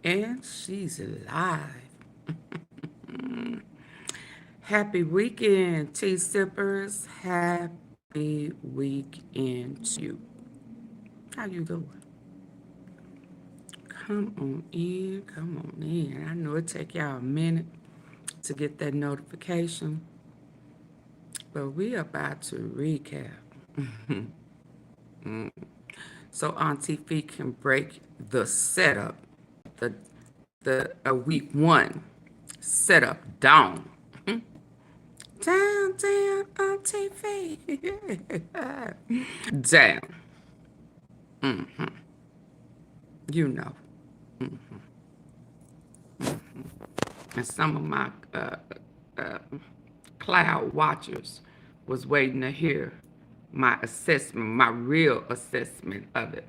And she's live. Happy weekend, tea sippers. Happy weekend to you. How you doing? Come on in, come on in. I know it take y'all a minute to get that notification, but we about to recap. So AunTeaFee can break the setup, the week one setup down. Down, down, AunTeaFee. Down. You know. And some of my cloud watchers was waiting to hear my assessment, my real assessment of it.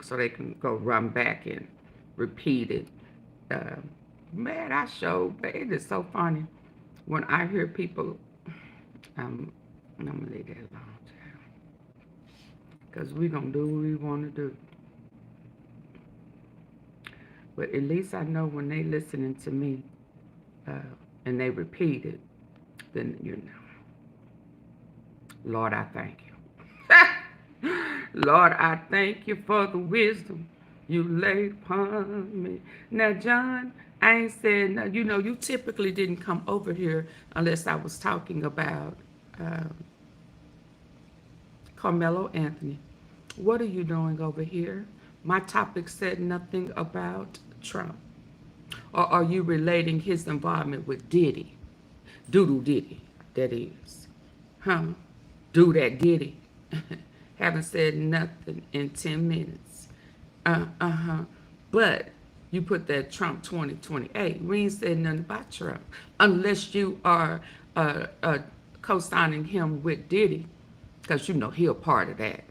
So they can go run back and repeat it. Man, I showed, it is so funny when I hear people, I'm going to leave that alone, because we're going to do what we want to do. But at least I know when they listening to me and they repeat it, then you know. Lord, I thank you. Lord, I thank you for the wisdom you laid upon me. Now, John, I ain't said, no, you know, you typically didn't come over here unless I was talking about Carmelo Anthony. What are you doing over here? My topic said nothing about Trump. Or are you relating his involvement with Diddy? Doodle Diddy, that is. Huh? Do that Diddy. Haven't said nothing in 10 minutes. But you put that Trump 2028. We ain't said nothing about Trump. Unless you are co-signing him with Diddy. Because you know he a part of that.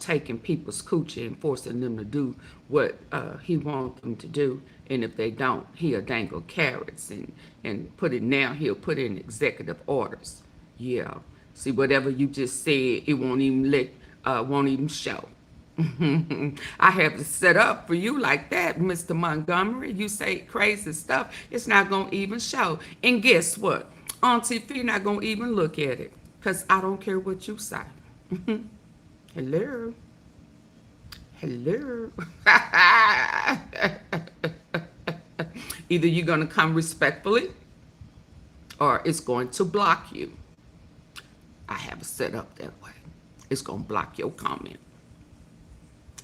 Taking people's coochie and forcing them to do what he wants them to do. And if they don't, he'll dangle carrots and put it now, he'll put in executive orders. Yeah. See, whatever you just said, it won't even show. I have it set up for you like that, Mr. Montgomery. You say crazy stuff, it's not going to even show. And guess what? AunTeaFee not going to even look at it because I don't care what you say. Hello. Hello. Either you're going to come respectfully or it's going to block you. I have it set up that way. It's going to block your comment.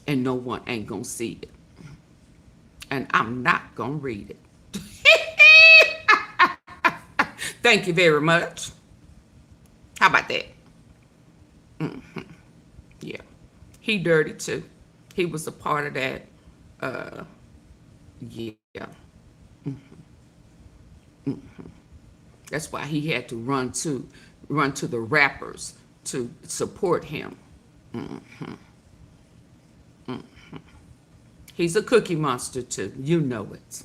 And no one ain't going to see it. And I'm not going to read it. Thank you very much. How about that? Yeah. He dirty too. He was a part of that. Yeah. That's why he had to run to the rappers to support him. He's a cookie monster too. You know it.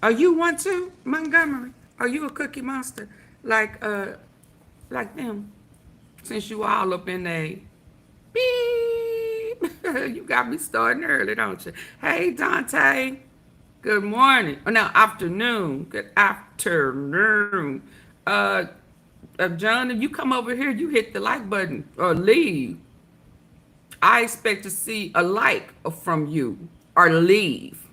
Are you one too, Montgomery? Are you a cookie monster like them? Since you all up in a beep, you got me starting early, don't you? Hey, Dante. Good morning. Oh, no, afternoon. Good afternoon. John, if you come over here, you hit the like button or leave. I expect to see a like from you or leave.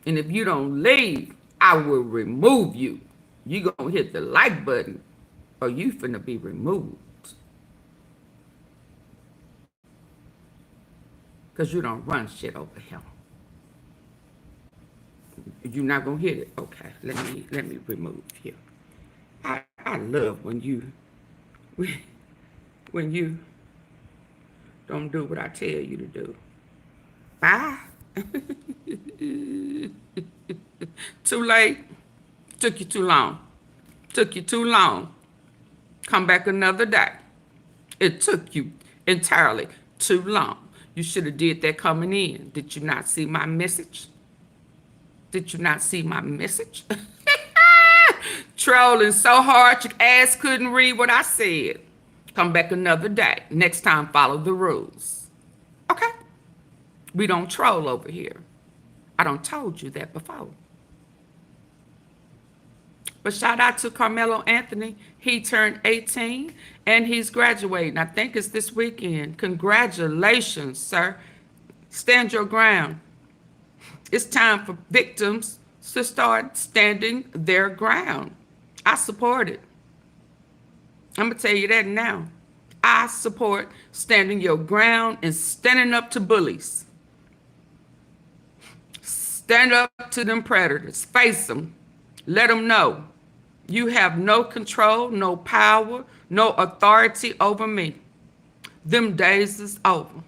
And if you don't leave, I will remove you. You gonna hit the like button or you finna be removed. Because you don't run shit over here. You're not gonna hit it. Okay, let me remove you. I love when you don't do what I tell you to do. Bye. Too late. Took you too long. Took you too long. Come back another day. It took you entirely too long. You should have did that coming in. Did you not see my message? Did you not see my message? Trolling so hard your ass couldn't read what I said. Come back another day. Next time, follow the rules. Okay? We don't troll over here. I done told you that before. But shout out to Carmelo Anthony. He turned 18 and he's graduating. I think it's this weekend. Congratulations, sir. Stand your ground. It's time for victims to start standing their ground. I support it. I'm going to tell you that now. I support standing your ground and standing up to bullies. Stand up to them predators. Face them. Let them know you have no control, no power, no authority over me. Them days is over.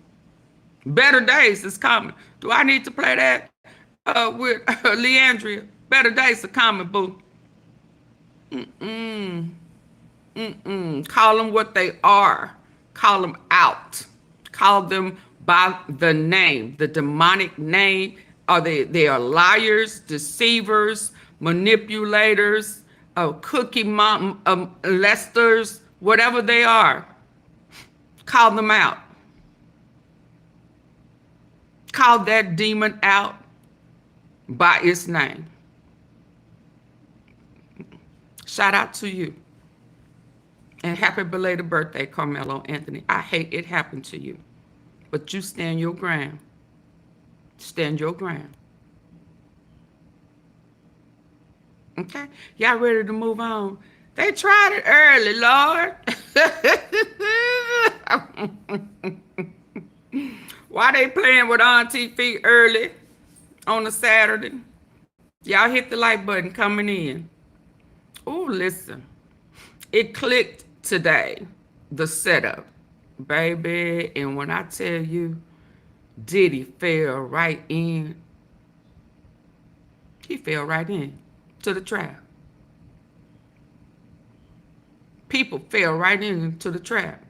Better days is coming. Do I need to play that with Leandria? Better days are coming, boo. Call them what they are. Call them out. Call them by the name, the demonic name. They are liars, deceivers, manipulators, cookie molesters, whatever they are. Call them out. Call that demon out by its name. Shout out to you. And happy belated birthday, Carmelo Anthony. I hate it happened to you. But you stand your ground. Stand your ground. Okay? Y'all ready to move on? They tried it early, Lord. Why they playing with AunTeaFee early on a Saturday? Y'all hit the like button coming in. Oh, listen. It clicked today, the setup, baby. And when I tell you, Diddy fell right in. He fell right in to the trap. People fell right into the trap.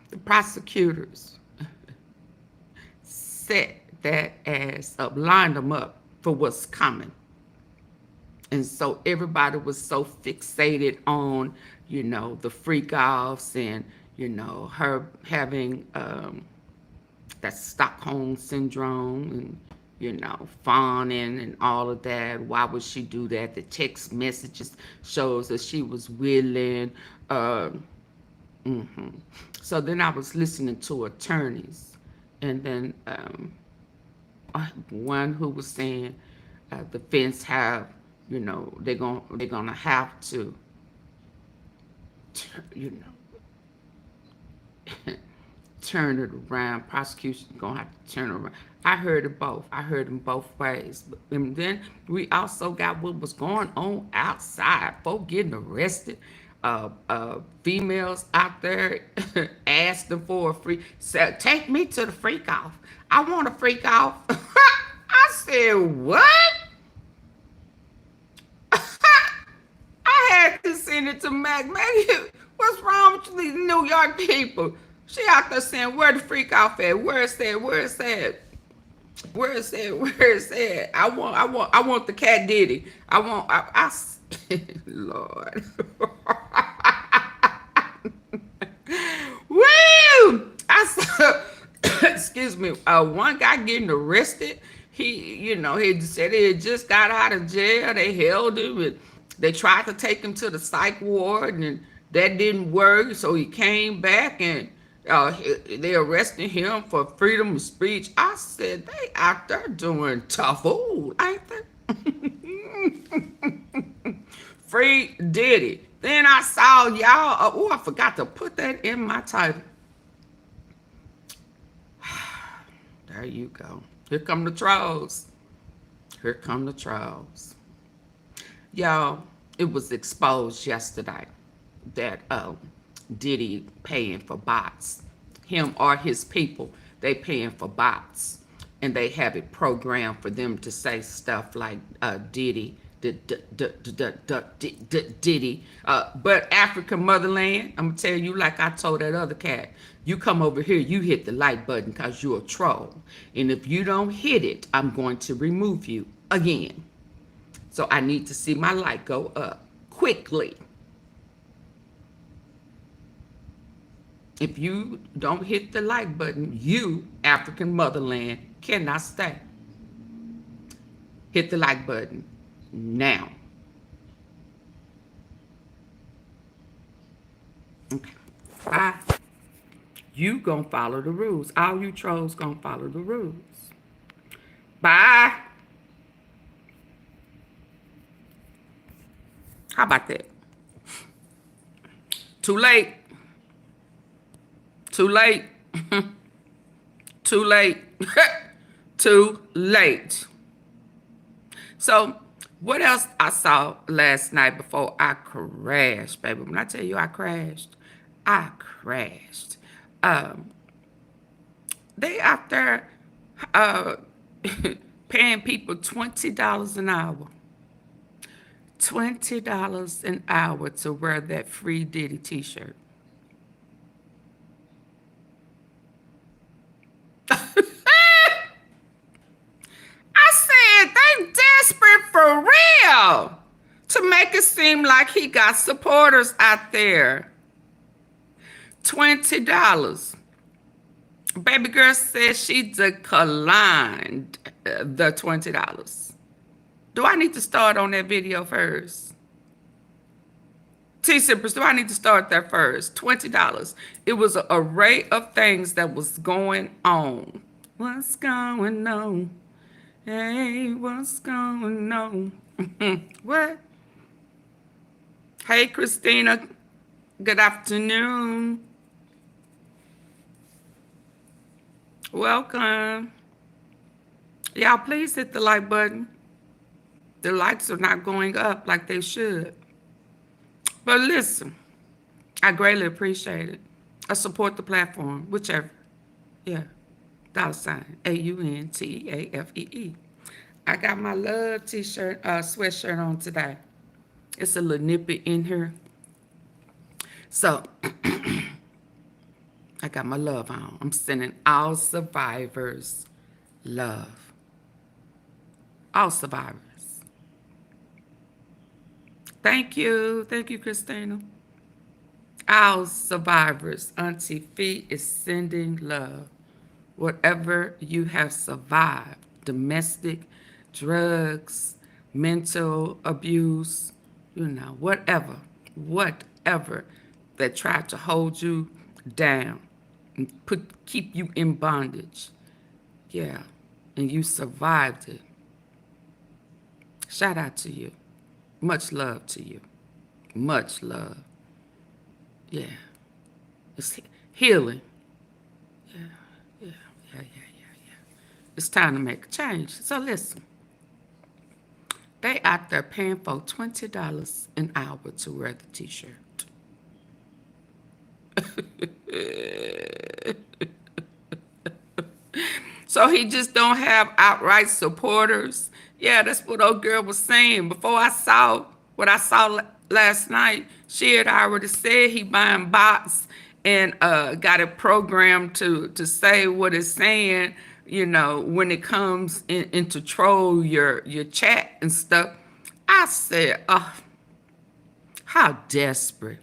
The prosecutors set that ass up, lined them up for what's coming. And so everybody was so fixated on, you know, the freak offs and, you know, her having that Stockholm syndrome and, you know, fawning and all of that. Why would she do that? The text messages shows that she was willing. So then I was listening to attorneys, and then one who was saying the fence have, you know, they're gonna have to, you know, turn it around. Prosecution gonna have to turn it around. I heard it both. I heard them both ways. And then we also got what was going on outside. Folk getting arrested. Females out there asking for a free. Said, take me to the freak off. I want a freak off. I said, what? I had to send it to Mac. What's wrong with these New York people? She out there saying, where the freak off at? Where is that? Where is that? Where is that? Where is that? I want the cat Diddy. I Lord. Woo! I saw, excuse me, one guy getting arrested. He, you know, he said he had just got out of jail. They held him and they tried to take him to the psych ward and that didn't work. So he came back and they arrested him for freedom of speech. I said, they out there doing tough old, ain't they? Free Diddy. Then I saw y'all. Oh, I forgot to put that in my title. There you go. Here come the trolls. Here come the trolls. Y'all, it was exposed yesterday that Diddy paying for bots. Him or his people, they paying for bots. And they have it programmed for them to say stuff like Diddy, Diddy. But African motherland, I'm gonna tell you like I told that other cat, you come over here, you hit the like button because you're a troll. And if you don't hit it, I'm going to remove you again. So I need to see my like go up quickly. If you don't hit the like button, you, African motherland, cannot stay. Hit the like button now. Okay. Bye. You gonna follow the rules. All you trolls gonna follow the rules. Bye. How about that? Too late. Too late. Too late. Too late. So, what else I saw last night before I crashed, baby? When I tell you I crashed, I crashed. They out there paying people $20 an hour. $20 an hour to wear that free Diddy t-shirt. I said they desperate for real to make it seem like he got supporters out there. $20. Baby girl said she declined the $20. Do I need to start on that video first? T-Sippers, do I need to start there first? $20. It was an array of things that was going on. What's going on? Hey, what's going on? What? Hey, Christina. Good afternoon. Welcome. Y'all, please hit the like button. The likes are not going up like they should. But listen, I greatly appreciate it. I support the platform, whichever. Yeah. $ AUNTEAFEE. I got my love t-shirt, sweatshirt on today. It's a little nippy in here. So, I got my love on. I'm sending all survivors love. All survivors. Thank you. Thank you, Christina. All survivors. AunTeaFee is sending love. Whatever you have survived, domestic, drugs, mental abuse, you know, whatever that tried to hold you down and keep you in bondage. Yeah, and you survived it. Shout out to you. Much love to you. Much love. Yeah. It's healing. Yeah. It's time to make a change. So listen. They out there paying for $20 an hour to wear the t-shirt. So he just don't have outright supporters. Yeah, that's what old girl was saying. Before I saw what I saw last night, she had already said he buying bots and got it programmed to say what it's saying, you know, when it comes in to troll your chat and stuff. I said, oh, how desperate.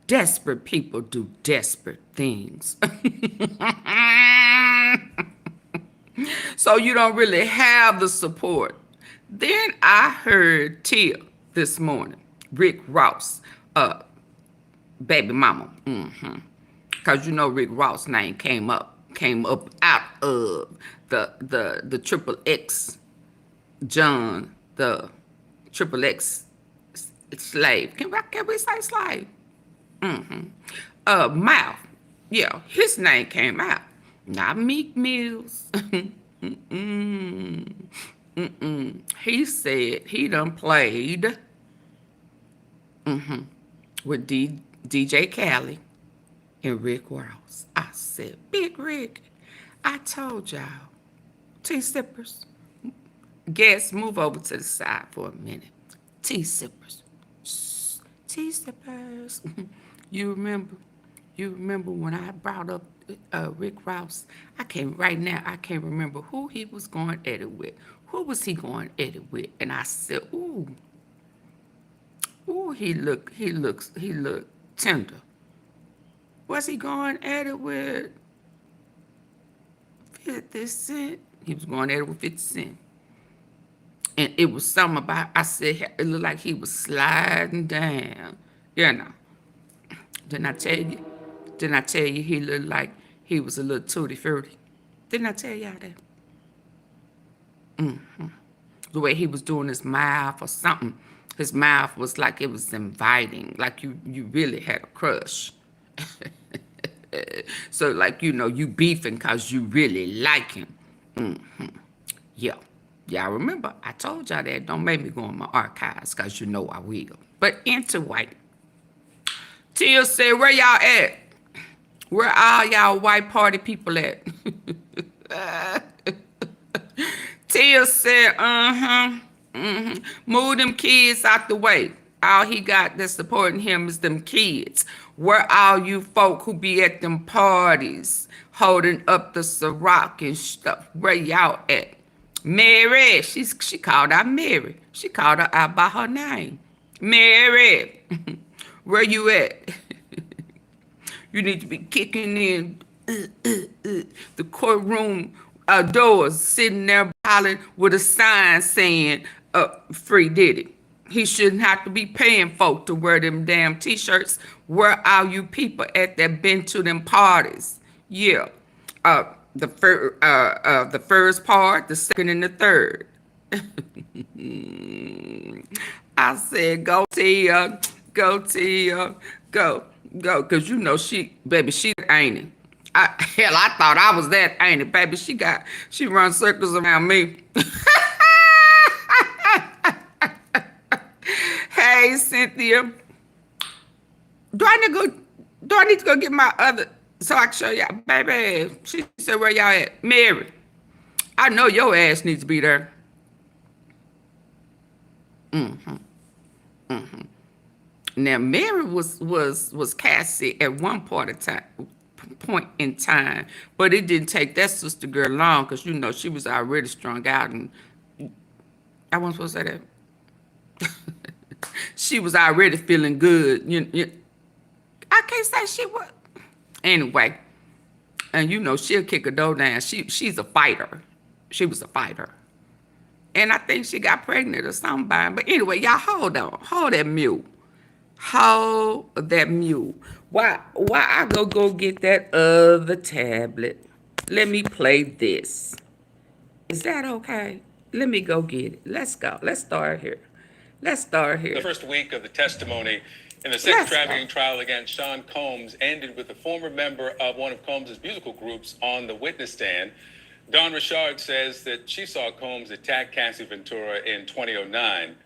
Desperate people do desperate things. So you don't really have the support. Then I heard Tia this morning, Rick Ross, baby mama. Because you know Rick Ross' name came up out of the Triple X John, the Triple X slave. Can we say slave? Mouth. Yeah, his name came out. Not Meek Mills. He said he done played with DJ Khaled and Rick Ross. I said, Big Rick, I told y'all. T-Sippers. Guess, move over to the side for a minute. T-Sippers. T-Sippers. You remember when I brought up Rick Ross? I can't remember who he was going at it with. Who was he going at it with? And I said, ooh, he looked tender. Was he going at it with 50 Cent? He was going at it with 50 Cent. And it was something about, I said, it looked like he was sliding down. You know. Didn't I tell you? Didn't I tell you he looked like he was a little tutti frutti? Didn't I tell y'all that? The way he was doing his mouth or something. His mouth was like it was inviting, like you really had a crush. So like, you know, you beefing because you really like him. Yeah. Y'all remember, I told y'all that. Don't make me go in my archives because you know I will. But into white. Tia said, where y'all at? Where all y'all white party people at? Tia said, move them kids out the way. All he got that's supporting him is them kids. Where all you folk who be at them parties holding up the Ciroc and stuff? Where y'all at? Mary, she called out Mary. She called her out by her name. Mary, where you at? You need to be kicking in the courtroom doors, sitting there hollering with a sign saying, free Diddy. He shouldn't have to be paying folk to wear them damn t-shirts. Where are you people at that been to them parties? Yeah. The first part, the second and the third. I said, go Tia, go Tia, go. Cause you know she ain't it. Hell, I thought I was that, ain't it, baby? She runs circles around me. Hey, Cynthia. Do I need to go get my other so I can show y'all? Baby, she said, where y'all at? Mary, I know your ass needs to be there. Now, Mary was Cassie at one point in time, but it didn't take that sister girl long because, you know, she was already strung out. And I wasn't supposed to say that. She was already feeling good. I can't say she was. Anyway, and, you know, she'll kick a door down. She's a fighter. She was a fighter. And I think she got pregnant or something. But anyway, y'all hold on. Hold that mute. Hold that mute. Why I go get that other tablet? Let me play this. Is that okay? Let me go get it. Let's go. Let's start here. The first week of the testimony in the sex trafficking trial against Sean Combs ended with a former member of one of Combs' musical groups on the witness stand. Dawn Richard says that she saw Combs attack Cassie Ventura in 2009.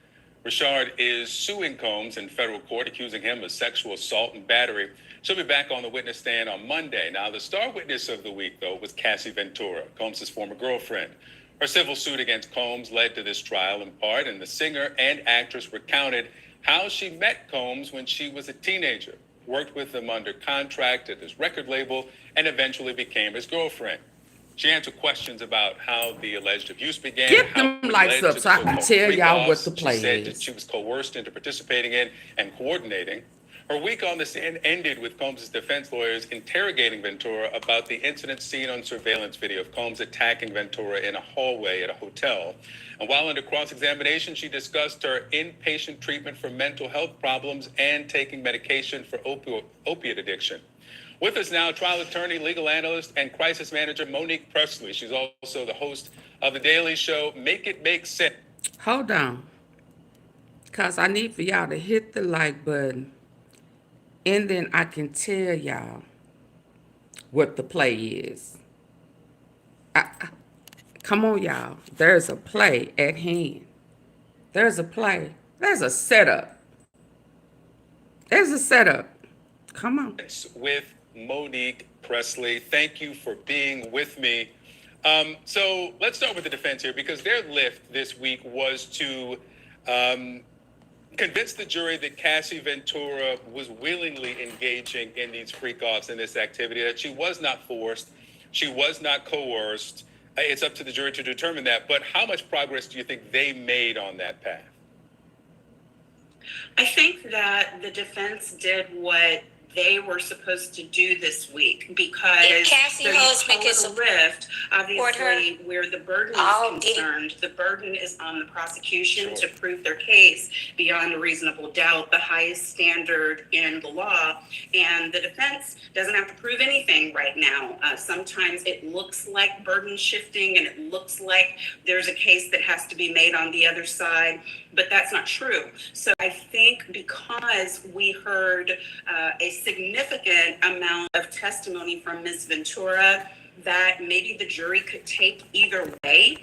Richard is suing Combs in federal court, accusing him of sexual assault and battery. She'll be back on the witness stand on Monday. Now, the star witness of the week, though, was Cassie Ventura, Combs' former girlfriend. Her civil suit against Combs led to this trial in part, and the singer and actress recounted how she met Combs when she was a teenager, worked with him under contract at his record label, and eventually became his girlfriend. She answered questions about how the alleged abuse began. Get them lights up so I can tell y'all what the play is. She said that she was coerced into participating in and coordinating. Her week on the stand ended with Combs' defense lawyers interrogating Ventura about the incident seen on surveillance video of Combs attacking Ventura in a hallway at a hotel. And while under cross-examination, she discussed her inpatient treatment for mental health problems and taking medication for opiate addiction. With us now, trial attorney, legal analyst, and crisis manager Monique Presley. She's also the host of the daily show, Make It Make Sense. Hold on, because I need for y'all to hit the like button, and then I can tell y'all what the play is. Come on, y'all. There's a play at hand. There's a play. There's a setup. There's a setup. Come on. With Monique Presley. Thank you for being with me. So let's start with the defense here, because their lift this week was to convince the jury that Cassie Ventura was willingly engaging in these freak-offs and this activity, that she was not forced, she was not coerced. It's up to the jury to determine that. But how much progress do you think they made on that path? I think that the defense did what they were supposed to do this week, because If Cassie Husband can lift, support her, obviously, where the burden all is Diddy. concerned, the burden is on the prosecution to prove their case beyond a reasonable doubt, the highest standard in the law, and the defense doesn't have to prove anything right now. Sometimes it looks like burden shifting, and it looks like there's a case that has to be made on the other side, but that's not true. So I think because we heard a significant amount of testimony from Ms. Ventura, that maybe the jury could take either way.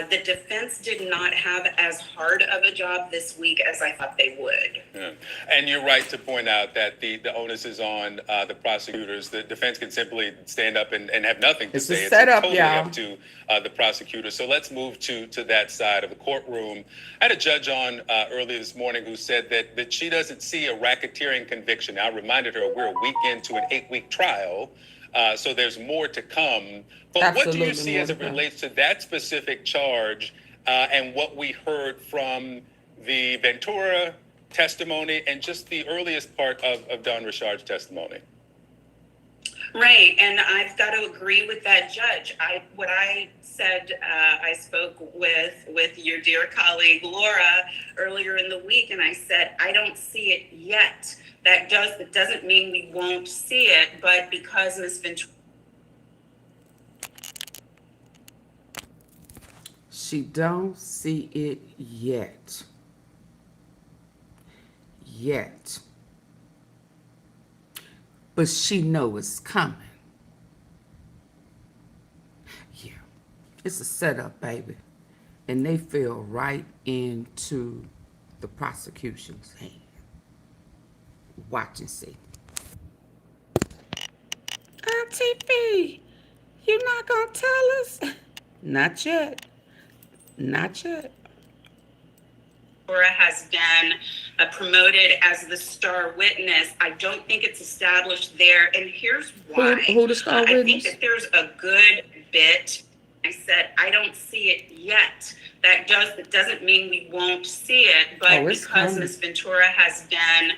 The defense did not have as hard of a job this week as I thought they would. Yeah. And you're right to point out that the onus is on the prosecutors. The defense can simply stand up and have nothing to say. It's a setup, totally y'all. up to the prosecutor. So let's move to that side of the courtroom. I had a judge on earlier this morning who said that she doesn't see a racketeering conviction. I reminded her we're a week into an 8-week trial. So there's more to come. But what do you see as it relates to that specific charge and what we heard from the Ventura testimony and just the earliest part of Don Richard's testimony? Right, and I've got to agree with that judge. What I said, I spoke with your dear colleague Laura earlier in the week, and I said, I don't see it yet. That doesn't mean we won't see it, but because Ms. Ventura... She don't see it yet. But she know it's coming. Yeah. It's a setup, baby. And they fell right into the prosecution's hand. Watch and see. AunTeaFee, you not gonna tell us? Not yet. Not yet. Laura has been promoted as the star witness. I don't think it's established there, and here's why. Who the star witness? I think that there's a good bit. I said, I don't see it yet. That doesn't mean we won't see it, but because Ms. Ventura has been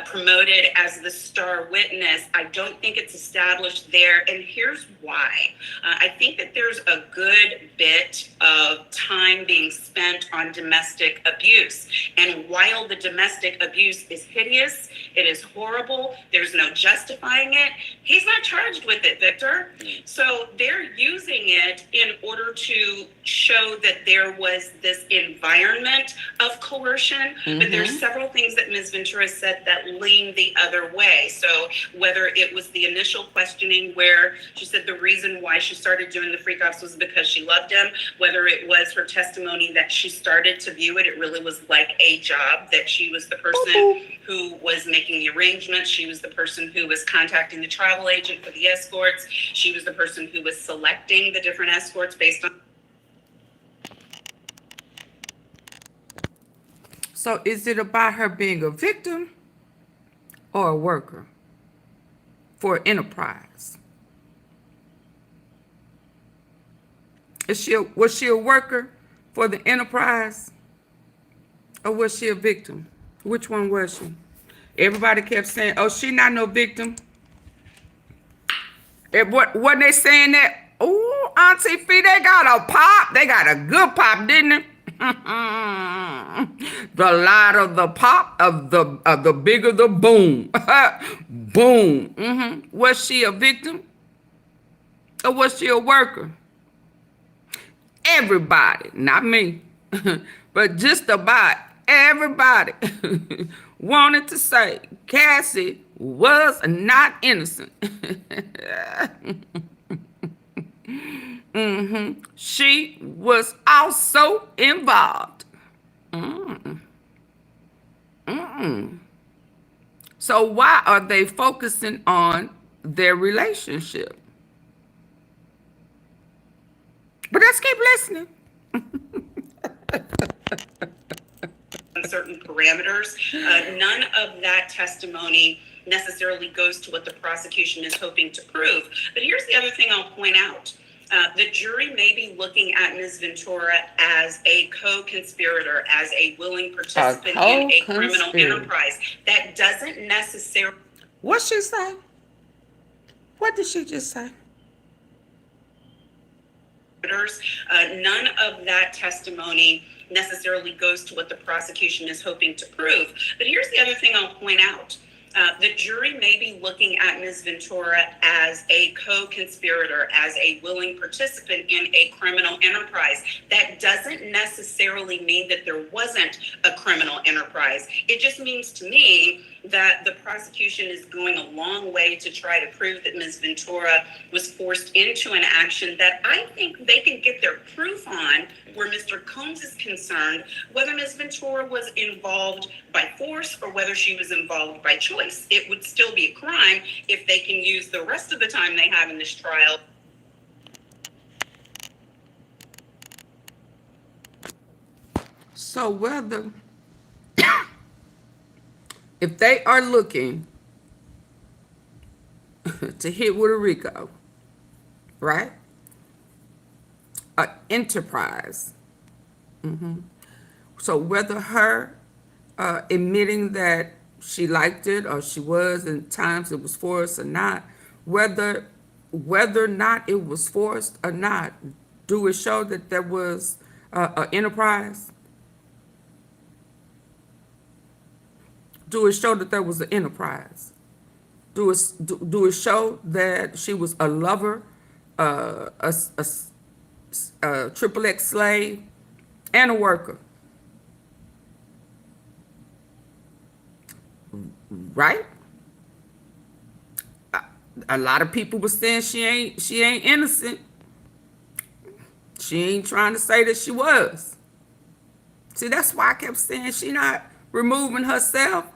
promoted as the star witness, I don't think it's established there, and here's why. I think that there's a good bit of time being spent on domestic abuse, and while the domestic abuse is hideous, it is horrible, there's no justifying it, he's not charged with it, Victor. So they're using it in order to show that there was this environment of coercion, but there's several things that Ms. Ventura said that lean the other way. So whether it was the initial questioning where she said the reason why she started doing the freak offs was because she loved him, whether it was her testimony that she started to view it, it really was like a job, that she was the person who was making the arrangements, she was the person who was contacting the travel agent for the escorts, she was the person who was selecting the different escorts based on... So is it about her being a victim or a worker for an enterprise? Was she a worker for the enterprise or was she a victim? Which one was she? Everybody kept saying, oh, she not no victim. Wasn't they saying that? Oh, AunTeaFee, they got a pop. They got a good pop, didn't they? The louder the pop, of the bigger the boom. Boom. Was she a victim or was she a worker? Everybody, not me, but just about everybody wanted to say Cassie was not innocent. She was also involved. So why are they focusing on their relationship? But let's keep listening. Certain parameters. None of that testimony necessarily goes to what the prosecution is hoping to prove. But here's the other thing I'll point out. The jury may be looking at Ms. Ventura as a co-conspirator, as a willing participant in a criminal enterprise. That doesn't necessarily... What she say? What did she just say? None of that testimony necessarily goes to what the prosecution is hoping to prove. But here's the other thing I'll point out. The jury may be looking at Ms. Ventura as a co-conspirator, as a willing participant in a criminal enterprise. That doesn't necessarily mean that there wasn't a criminal enterprise. It just means to me that the prosecution is going a long way to try to prove that Ms. Ventura was forced into an action that I think they can get their proof on where Mr. Combs is concerned, whether Ms. Ventura was involved by force or whether she was involved by choice. It would still be a crime if they can use the rest of the time they have in this trial. So whether, if they are looking to hit with a RICO, right? An enterprise. So whether her admitting that she liked it or she was, and times it was forced or not, whether or not it was forced or not, do it show that there was an enterprise? Do it show that there was an enterprise? Do it show that she was a lover, a XXX slave, and a worker? Right? A lot of people were saying she ain't innocent. She ain't trying to say that she was. See, that's why I kept saying she not removing herself.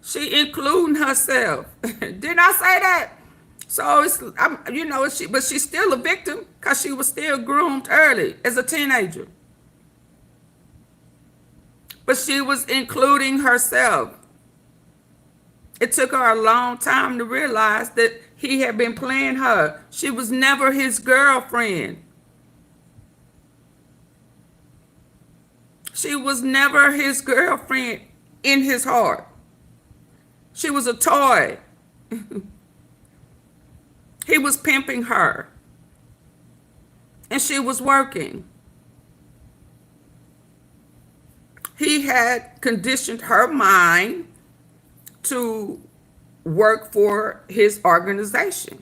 She including herself. Didn't I say that? So it's, you know, but she's still a victim because she was still groomed early as a teenager. But she was including herself. It took her a long time to realize that he had been playing her. She was never his girlfriend. She was never his girlfriend in his heart. She was a toy. He was pimping her. And she was working. He had conditioned her mind to work for his organization.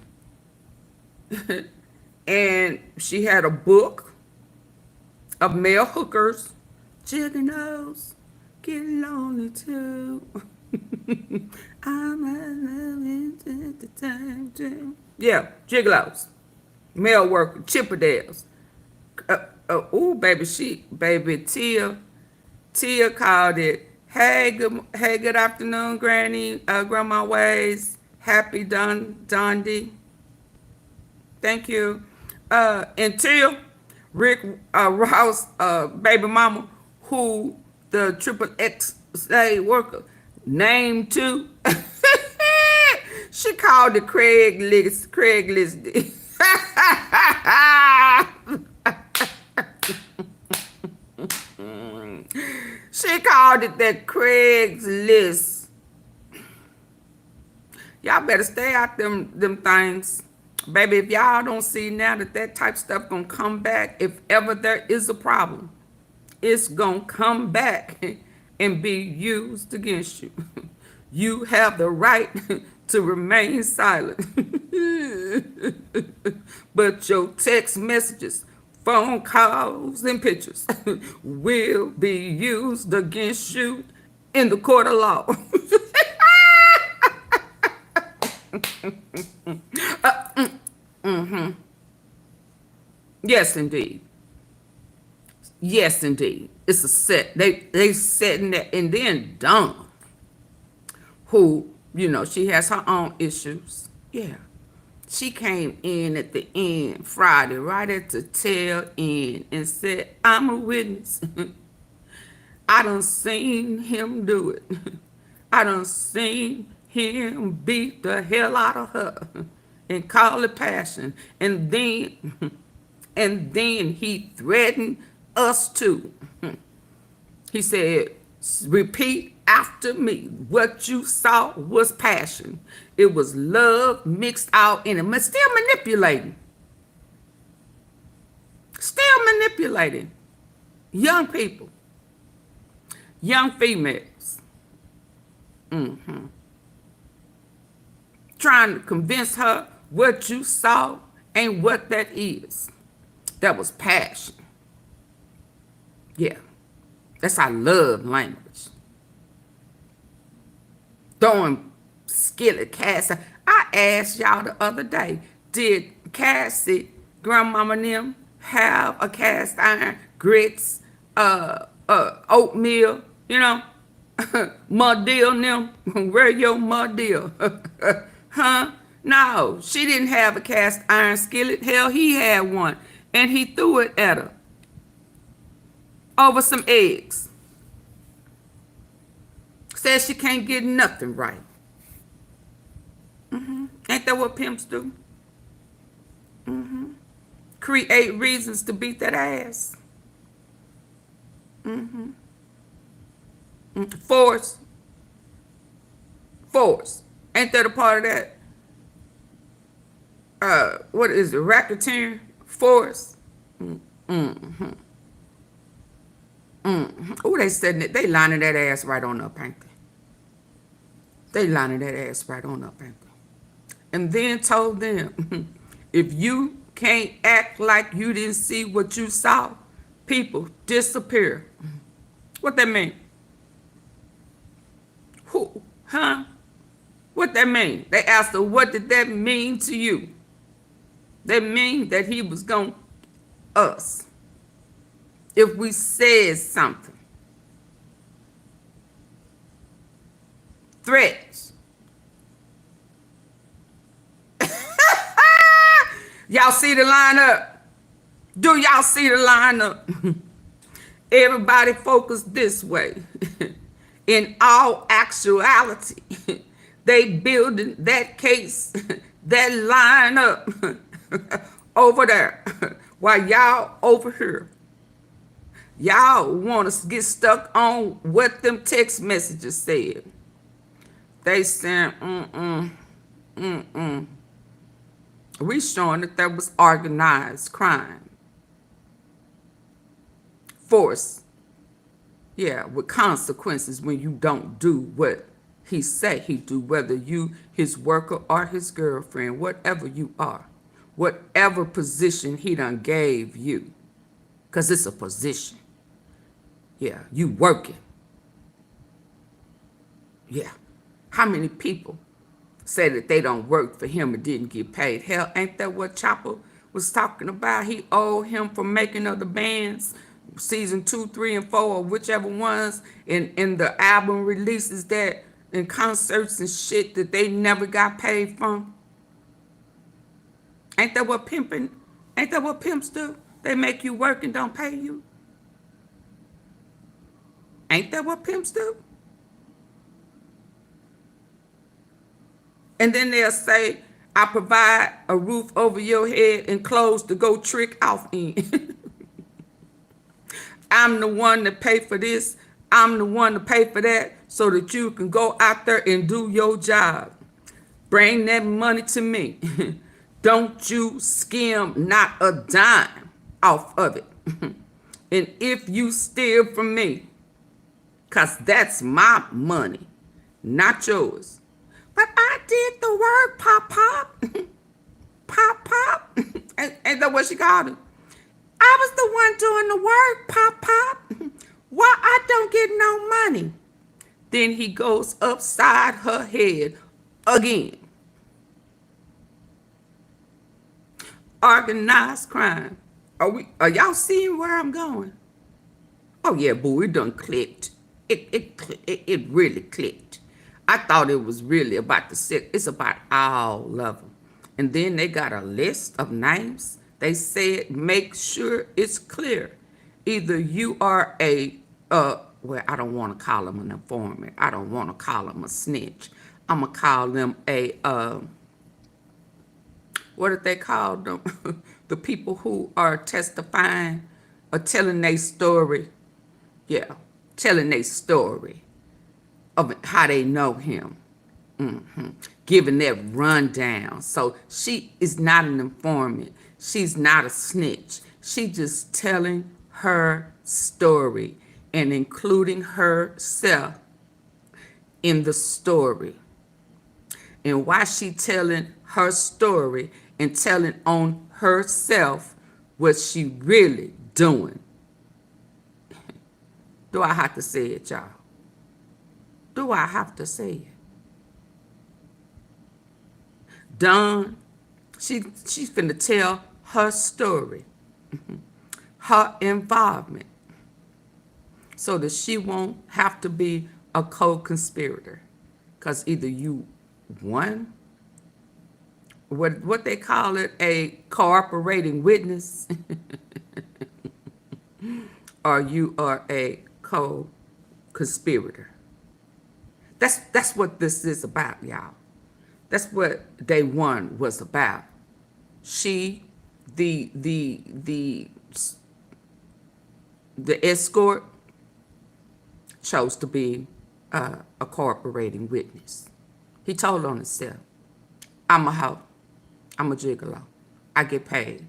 And she had a book of male hookers. Juggalos, get lonely too. I'm at the time too. Yeah, gigolos, male worker, Chippendales. Ooh, baby, Tia called it. Hey, good afternoon, Granny, Grandma Ways. Happy Dondi. Thank you. And Tia, Rick Rouse, baby mama, who the XXX slave worker named too. She called it Craigslist. She called it that Craigslist. Y'all better stay out them things. Baby, if y'all don't see now that type of stuff gonna come back, if ever there is a problem, it's gonna come back and be used against you. You have the right to remain silent. But your text messages, phone calls, and pictures will be used against you in the court of law. Yes, indeed. Yes, indeed. It's a set. They setting that, and then Dawn, who, you know, she has her own issues. Yeah. She came in at the end Friday, right at the tail end, and said, I'm a witness. I done seen him do it. I done seen him beat the hell out of her and call it passion. And then he threatened us too. He said, repeat after me. What you saw was passion. It was love mixed out in it, but still manipulating. Still manipulating young people, young females. Trying to convince her what you saw ain't what that is. That was passion. Yeah, that's our love language. Throwing skillet Cassie. I asked y'all the other day, did Cassie, grandmama and them, have a cast iron, grits, oatmeal, you know, muddeal and them? Where your muddeal? Huh? No, she didn't have a cast iron skillet. Hell, he had one, and he threw it at her over some eggs. Says she can't get nothing right. Ain't that what pimps do? Create reasons to beat that ass. Force. Ain't that a part of that? What is it? Racketeering? Force. Oh, they said that. They lining that ass right on up, ain't they? They lining that ass right on up, ain't they? And then told them, if you can't act like you didn't see what you saw, people disappear. What that mean? Who? Huh? What that mean? They asked her, what did that mean to you? That mean that he was gonna us if we said something. Threats. Y'all see the lineup? Do y'all see the lineup? Everybody focus this way. In all actuality, they building that case, that lineup over there, while y'all over here. Y'all want to get stuck on what them text messages said. They said, we showing that there was organized crime. Force. Yeah, with consequences when you don't do what he say he do, whether you his worker or his girlfriend, whatever you are, whatever position he done gave you, because it's a position. Yeah, you working. Yeah. How many people say that they don't work for him and didn't get paid? Hell, ain't that what Chopper was talking about? He owed him for making of the bands, season 2, 3, and 4, or whichever ones in the album releases that, in concerts and shit that they never got paid from. Ain't that what pimps do? They make you work and don't pay you. Ain't that what pimps do? And then they'll say, I provide a roof over your head and clothes to go trick off in. I'm the one to pay for this. I'm the one to pay for that so that you can go out there and do your job. Bring that money to me. Don't you skim not a dime off of it. And if you steal from me, because that's my money, not yours. But I did the work, Pop. Pop. Ain't that what she called it? I was the one doing the work, Pop. Why I don't get no money? Then he goes upside her head again. Organized crime. Are y'all seeing where I'm going? Oh yeah, boo, it done clicked. It really clicked. I thought it was really about the sick. It's about all of them. And then they got a list of names. They said, make sure it's clear. Either you are a, well, I don't want to call them an informant. I don't want to call them a snitch. I'm going to call them a, what did they call them? The people who are testifying or telling their story. Yeah, telling their story. of how they know him. Giving that rundown. So she is not an informant. She's not a snitch. She's just telling her story and including herself in the story. And why she telling her story and telling on herself what she really doing. Do I have to say it, y'all? Do I have to say it? Dawn, she's finna tell her story, her involvement, so that she won't have to be a co-conspirator. Because either you won, what they call it, a cooperating witness, or you are a co-conspirator. That's what this is about, y'all. That's what day one was about. She, the escort, chose to be a cooperating witness. He told on himself, I'm a hoe. I'm a gigolo. I get paid.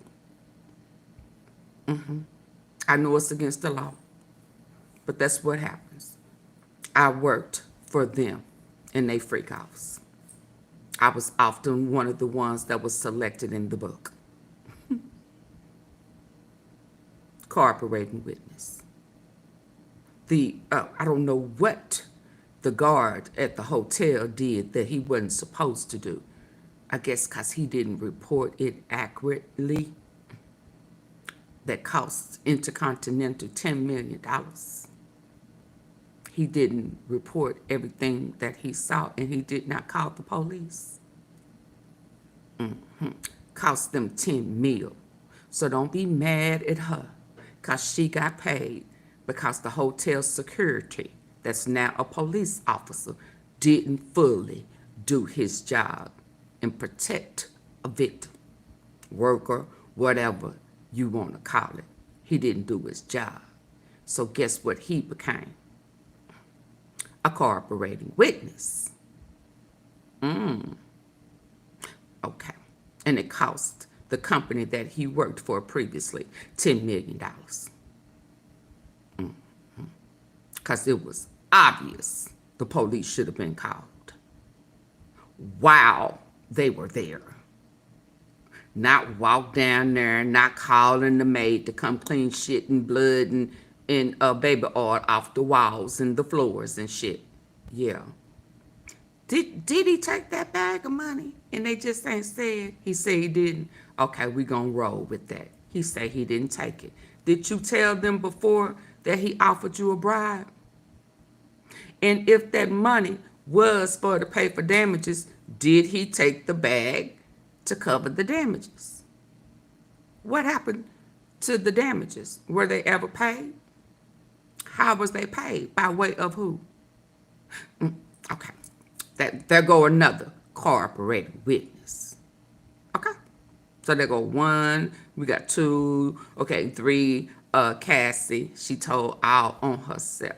I know it's against the law, but that's what happens. I worked for them and they freak offs. I was often one of the ones that was selected in the book. Cooperating witness. I don't know what the guard at the hotel did that he wasn't supposed to do. I guess because he didn't report it accurately. That cost Intercontinental $10 million. He didn't report everything that he saw, and he did not call the police. Cost them $10 million. So don't be mad at her, because she got paid because the hotel security, that's now a police officer, didn't fully do his job and protect a victim, worker, whatever you want to call it. He didn't do his job. So guess what he became? A cooperating witness. Okay. And it cost the company that he worked for previously $10 million. Because it was obvious the police should have been called while they were there. Not walk down there, not calling the maid to come clean shit and blood and baby oil off the walls and the floors and shit. Yeah. Did he take that bag of money? And they just ain't said. He said he didn't. Okay, we gonna roll with that. He said he didn't take it. Did you tell them before that he offered you a bribe? And if that money was for to pay for damages, did he take the bag to cover the damages? What happened to the damages? Were they ever paid? How was they paid? By way of who? Okay. There go another cooperating witness. Okay. So there go one, we got two, okay, three, Cassie, she told all on herself.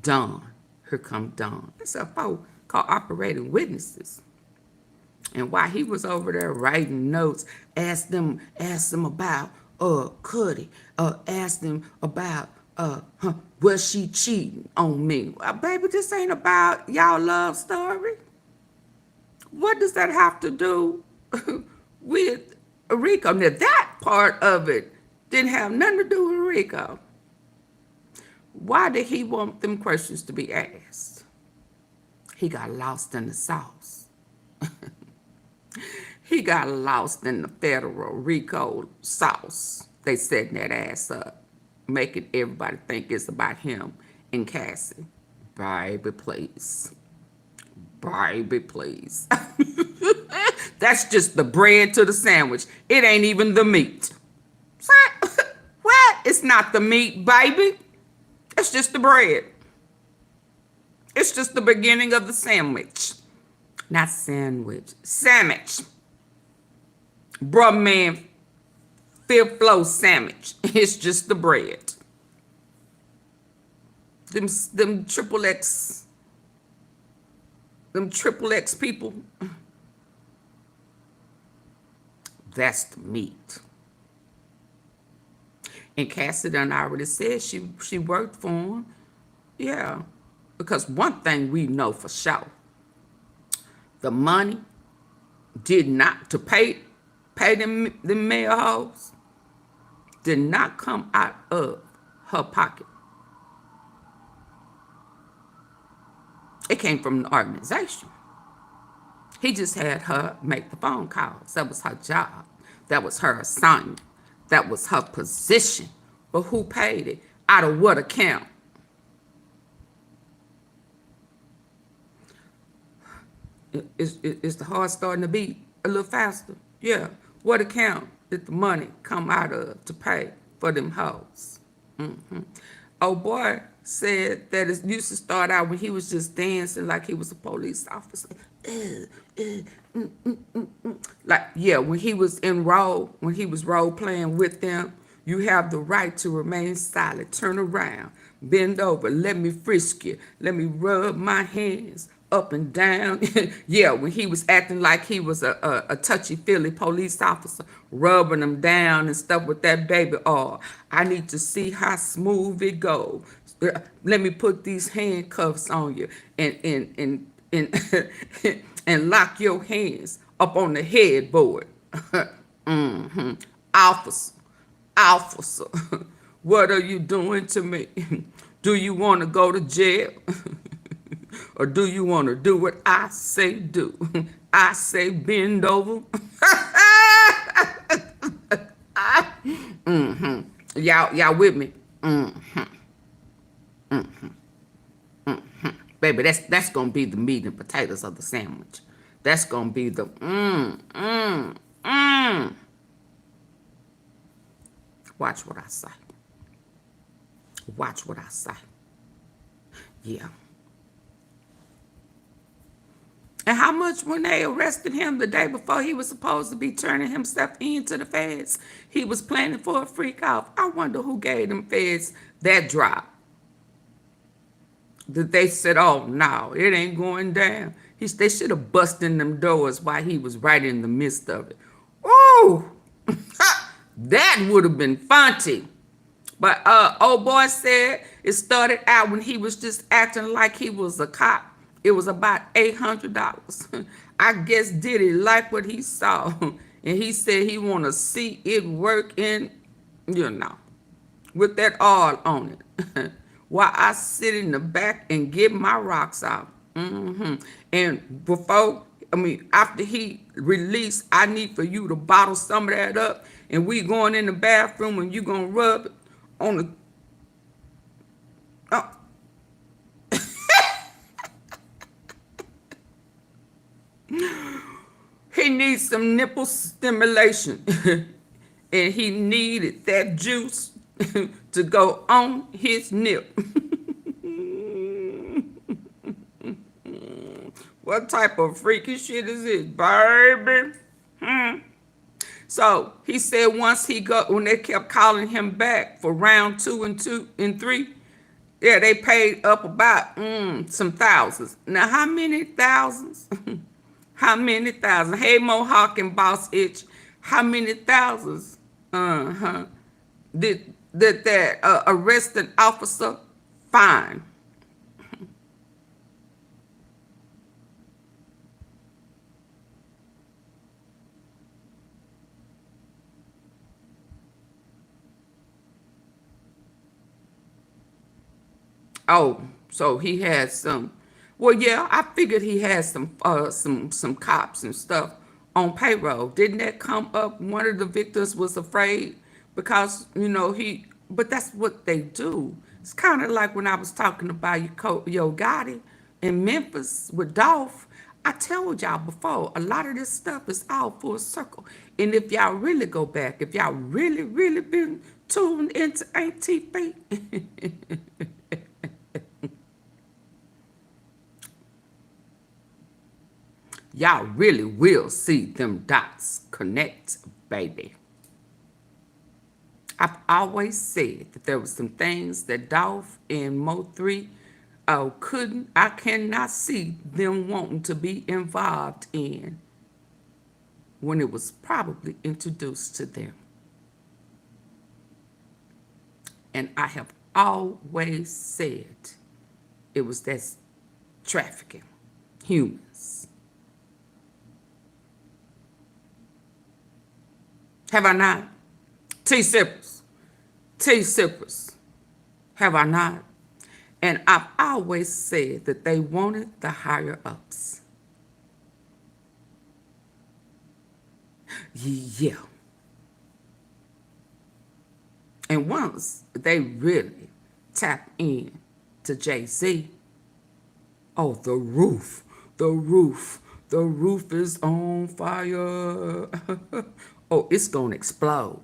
Dawn, here come Dawn. That's a four cooperating witnesses. And while he was over there writing notes, asked them about Cuddy, asked them about was she cheating on me? Baby, this ain't about y'all love story. What does that have to do with Rico? Now that part of it didn't have nothing to do with Rico. Why did he want them questions to be asked? He got lost in the sauce. He got lost in the federal Rico sauce. They setting that ass up, making everybody think it's about him and Cassie. Baby, please. Baby, please. That's just the bread to the sandwich. It ain't even the meat. What? It's not the meat, baby. It's just the bread. It's just the beginning of the sandwich. Not sandwich. Sandwich. Bruh, man, fifth floor sandwich. It's just the bread. them triple X, them triple X people. That's the meat. And Cassie done already said she worked for him. Yeah. Because one thing we know for sure, the money did not, to pay them mail hoes, did not come out of her pocket. It came from the organization. He just had her make the phone calls. That was her job. That was her assignment. That was her position. But who paid it? Out of what account? Is the heart starting to beat a little faster? Yeah. What account did the money come out of to pay for them hoes? Oh boy said that it used to start out when he was just dancing like he was a police officer. Like, yeah, when he was role playing with them, you have the right to remain silent. Turn around, bend over, let me frisk you, let me rub my hands up and down. Yeah, when he was acting like he was a touchy-feely police officer, rubbing them down and stuff with that baby oil. I need to see how smooth it goes. Let me put these handcuffs on you and and lock your hands up on the headboard. Officer, what are you doing to me? Do you want to go to jail? Or do you want to do what I say do? I say bend over. Y'all with me? Baby, that's gonna be the meat and potatoes of the sandwich. That's gonna be the Watch what I say. Watch what I say. Yeah. And how much when they arrested him the day before he was supposed to be turning himself into the feds, he was planning for a freak off. I wonder who gave them feds that drop. That they said, oh, no, it ain't going down. They should have busted in them doors while he was right in the midst of it. Ooh, that would have been funny. But old boy said it started out when he was just acting like he was a cop. It was about $800. I guess Diddy liked what he saw. And he said he want to see it work in, with that oil on it. While I sit in the back and get my rocks out. And after he released, I need for you to bottle some of that up. And we going in the bathroom and you going to rub it on the... Oh. He needs some nipple stimulation. And he needed that juice to go on his nip. What type of freaky shit is this, baby? So he said once when they kept calling him back for round 2 and 3, yeah, they paid up about some thousands. Now, how many thousands? How many thousands? Hey, Mohawk and Boss Itch, how many thousands did that arresting officer find? Oh, so he had some. Well, yeah, I figured he had some cops and stuff on payroll. Didn't that come up? One of the victims was afraid because but that's what they do. It's kind of like when I was talking about YOGOTTI in Memphis with Dolph. I told y'all before, a lot of this stuff is all full circle. And if y'all really go back, if y'all really, really been tuned into AunTeaFee, y'all really will see them dots connect, baby. I've always said that there were some things that Dolph and Mo3 I cannot see them wanting to be involved in when it was probably introduced to them. And I have always said it was that's trafficking humans. Have I not? T-sippers. Have I not? And I've always said that they wanted the higher ups. Yeah. And once they really tap in to Jay-Z, oh, the roof is on fire. Oh, it's gonna explode.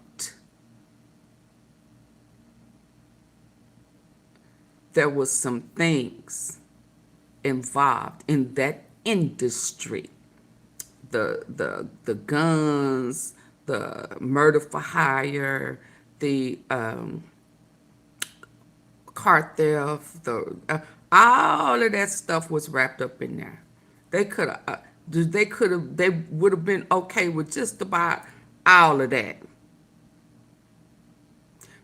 There was some things involved in that industry. The guns, the murder for hire, the car theft, all of that stuff was wrapped up in there. They would have been okay with just about all of that.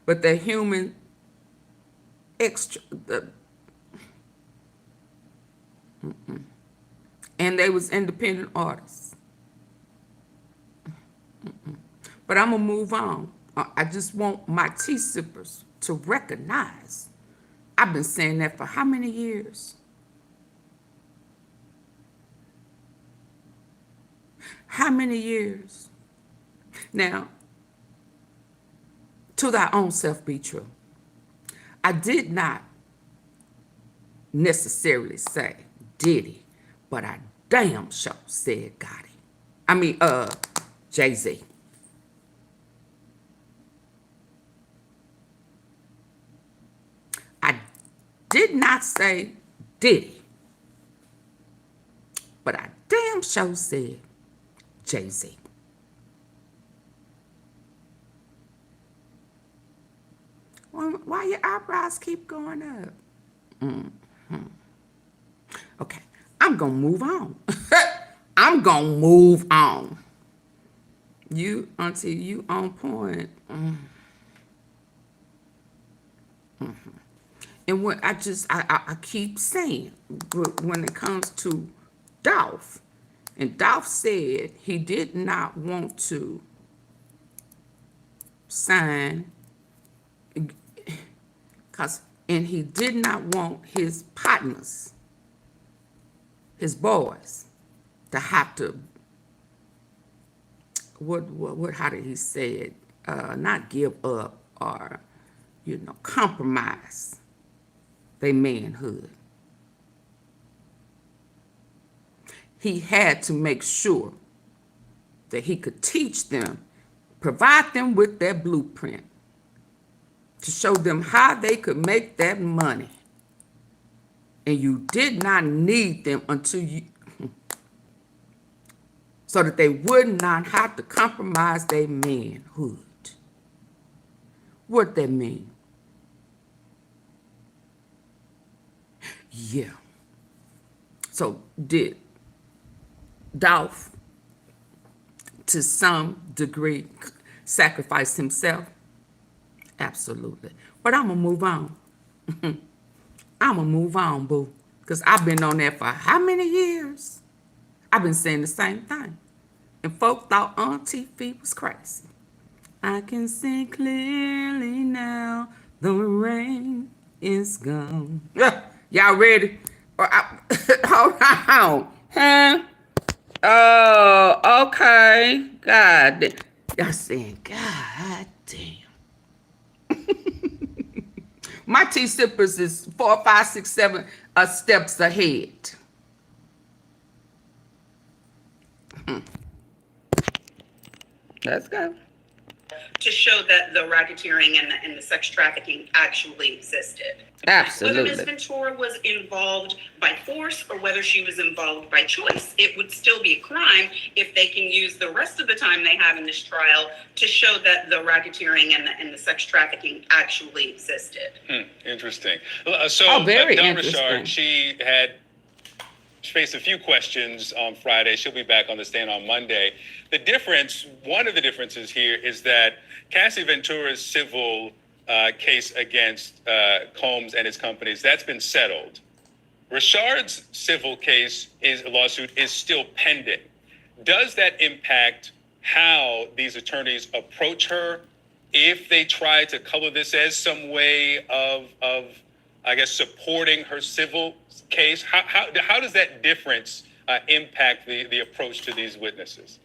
But the human extra, and they was independent artists. But I'm gonna move on. I just want my tea sippers to recognize. I've been saying that for how many years? How many years? Now, to thy own self be true. I did not necessarily say Diddy, but I damn sure said Gotti. I mean, Jay-Z. I did not say Diddy, but I damn sure said Jay-Z. Why your eyebrows keep going up? Okay, I'm gonna move on. I'm gonna move on. You, auntie, you on point. And what I keep saying, when it comes to Dolph, and Dolph said he did not want to sign, and he did not want his partners, his boys, to have to, how did he say it? Not give up or, compromise their manhood. He had to make sure that he could teach them, provide them with their blueprint to show them how they could make that money. And you did not need them until you, so that they would not have to compromise their manhood. What that mean? Yeah. So did Dolph, to some degree, sacrifice himself? Absolutely. But I'm going to move on. I'm going to move on, boo. Because I've been on that for how many years? I've been saying the same thing. And folk thought AunTeaFee was crazy. I can see clearly now the rain is gone. Y'all ready? Hold on. Huh? Oh, okay. God damn. Y'all saying, God damn. My tea sippers is 4, 5, 6, 7 steps ahead. Let's go. to show that the racketeering and the sex trafficking actually existed. Whether Ms. Absolutely. Ventura was involved by force or whether she was involved by choice, it would still be a crime if they can use the rest of the time they have in this trial to show that the racketeering and the sex trafficking actually existed. Interesting. Very Dawn interesting. Richard, she faced a few questions on Friday. She'll be back on the stand on Monday. One of the differences here is that Cassie Ventura's civil case against Combs and his companies, that's been settled. Richard's civil lawsuit is still pending. Does that impact how these attorneys approach her if they try to color this as some way of I guess, supporting her civil case? How does that difference impact the approach to these witnesses?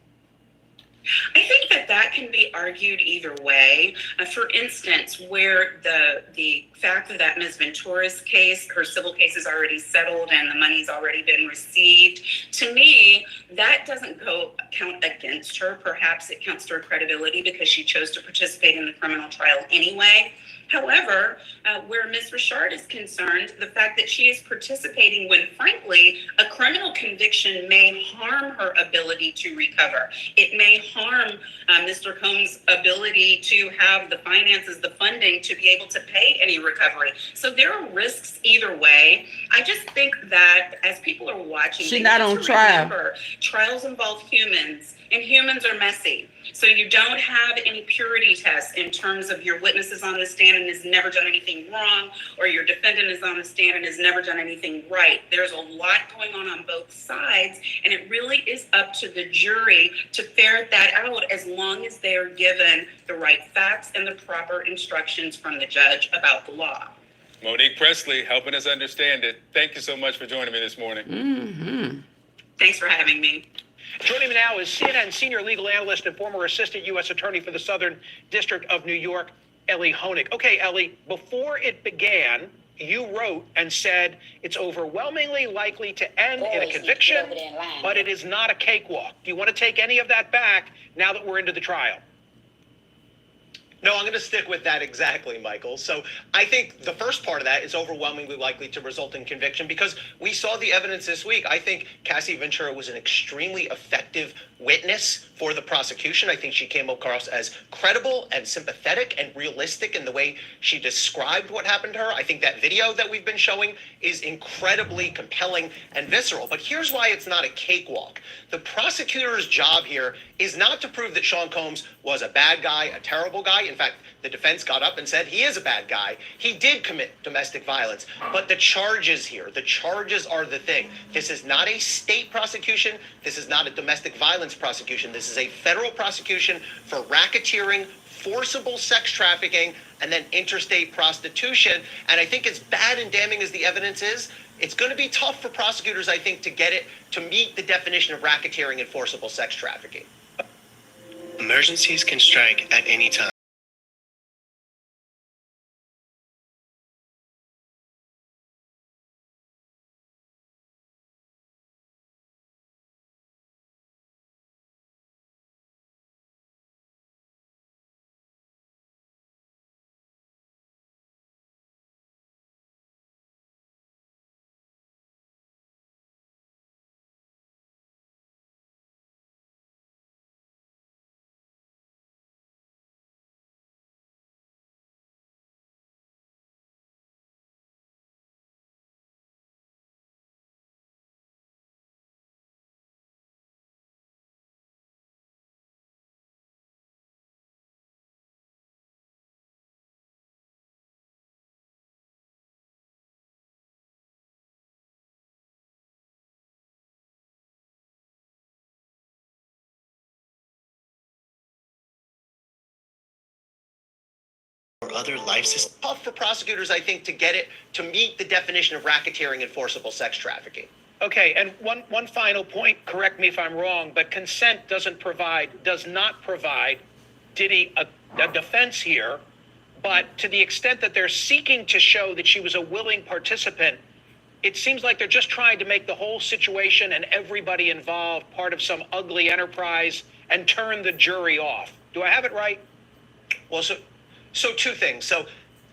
I think that can be argued either way. For instance, where the fact that Ms. Ventura's case, her civil case is already settled and the money's already been received, to me, that doesn't count against her. Perhaps it counts to her credibility because she chose to participate in the criminal trial anyway. However, where Ms. Richard is concerned, the fact that she is participating when, frankly, a criminal conviction may harm her ability to recover. It may harm Mr. Combs' ability to have the finances, the funding to be able to pay any recovery. So there are risks either way. I just think that as people are watching, She's not on trial. Remember, trials involve humans, and humans are messy. So you don't have any purity tests in terms of your witness is on the stand and has never done anything wrong, or your defendant is on the stand and has never done anything right. There's a lot going on both sides, and it really is up to the jury to ferret that out as long as they are given the right facts and the proper instructions from the judge about the law. Monique Presley, helping us understand it. Thank you so much for joining me this morning. Thanks for having me. Joining me now is CNN senior legal analyst and former assistant U.S. attorney for the Southern District of New York, Ellie Honig. Okay, Ellie, before it began, you wrote and said it's overwhelmingly likely to end in a conviction, but it is not a cakewalk. Do you want to take any of that back now that we're into the trial? No, I'm going to stick with that exactly, Michael. So I think the first part of that is overwhelmingly likely to result in conviction because we saw the evidence this week. I think Cassie Ventura was an extremely effective witness for the prosecution. I think she came across as credible and sympathetic and realistic in the way she described what happened to her. I think that video that we've been showing is incredibly compelling and visceral. But here's why it's not a cakewalk. The prosecutor's job here is not to prove that Sean Combs was a bad guy, a terrible guy. In fact, the defense got up and said he is a bad guy. He did commit domestic violence. But the charges here, the charges are the thing. This is not a state prosecution. This is not a domestic violence prosecution. This is a federal prosecution for racketeering, forcible sex trafficking, and then interstate prostitution. And I think as bad and damning as the evidence is, it's going to be tough for prosecutors, I think, to get it to meet the definition of racketeering and forcible sex trafficking. Emergencies can strike at any time. Or other life systems. Tough for prosecutors, I think, to get it to meet the definition of racketeering and forcible sex trafficking. Okay, and one final point, correct me if I'm wrong, but consent does not provide Diddy a defense here, but to the extent that they're seeking to show that she was a willing participant, it seems like they're just trying to make the whole situation and everybody involved part of some ugly enterprise and turn the jury off. Do I have it right? Well, so two things. So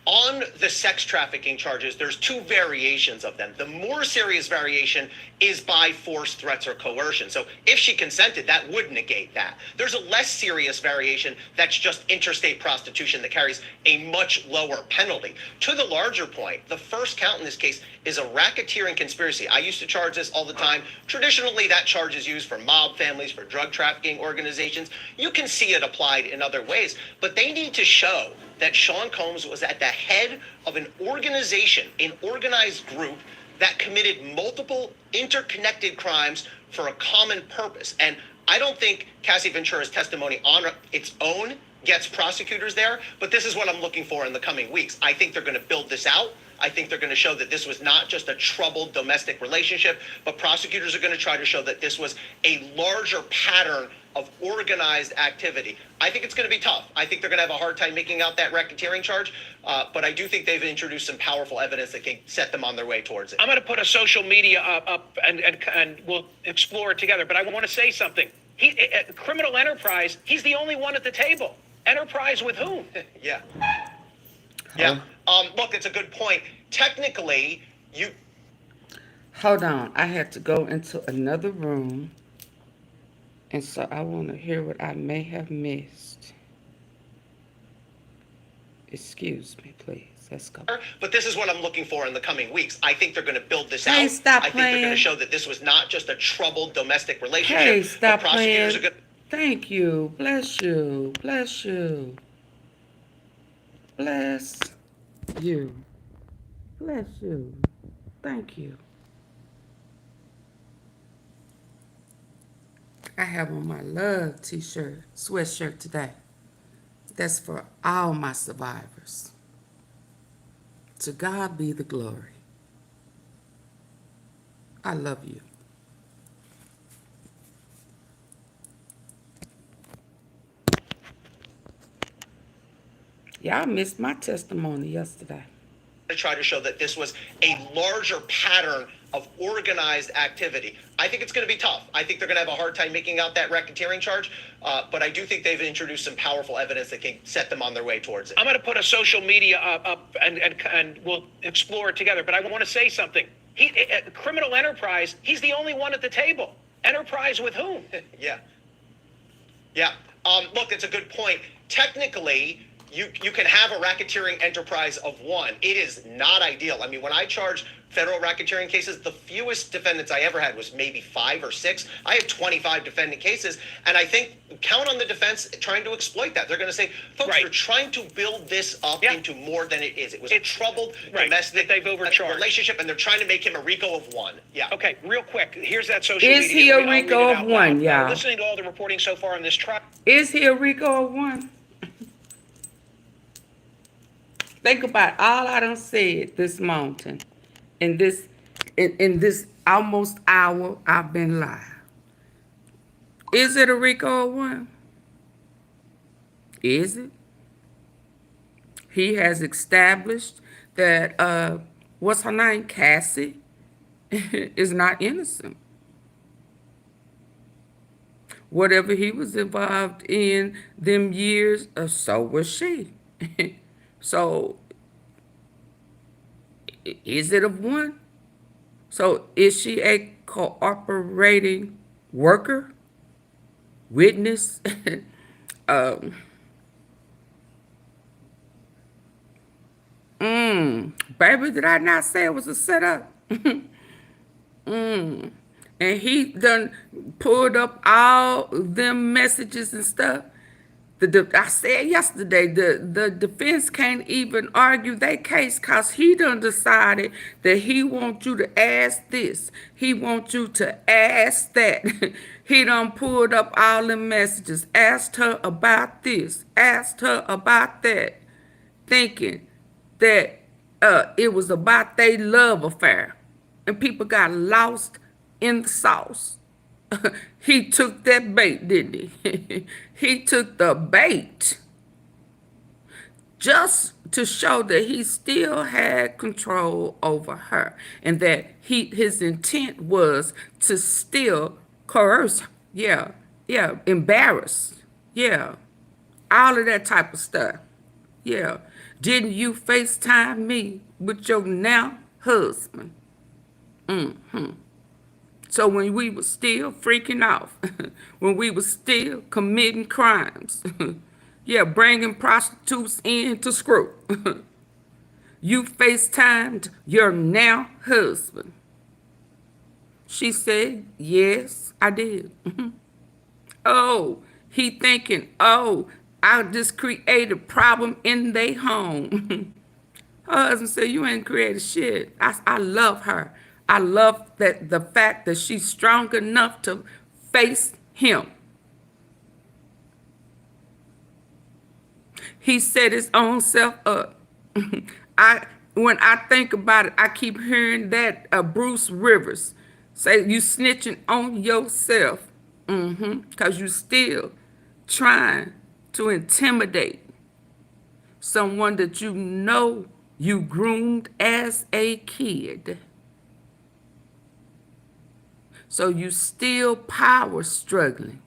on the sex trafficking charges, there's two variations of them. The more serious variation is by force, threats, or coercion. So if she consented, that would negate that. There's a less serious variation that's just interstate prostitution that carries a much lower penalty. To the larger point, the first count in this case is a racketeering conspiracy. I used to charge this all the time. Traditionally, that charge is used for mob families, for drug trafficking organizations. You can see it applied in other ways, but they need to show that Sean Combs was at the head of an organization, an organized group that committed multiple interconnected crimes for a common purpose. And I don't think Cassie Ventura's testimony on its own gets prosecutors there, but this is what I'm looking for in the coming weeks. I think they're going to build this out. I think they're going to show that this was not just a troubled domestic relationship, but prosecutors are going to try to show that this was a larger pattern of organized activity. I think it's going to be tough. I think they're going to have a hard time making out that racketeering charge, but I do think they've introduced some powerful evidence that can set them on their way towards it. I'm going to put a social media up and we'll explore it together, but I want to say something. Criminal enterprise, he's the only one at the table. Enterprise with whom? Yeah. Yeah. Look, it's a good point. Technically, you... Hold on. I had to go into another room. And so I want to hear what I may have missed. Excuse me, please. Let's go. But this is what I'm looking for in the coming weeks. I think they're going to build this Hey, out. stop I think they're going playing. to show that this was not just a troubled domestic relationship. Hey, but stop prosecutors playing. are going Thank you. Bless you. Bless you. Bless you. Bless you. Thank you. I have on my love t-shirt, sweatshirt today. That's for all my survivors. To God be the glory. I love you. Y'all missed my testimony yesterday. to try to show that this was a larger pattern of organized activity. I think it's going to be tough. I think they're going to have a hard time making out that racketeering charge, but I do think they've introduced some powerful evidence that can set them on their way towards it. I'm going to put a social media up and we'll explore it together, but I want to say something. Criminal enterprise, he's the only one at the table. Enterprise with whom? Yeah. Yeah. Look, it's a good point. Technically, you can have a racketeering enterprise of one. It is not ideal. I mean, when I charge federal racketeering cases, the fewest defendants I ever had was maybe 5 or 6. I have 25 defendant cases, and I think count on the defense trying to exploit that. They're going to say, folks, Right. you're trying to build this up Yeah. into more than it is. It was a troubled Right. domestic They've overcharged. relationship, and they're trying to make him a RICO of one. Yeah. Okay, real quick. Here's that social Is media. he a I'll read RICO it of out one, loud. y'all? Listening to all the reporting so far on this trial. Is he a RICO of one? Think about all I done said this mountain in this almost hour I've been live. Is it a RICO of one? Is it? He has established that what's her name? Cassie is not innocent. Whatever he was involved in them years, so was she. So, is it of one? So, is she a cooperating worker? Witness? Baby, did I not say it was a setup? And he done pulled up all them messages and stuff. I said yesterday, the defense can't even argue their case because he done decided that he wants you to ask this. He wants you to ask that. He done pulled up all them messages, asked her about this, asked her about that, thinking that it was about their love affair. And people got lost in the sauce. He took that bait, didn't he? He took the bait just to show that he still had control over her and that his intent was to still coerce her. Yeah, embarrass. Yeah, all of that type of stuff. Yeah. Didn't you FaceTime me with your now husband? So when we were still freaking off, when we were still committing crimes, yeah, bringing prostitutes in to screw, you FaceTimed your now husband. She said, yes, I did. Oh, he thinking, oh, I just created a problem in their home. Her husband said, you ain't created shit. I love her. I love that the fact that she's strong enough to face him. He set his own self up. When I think about it, I keep hearing that Bruce Rivers say you snitching on yourself. Because you still trying to intimidate someone that you know you groomed as a kid. So you still power struggling.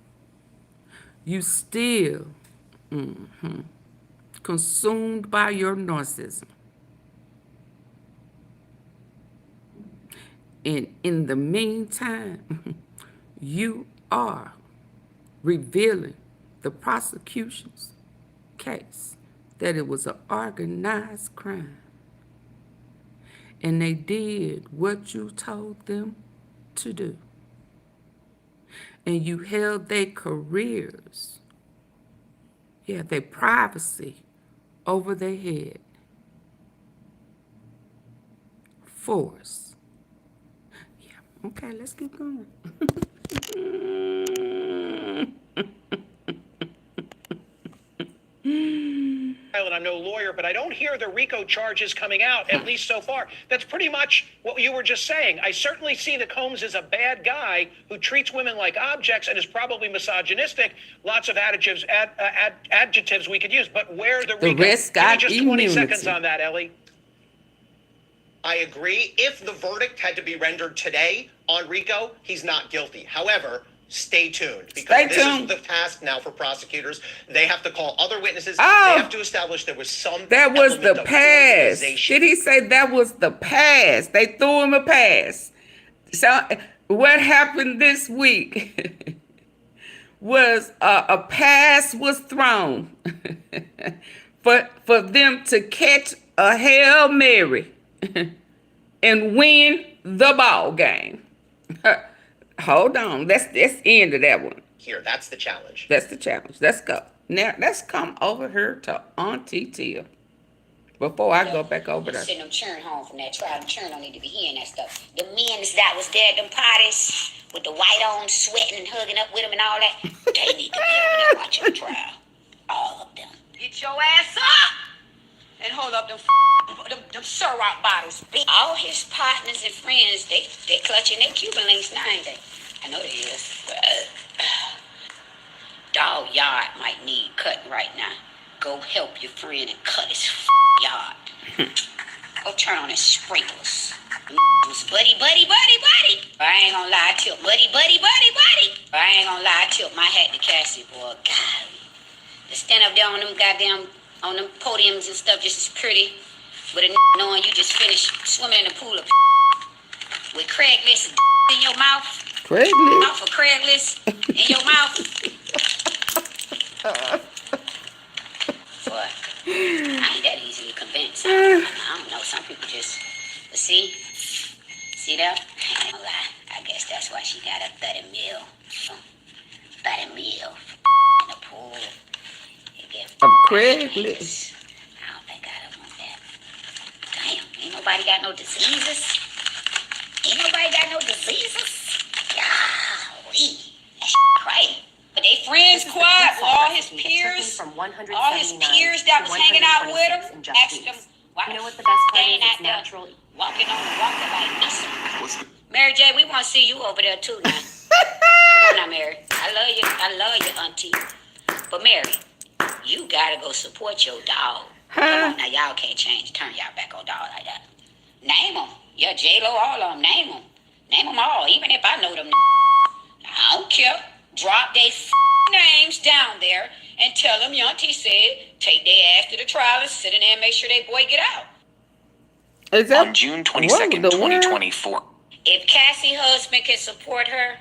You still consumed by your narcissism. And in the meantime, you are revealing the prosecution's case that it was an organized crime. And they did what you told them to do. And you held their careers, yeah, their privacy over their head. Force. Yeah, okay, let's keep going. I'm no lawyer, but I don't hear the RICO charges coming out, at least so far. That's pretty much what you were just saying. I certainly see that Combs is a bad guy who treats women like objects and is probably misogynistic. Lots of adjectives we could use, but where the RICO? rest got Give me just 20 immunity. seconds on that, Ellie. I agree. If the verdict had to be rendered today on RICO, he's not guilty. However, stay tuned, because this is the task now for prosecutors. They have to call other witnesses. Oh, they have to establish there was some that was element the of pass. organization. Did he say that was the pass? They threw him a pass. So what happened this week was a pass was thrown for them to catch a Hail Mary and win the ball game. Hold on. That's the end of that one. Here, that's the challenge. That's the challenge. Let's go. Now, let's come over here to AunTeaFee before I go back over there. Send them churn home from that trial. Them churn don't need to be hearing that stuff. The men that was there at them parties with the white on, sweating and hugging up with them and all that, they need to be over there watching the trial. All of them. Get your ass up and hold up them Ciroc bottles. All his partners and friends, they clutching their Cuban links now, ain't they? I know they is. Dog yard might need cutting right now. Go help your friend and cut his yard. Go turn on his sprinklers. Was buddy. I ain't gonna lie, I tilt buddy. I ain't gonna lie, I tilt my hat to Cassie, boy. Golly. To stand up there on them goddamn, on them podiums and stuff just as pretty. With a knowing you just finished swimming in a pool of with Craigslist in your mouth. Craigslist? Off of Craigslist in your mouth. Boy, I ain't that easily convinced. I don't know. Some people just, but see that? I ain't gonna lie. I guess that's why she got a 30 mil. 30 mil in the pool. Of Craigslist. I don't think I'd want that. Damn, ain't nobody got no diseases. Golly, that's crazy. But they friends quiet with all his peers. All his peers that was hanging out with him. Asked them, why you know what the best part they is? ain't It's out there natural. walking on the walker like me. Mary J, we want to see you over there too now. Come on now, Mary. I love you, auntie. But Mary, you gotta go support your dog. Come on now, y'all can't turn y'all back on dog like that. Name them. Yeah, J-Lo, all of them. Name them. Name them all, even if I know them. I don't care. Drop they names down there and tell them YOUNGDOLPH said take their ass to the trial and sit in there and make sure they boy get out. Is that On June 22nd, 2024. If Cassie husband can support her,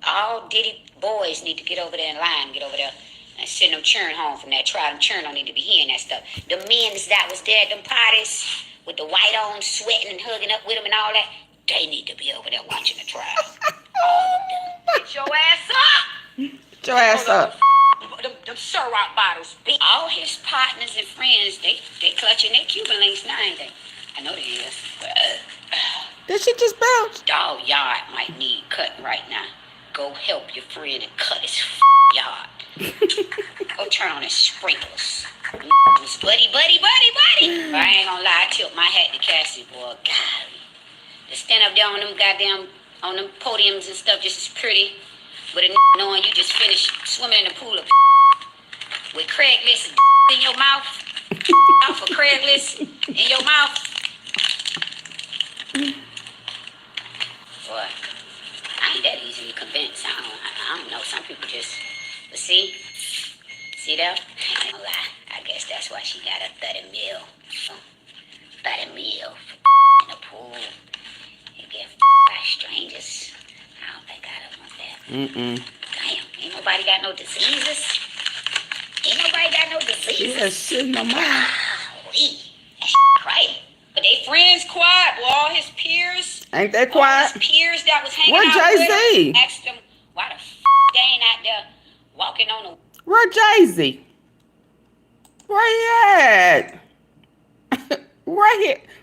all Diddy boys need to get over there in line, get over there and send them churn home from that trial. Them churn don't need to be hearing that stuff. The men that was there at them parties with the white on sweating and hugging up with them and all that, they need to be over there watching the trial. All of them. Get your ass up. Get your ass up. Them Ciroc bottles. All his partners and friends, they clutching their Cuban links now, ain't they? I know they is. Did she just bounce? Dog yard might need cutting right now. Go help your friend and cut his yard. Go turn on his sprinklers. Was buddy. But I ain't gonna lie, I tilt my hat to Cassie, boy. Golly. To stand up there on them goddamn, on them podiums and stuff just as pretty. But knowing you just finished swimming in the pool of with Craigslist in your mouth. Off of Craigslist in your mouth. Boy, I ain't that easily convinced. I don't know. Some people just, but see there? I ain't gonna lie. I guess that's why she got a 30 mil. 30 mil in the pool. You get by strangers. I don't think I don't want that. Damn, ain't nobody got no diseases. Ain't nobody got no diseases. Yeah, shit, no mind. Golly, that's crazy. But they friends quiet, well, all his peers. Ain't that All quiet? his peers that was hanging Where out Jay-Z? with him, asked them why the they ain't out there walking on the. Where Jay-Z? Where he at?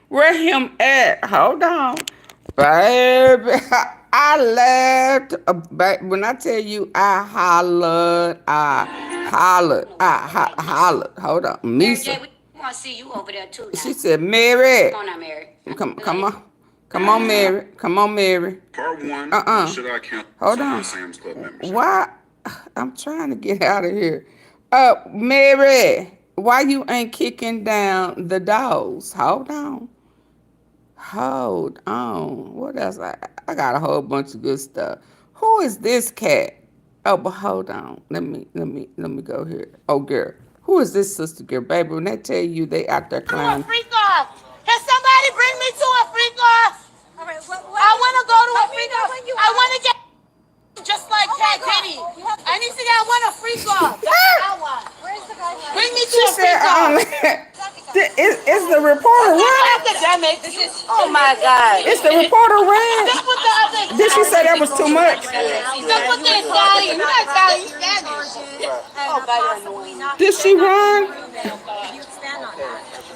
Where him at? Hold on. Baby, I laughed. When I tell you I hollered. Hold on. Mary J, Misa. we want to see you over there too now. She said, Mary. Come on now, Mary. Come on. Come on, Mary. Come on, Mary. Part one, should I count Hold on. Sam's Club membership? Why? I'm trying to get out of here. Mary, why you ain't kicking down the doors? Hold on. What else? I got a whole bunch of good stuff. Who is this cat? Oh, but hold on. Let me go here. Oh, girl. Who is this sister girl, baby? When they tell you they out there climbing. Freak off! Can somebody bring me to a freak off? All right, I want to go to a freak off. I want to get just like Cat Diddy. I need to get one a freak off. That's what I want. Where's the guy? Bring me to She a freak said, off. is the reporter right? Academic. Oh my God. It's the reporter right? Stick with the other. Did she say that was too much? Stick with the Italian. You're not Italian. Spanish. Oh, God, you're annoying. Did she run?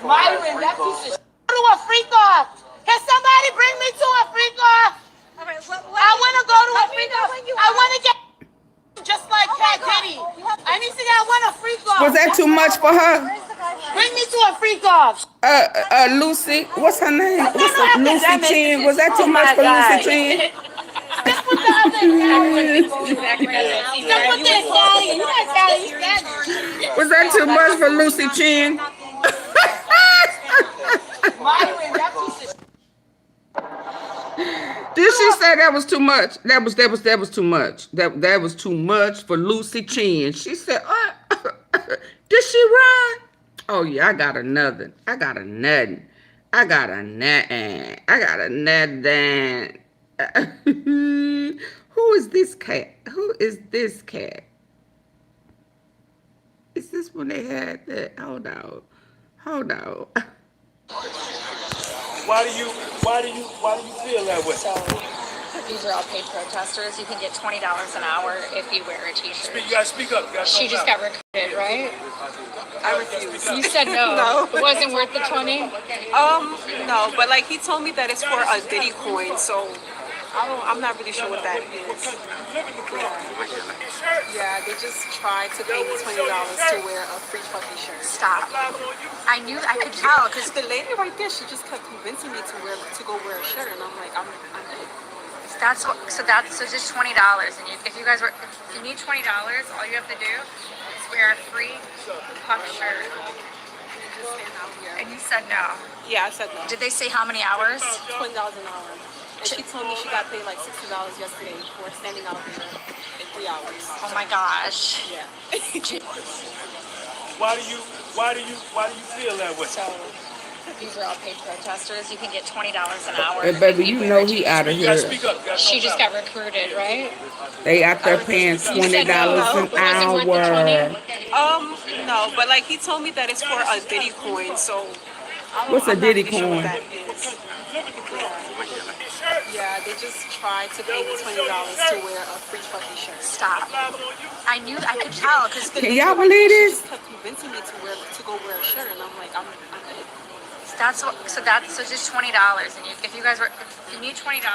Myron, that piece of shit. Go to a freak off. Can somebody bring me to a freak off? All right, I want to go to a freak off. I want to get just like Cat Diddy. I need to get one a freak off. Was that too much for her? Bring me to a freak off. Lucy, what's her name? Lucy Chin. Was that too much for Lucy Chin? Stick with the other Italian. Stick with the Italian. You're not Italian. Spanish. Was that too much for Lucy Chin? Myron, that piece of shit. Did she say that was too much? That was too much. That was too much for Lucy Chin. She said, did she run? Oh yeah, I got another. I got a nothing. Who is this cat? Is this when they had that? Hold on. Why do you feel that way? These are all paid protesters. You can get $20 an hour if you wear a t-shirt. You gotta speak up. She just got recruited, right? I refuse. You said no. No. It wasn't worth the 20? No, but like he told me that it's for a Diddy coin, so I'm not really sure what that is. Yeah, they just tried to pay me $20 to wear a free fucking shirt. Stop. I could tell because the lady right there, she just kept convincing me to go wear a shirt, and I'm like, I'm good. so just $20. And if you need $20, all you have to do is wear a free puff shirt. Just stand out here. And you said no. Yeah, I said no. Did they say how many hours? $20 an hour. And she told me she got paid like $60 yesterday for standing out there in 3 hours. Oh my gosh. Yeah. Why do you feel that way? So these are all paid protesters. You can get $20 an hour. Hey, baby, you know he out of You gotta here. speak up. You gotta She talk just loud. got recruited, right? They out there paying $20 an hour. No, but like he told me that it's for a Diddy coin, so What's a I'm not Diddy really sure what coin? that is. Yeah, they just tried to pay me $20 to wear a free fucking shirt. Stop. I could tell because Can y'all believe She this? just kept convincing me to go wear a shirt, and I'm like, I'm good. so just $20, and if you need $20,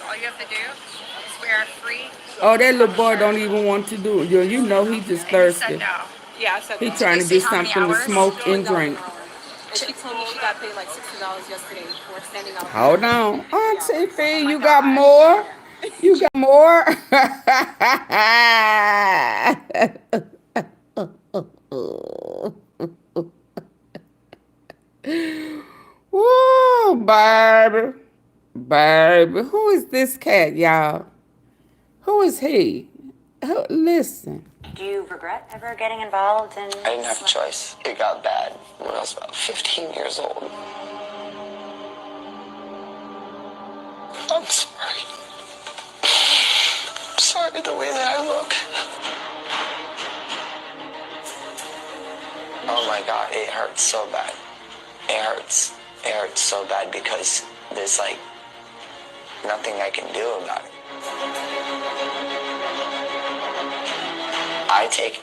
all you have to do is wear a free. Oh, that little boy don't even want to do it. You know he just He thirsty. said no. Yeah, I said He no. trying to Did they get say how many something to hours? smoke and drink. And she told me she got paid like $60 yesterday for standing out. Hold on. AunTeaFee, you got more? You got more? Whoa, baby. Baby. Who is this cat, y'all? Who is he? Listen. Do you regret ever getting involved in... I didn't have a choice. It got bad when I was about 15 years old. I'm sorry. I'm sorry the way that I look. Oh my God, it hurts so bad. It hurts. It hurts so bad because there's like nothing I can do about it. I take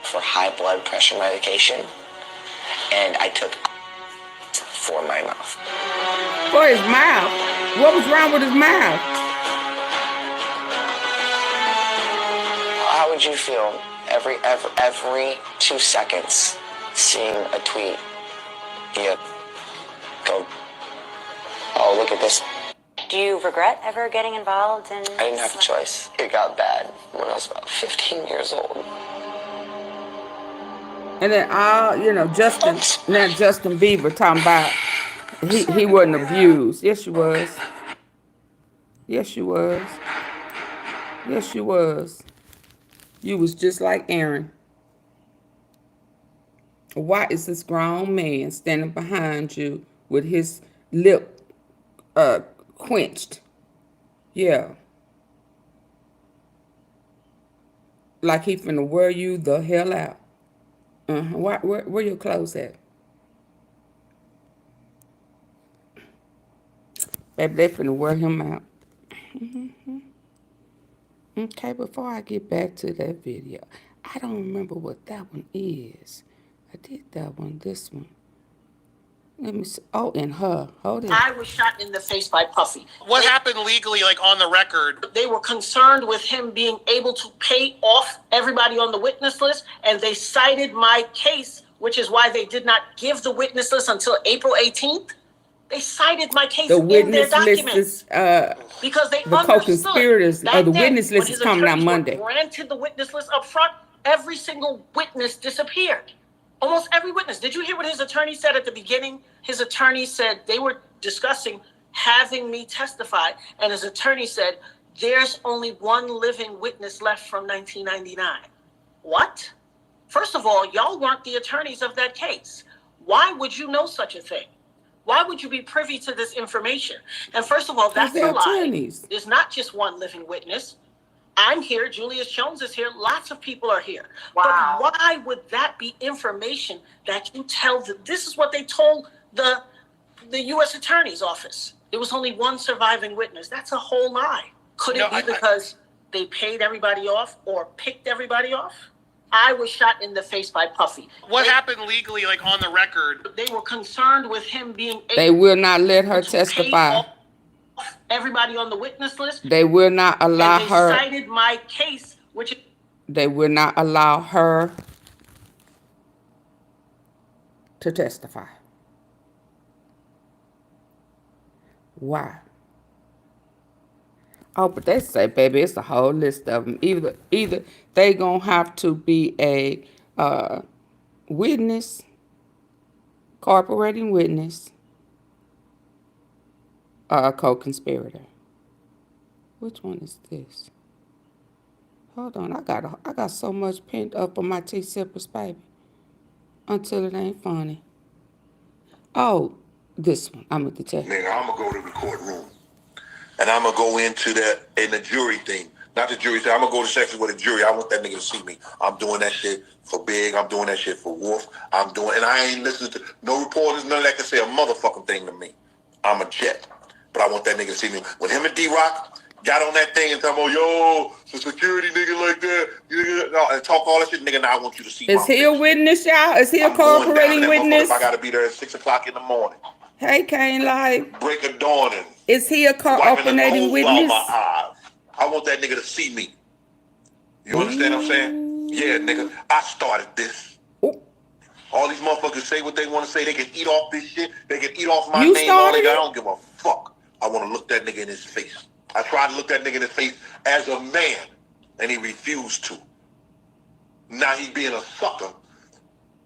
for high blood pressure medication, and I took for my mouth. For his mouth? What was wrong with his mouth? How would you feel every 2 seconds seeing a tweet? Yeah. Go. Oh, look at this. Do you regret ever getting involved in... I didn't have a choice. It got bad when I was about 15 years old. And then Justin Bieber talking about he wasn't abused. Yes, you was. Yes, you was. Yes, you was. You was just like Aaron. Why is this grown man standing behind you with his lip quenched? Yeah. Like he finna wear you the hell out. Where your clothes at? Baby, they finna wear him out. Okay, before I get back to that video, I don't remember what that one is. I did that one, this one. Let me see. Oh, and her. Hold it. I was shot in the face by Puffy. What happened legally, like on the record? They were concerned with him being able to pay off everybody on the witness list, and they cited my case, which is why they did not give the witness list until April 18th. They cited my case The in their witness list documents is because they the understood co-conspirators. that The day, witness list when is his coming out attorneys were Monday. Granted the witness list up front, every single witness disappeared. Almost every witness. Did you hear what his attorney said at the beginning? His attorney said they were discussing having me testify, and his attorney said there's only one living witness left from 1999. What? First of all, y'all weren't the attorneys of that case. Why would you know such a thing? Why would you be privy to this information? And first of all, that's they're a lie. attorneys. There's not just one living witness. I'm here. Julius Jones is here. Lots of people are here. Wow. But why would that be information that you tell them? This is what they told the U.S. Attorney's Office. There was only one surviving witness. That's a whole lie. Could it be because they paid everybody off or picked everybody off? I was shot in the face by Puffy. What happened legally, like on the record? They were concerned with him being able They will not let her to testify. pay off everybody on the witness list. They will not allow And they her. cited my case, which They will not allow her to testify. Why? Oh, but they say, baby, it's a whole list of them. Either they gonna have to be a witness, cooperating witness, a co-conspirator. Which one is this? Hold on, I got so much pent up on my T-Sippers, baby. Until it ain't funny. Oh, this one. I'm with the tell. Nigga, I'm gonna go to the courtroom. And I'm gonna go into that in the jury thing. Not the jury thing. I'm gonna go to section with a jury. I want that nigga to see me. I'm doing that shit for Big. I'm doing that shit for Wolf. And I ain't listening to no reporters, none of that can say a motherfucking thing to me. I'm a jet. But I want that nigga to see me. When him and D-Rock got on that thing and talking about, yo, some security nigga like that, and talk all that shit, nigga, now I want you to see Is he a witness, y'all? Is he a cooperating witness? I gotta be there at 6 o'clock in the morning. Hey, Kane, like. Break of dawning. Is he a cooperating witness? I want that nigga to see me. You understand what I'm saying? Yeah, nigga, I started this. Ooh. All these motherfuckers say what they want to say. They can eat off this shit. They can eat off my name. I don't give a fuck. I want to look that nigga in his face. I tried to look that nigga in his face as a man, and he refused to. Now he being a sucker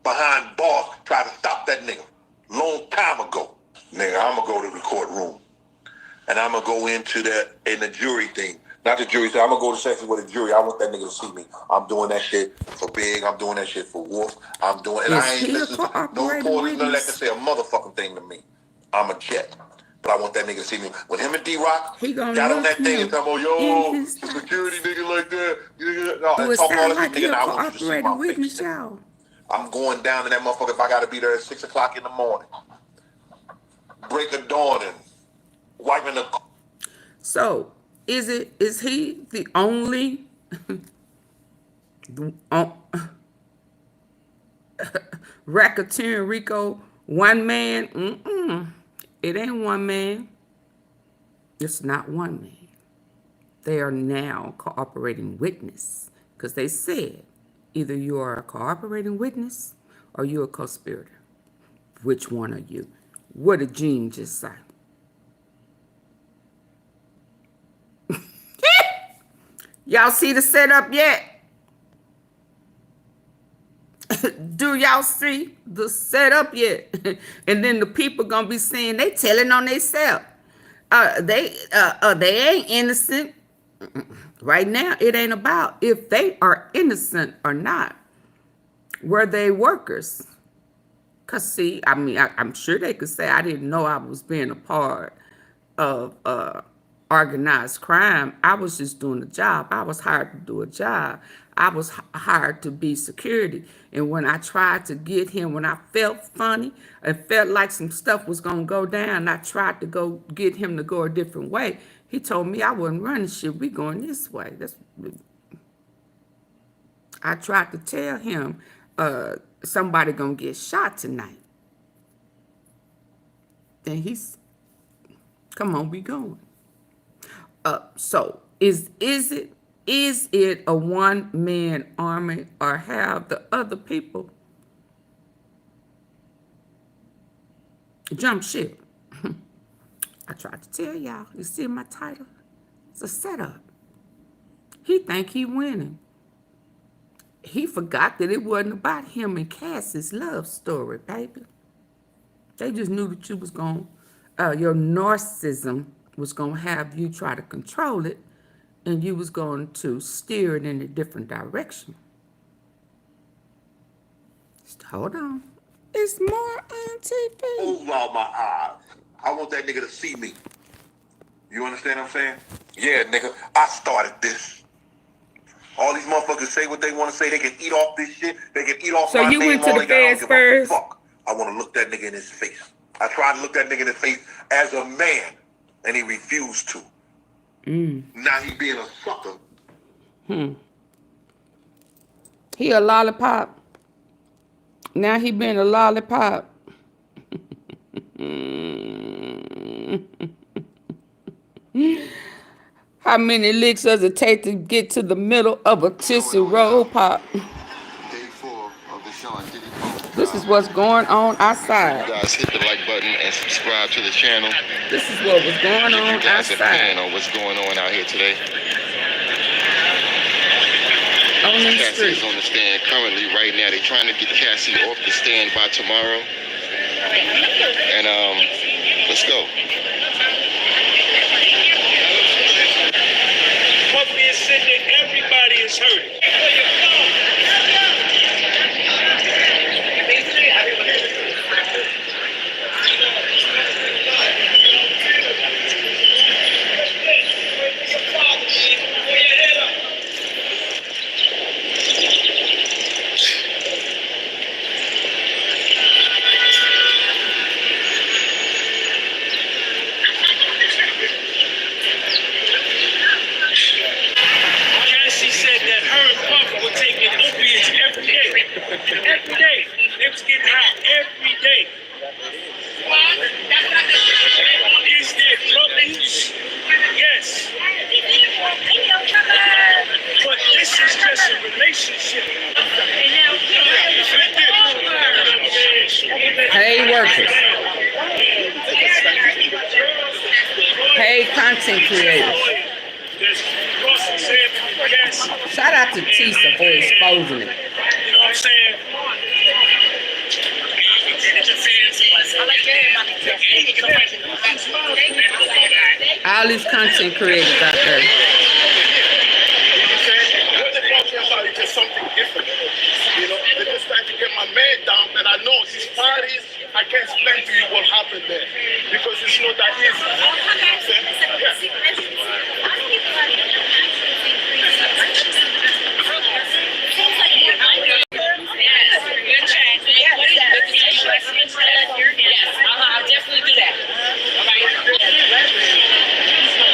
behind bars, trying to stop that nigga. Long time ago. Nigga, I'm going to go to the courtroom. And I'm going to go into that in the jury thing. Not the jury thing. I'm going to go to section with a jury. I want that nigga to see me. I'm doing that shit for Big. I'm doing that shit for Wolf. I ain't listening to no reporters, none of that can say a motherfucking thing to me. I'm a jet. But I want that nigga to see me. When him and D-Rock got on that thing and talking about, yo, security nigga like that. And talk all that shit, nigga, now I want you to see my face. I'm going down to that motherfucker if I got to be there at 6 o'clock in the morning. Break of dawning. Wiping the... So, is he the only racketeering Rico one man? It ain't one man. It's not one man. They are now cooperating witness because they said either you are a cooperating witness or you're a conspirator. Which one are you? What did Gene just say? Y'all see the setup yet? Do y'all see the setup yet? And then the people gonna be saying they telling on themselves. They ain't innocent. Right now, it ain't about if they are innocent or not. Were they workers? Cause see, I mean, I'm sure they could say I didn't know I was being a part of organized crime. I was just doing a job. I was hired to do a job. I was hired to be security. And when I tried to get him, when I felt funny and felt like some stuff was going to go down, I tried to go get him to go a different way. He told me I wasn't running shit. We going this way. I tried to tell him somebody going to get shot tonight. Then he's, come on, we going. So is it a one-man army or have the other people jump ship? I tried to tell y'all. You see my title? It's a setup. He think he winning. He forgot that it wasn't about him and Cassie's love story, baby. They just knew that you was going, your narcissism was going to have you try to control it, and you was going to steer it in a different direction. Hold on. It's more AunTeaFee. Over all my eyes. I want that nigga to see me. You understand what I'm saying? Yeah, nigga, I started this. All these motherfuckers say what they want to say. They can eat off this shit. They can eat off my name. So you went to the feds first? Fuck. I want to look that nigga in his face. I tried to look that nigga in his face as a man, and he refused to. Now he being a sucker. He a lollipop. Now he been a lollipop. How many licks does it take to get to the middle of a Tootsie Roll Pop? Day 4 of the Sean Diddy. This is what's going on outside. You guys hit the like button and subscribe to the channel. This is what was going on you guys outside. Opinion on what's going on out here today. On the Cassie street. is on the stand currently right now. They're trying to get Cassie off the stand by tomorrow. And let's go. said that everybody is hurting. Cassie said that her and Papa were taking opiates every day. Every day. They was getting high every day. Is there drug use? Yes. But this is just a relationship. Hey, workers. Hey, content creators. Shout out to Tisa for exposing it. You know what I'm saying? All these content creators out there. What they're talking about is just something different. You know, they're just trying to get my man down, and I know these parties, I can't explain to you what happened there because it's not that easy. I'll definitely do that.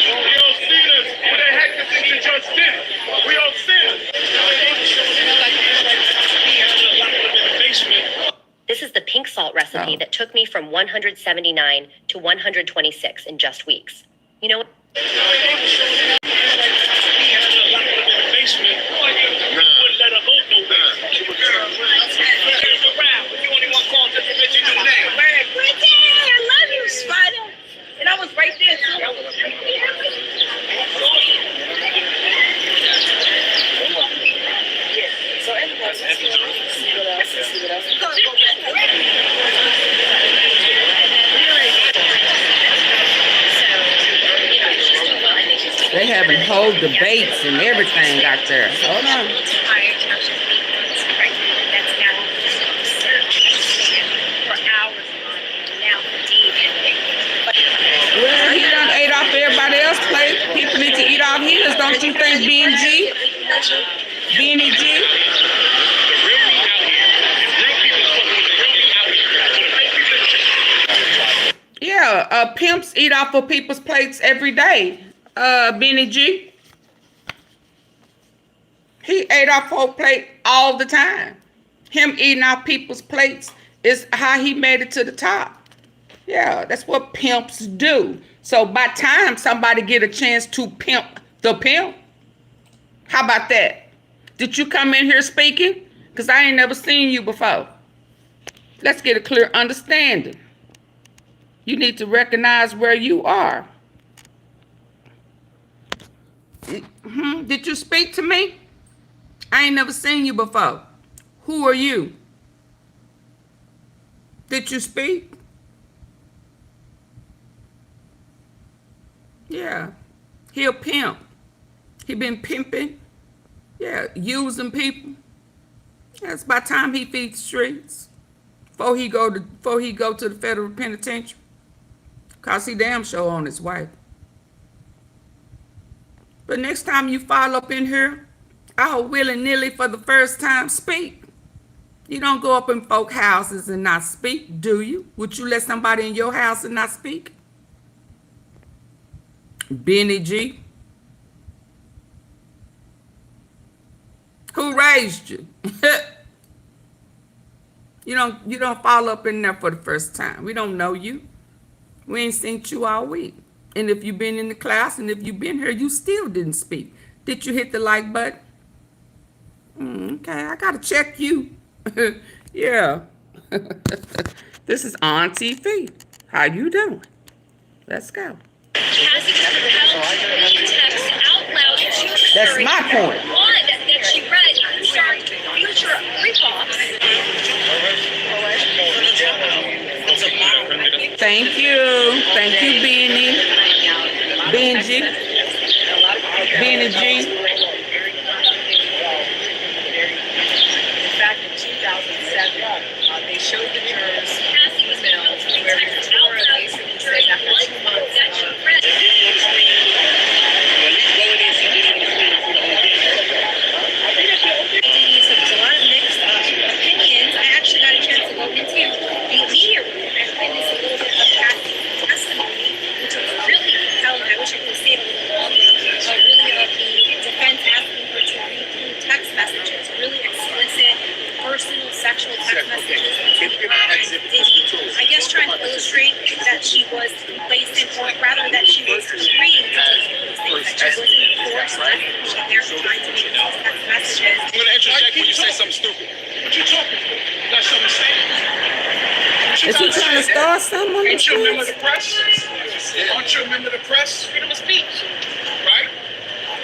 We all see this. Who the heck is this that just did? We all see it. This is the pink salt recipe that took me from 179 to 126 in just weeks. You know what? I love you, Spider. And I was right there too. So They having whole debates and everything out there. Hold on. Well, he done ate off everybody else's plate. People need to eat off his, don't you think, BNG? Benny G? Yeah, pimps eat off of people's plates every day. Benny G. He ate off whole plate all the time. Him eating off people's plates is how he made it to the top. Yeah, that's what pimps do. So by time somebody get a chance to pimp the pimp, how about that? Did you come in here speaking? Because I ain't never seen you before. Let's get a clear understanding. You need to recognize where you are. Did you speak to me? I ain't never seen you before. Who are you? Did you speak? Yeah, he a pimp. He been pimping. Yeah, using people. Yeah, it's by time he feeds the streets. Before he go to the federal penitentiary. Cause he damn sure on his way. But next time you file up in here, all willy-nilly for the first time, speak. You don't go up in folk houses and not speak, do you? Would you let somebody in your house and not speak? Benny G. Who raised you? You don't fall up in there for the first time. We don't know you. We ain't seen you all week. And if you've been in the class and if you've been here, you still didn't speak. Did you hit the like button? Okay, I gotta check you. Yeah. This is AunTeaFee. How you doing? Let's go. Cassie text out loud That's my point. one that she read starring future ripoffs. Thank you. Thank you, Benny. Benji. Benny G. the street that she was complacent, or rather that she was free to take that she wasn't forced. They're trying to make false text messages. I'm gonna interject when you say something stupid. What you talking for? You got something to say? Is he trying to start something on the Ain't you a member of streets? the press? Aren't you a member of the press? Freedom of speech, right?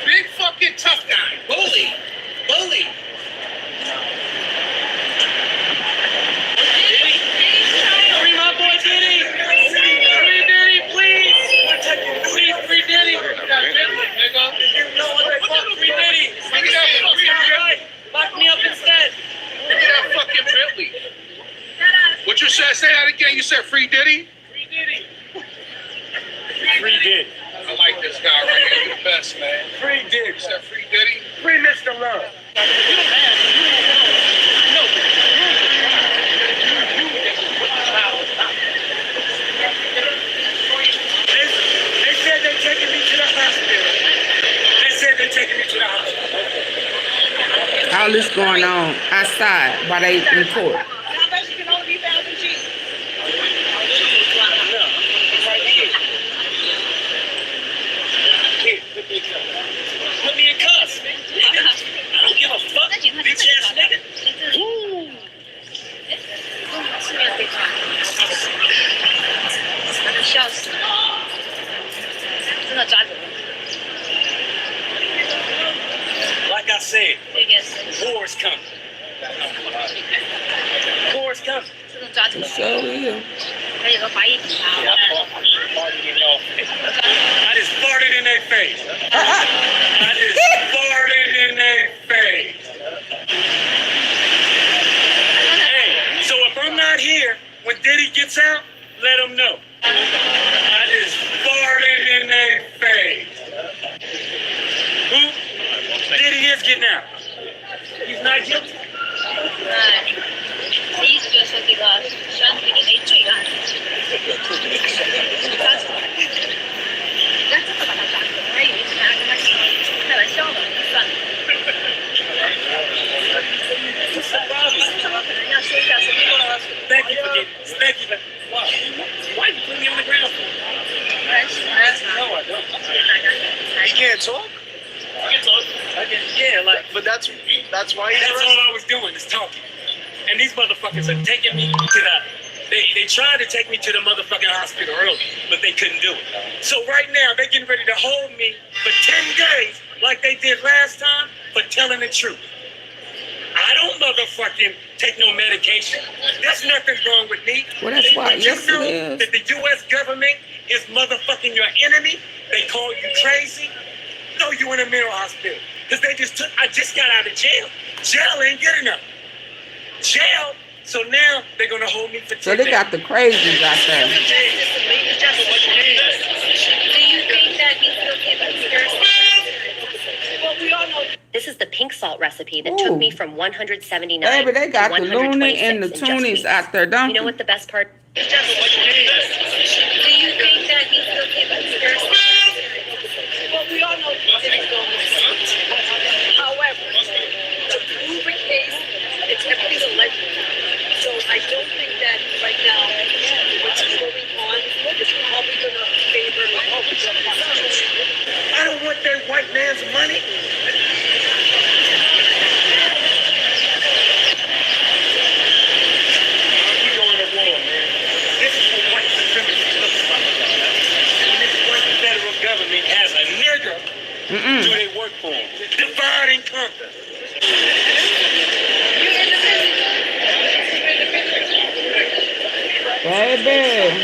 Big fucking tough guy, bully. Free my boy Diddy. Free Diddy, please. Free Diddy. Nigga. Free Diddy. Give me that fucking right. Lock me up instead. Give me that fucking Bentley. What you said? Say that again. You said free Diddy? Free Diddy. Free Diddy. I like this guy right here. You're the best, man. Free Diddy. You said free Diddy? Free Mr. Love. You don't have. No. They said they're taking me to the hospital. All this going on outside while they in court. How much you can only be found in Jesus? Put me in cuffs. I don't give a fuck, bitch ass nigga. Woo. 笑死了，真的抓走了。 Like I said, war is coming. War is coming. 真的抓走了。 So yeah. 还有个怀疑警察。 I just farted in their face. I just farted in their face. Hey, so if I'm not here when Diddy gets out, let him know. I just farted in their face. Who? Diddy is getting out. He's not guilty. 我意思就是说，这个选举的没罪案，他这个把他抓走，我还以为是拿跟他开玩笑的，算了。可能要说一下什么。Thank you for getting this. Thank you. Why you put me on the ground for? No, I don't. He can't talk? Yeah, like, but that's why he's that's arrested. all I was doing is talking. And these motherfuckers are taking me to they tried to take me to the motherfucking hospital early, but they couldn't do it. So right now, they're getting ready to hold me for 10 days like they did last time for telling the truth. I don't motherfucking take no medication. There's nothing wrong with me. Well, that's why. But Yes, you know it is. that the U.S. government is motherfucking your enemy. They call you crazy. No, you in a mental hospital. Because I just got out of jail. Jail ain't good enough. Jail. So now they're going to hold me for 10 days. So they got the crazies out there. Do you think that he's guilty of conspiracy? Well, we all know. This is the pink salt recipe that took me from 179 Baby, they got to the loony and the 126 in just toonies weeks. out there, don't You know what the best part? Do you think that he's guilty of conspiracy? Well, we all know he's guilty. However, to prove a case, it's everything alleged. So I don't think that right now what's going on is probably going to favor Republicans. I don't want that white man's money. We're going to war, man. This is what white supremacy looks like. And this white federal government has a nigger do they work for them. Divide and conquer. Baby.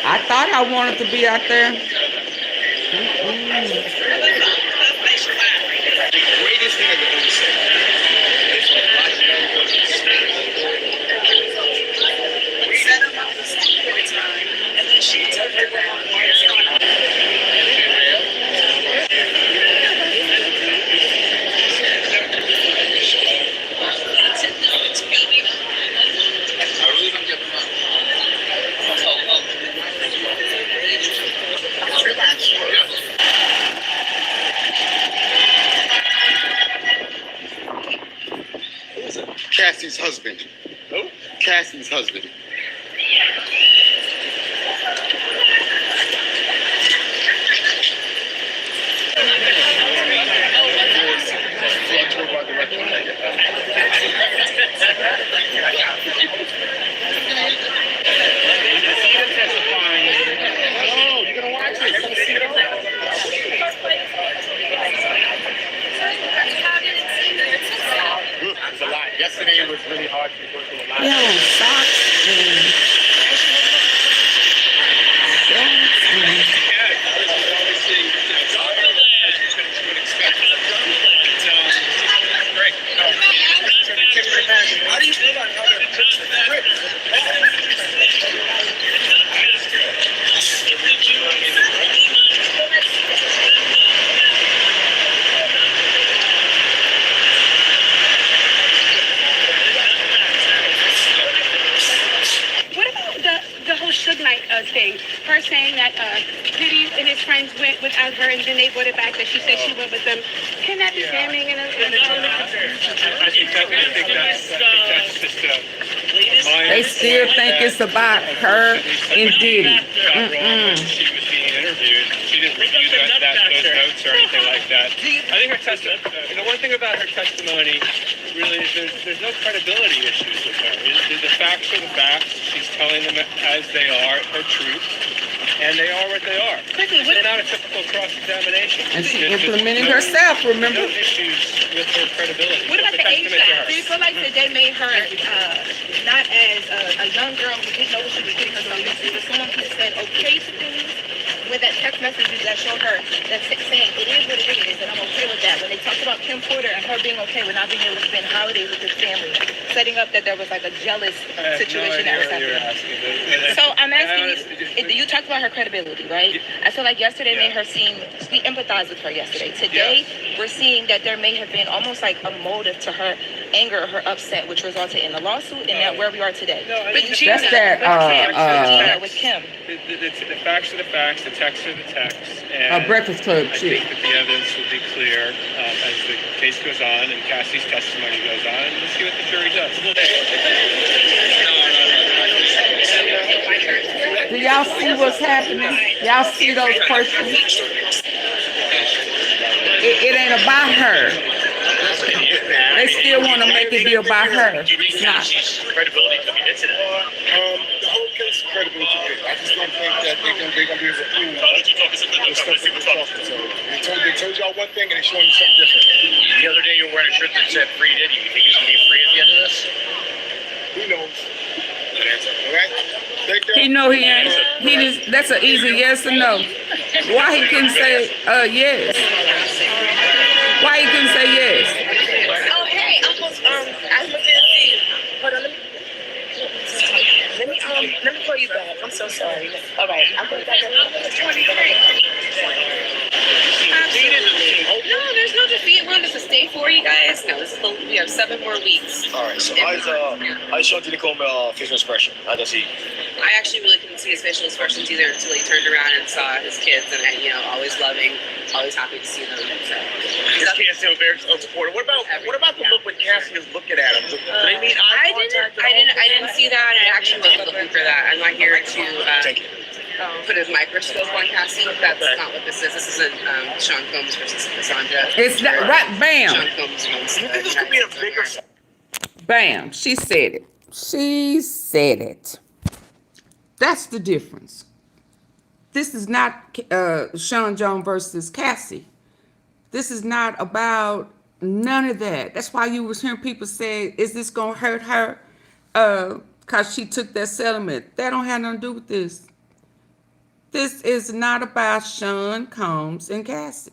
I thought I wanted to be out there. The greatest thing I've ever said is when black people we set them up for a time, and then she took it around. Cassie's husband. Who? Cassie's husband. thing. Her saying that Diddy and his friends went without her, and then they brought it back that she said she went with them. Can that be spamming? I think that's just They still think it's about her and Diddy. She was being interviewed. She didn't review those notes or anything like that. I think her testimony, the one thing about her testimony, really, is there's no credibility issues with her. The facts are the facts. She's telling them as they are, her truth, and they are what they are. It's not a typical cross-examination. And she implementing herself, remember? No issues with her credibility. What about the age gap? Do you feel like that they made her not as a young girl who didn't know what she was getting herself into, but someone who said okay to things? With that text message that showed her that saying it is what it is, and I'm okay with that. When they talked about Kim Porter and her being okay with not being able to spend holidays with his family, setting up that there was like a jealous situation that was happening. So I'm asking you talked about her credibility, right? I feel like yesterday made her seem, we empathized with her yesterday. Today, we're seeing that there may have been almost like a motive to her anger or her upset, which resulted in a lawsuit and that where we are today. With Kim. The facts are the facts, the texts are the texts. And Breakfast Club I shit. think that the evidence will be clear as the case goes on and Cassie's testimony goes on, and we'll see what the jury does. Do y'all see what's happening? Y'all see those persons? It ain't about her. They still want to make it be about her. It's not. Credibility to me, it's the whole case is credible to me. I just don't think that they're gonna be able to prove the stuff that we're talking. So they told y'all one thing and they're showing you something different. The other day you were wearing a shirt that said free Diddy. You think he's gonna be free at the end of this? Who knows? Good answer. All right? He know he ain't. He just, that's an easy yes or no. Why he couldn't say yes? Why he couldn't say yes? Oh, hey, I was looking to see. Hold on, let me call you back. I'm so sorry. All right, I'll call you back. No, there's no defeat. We're on this stay for you guys. No, we have 7 more weeks. All right, so I showed you the facial expression. How does he? I actually really couldn't see his facial expressions either until he turned around and saw his kids, and always loving, always happy to see them. So. His kids still very supportive. What about the look when Cassie is looking at him? Do they mean eye contact? I didn't see that, and I actually wasn't looking for that. I'm not here to put a microscope on Cassie. That's not what this is. This isn't Sean Combs versus Cassandra. It's not right. Bam. Sean Combs wants this could be a bigger. Bam. She said it. She said it. That's the difference. This is not Sean Jones versus Cassie. This is not about none of that. That's why you was hearing people say, is this going to hurt her? Because she took that settlement. That don't have nothing to do with this. This is not about Sean Combs and Cassie.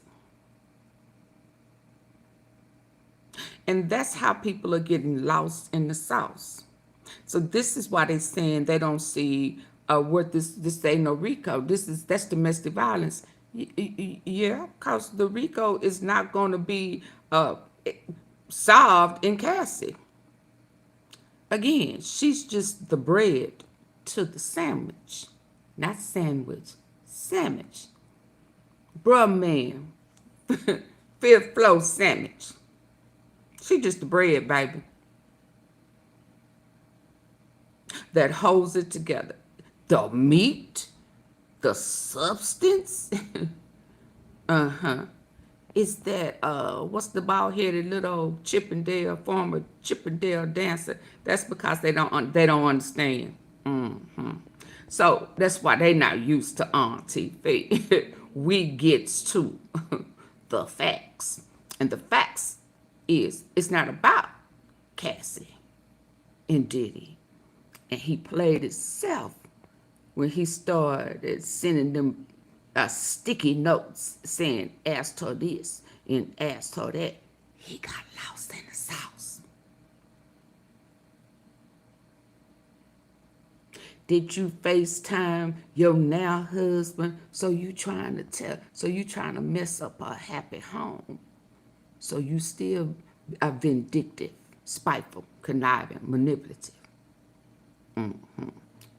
And that's how people are getting lost in the sauce. So this is why they're saying they don't see what this ain't no RICO. That's domestic violence. Yeah, because the RICO is not going to be solved in Cassie. Again, she's just the bread to the sandwich. Not sandwich, sandwich. Bruh, man. 5th floor sandwich. She just the bread, baby. That holds it together. The meat, the substance. It's that, what's the bald-headed little former Chippendale dancer. That's because they don't understand. So that's why they not used to AunTeaFee. We gets to the facts. And the facts is, it's not about Cassie and Diddy. And he played himself when he started sending them sticky notes saying, asked her this and asked her that. He got lost in the sauce. Did you FaceTime your now husband? So you trying to mess up her happy home. So you still are vindictive, spiteful, conniving, manipulative.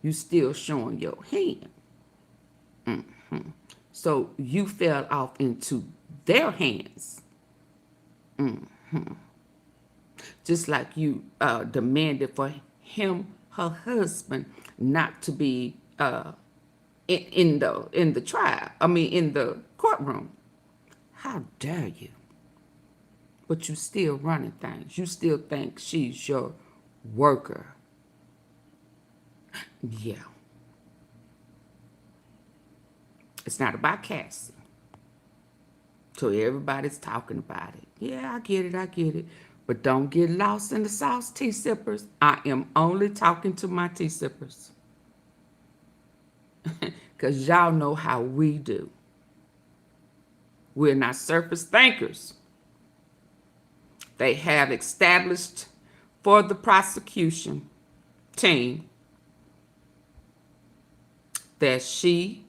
You still showing your hand. So you fell off into their hands. Just like you demanded for him, her husband, not to be in the trial. I mean, in the courtroom. How dare you? But you still running things. You still think she's your worker. Yeah. It's not about Cassie. So everybody's talking about it. Yeah, I get it. But don't get lost in the sauce, tea sippers. I am only talking to my tea sippers. Because y'all know how we do. We're not surface thinkers. They have established for the prosecution team that she,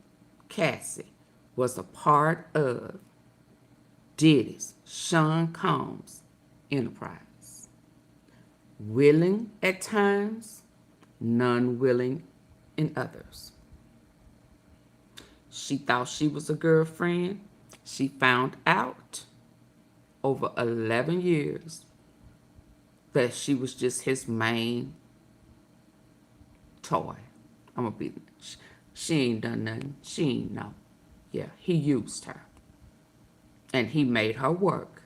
Cassie, was a part of Diddy's, Sean Combs' enterprise. Willing at times, non-willing in others. She thought she was a girlfriend. She found out over 11 years that she was just his main toy. I'm gonna be, she ain't done nothing. She ain't know. Yeah, he used her. And he made her work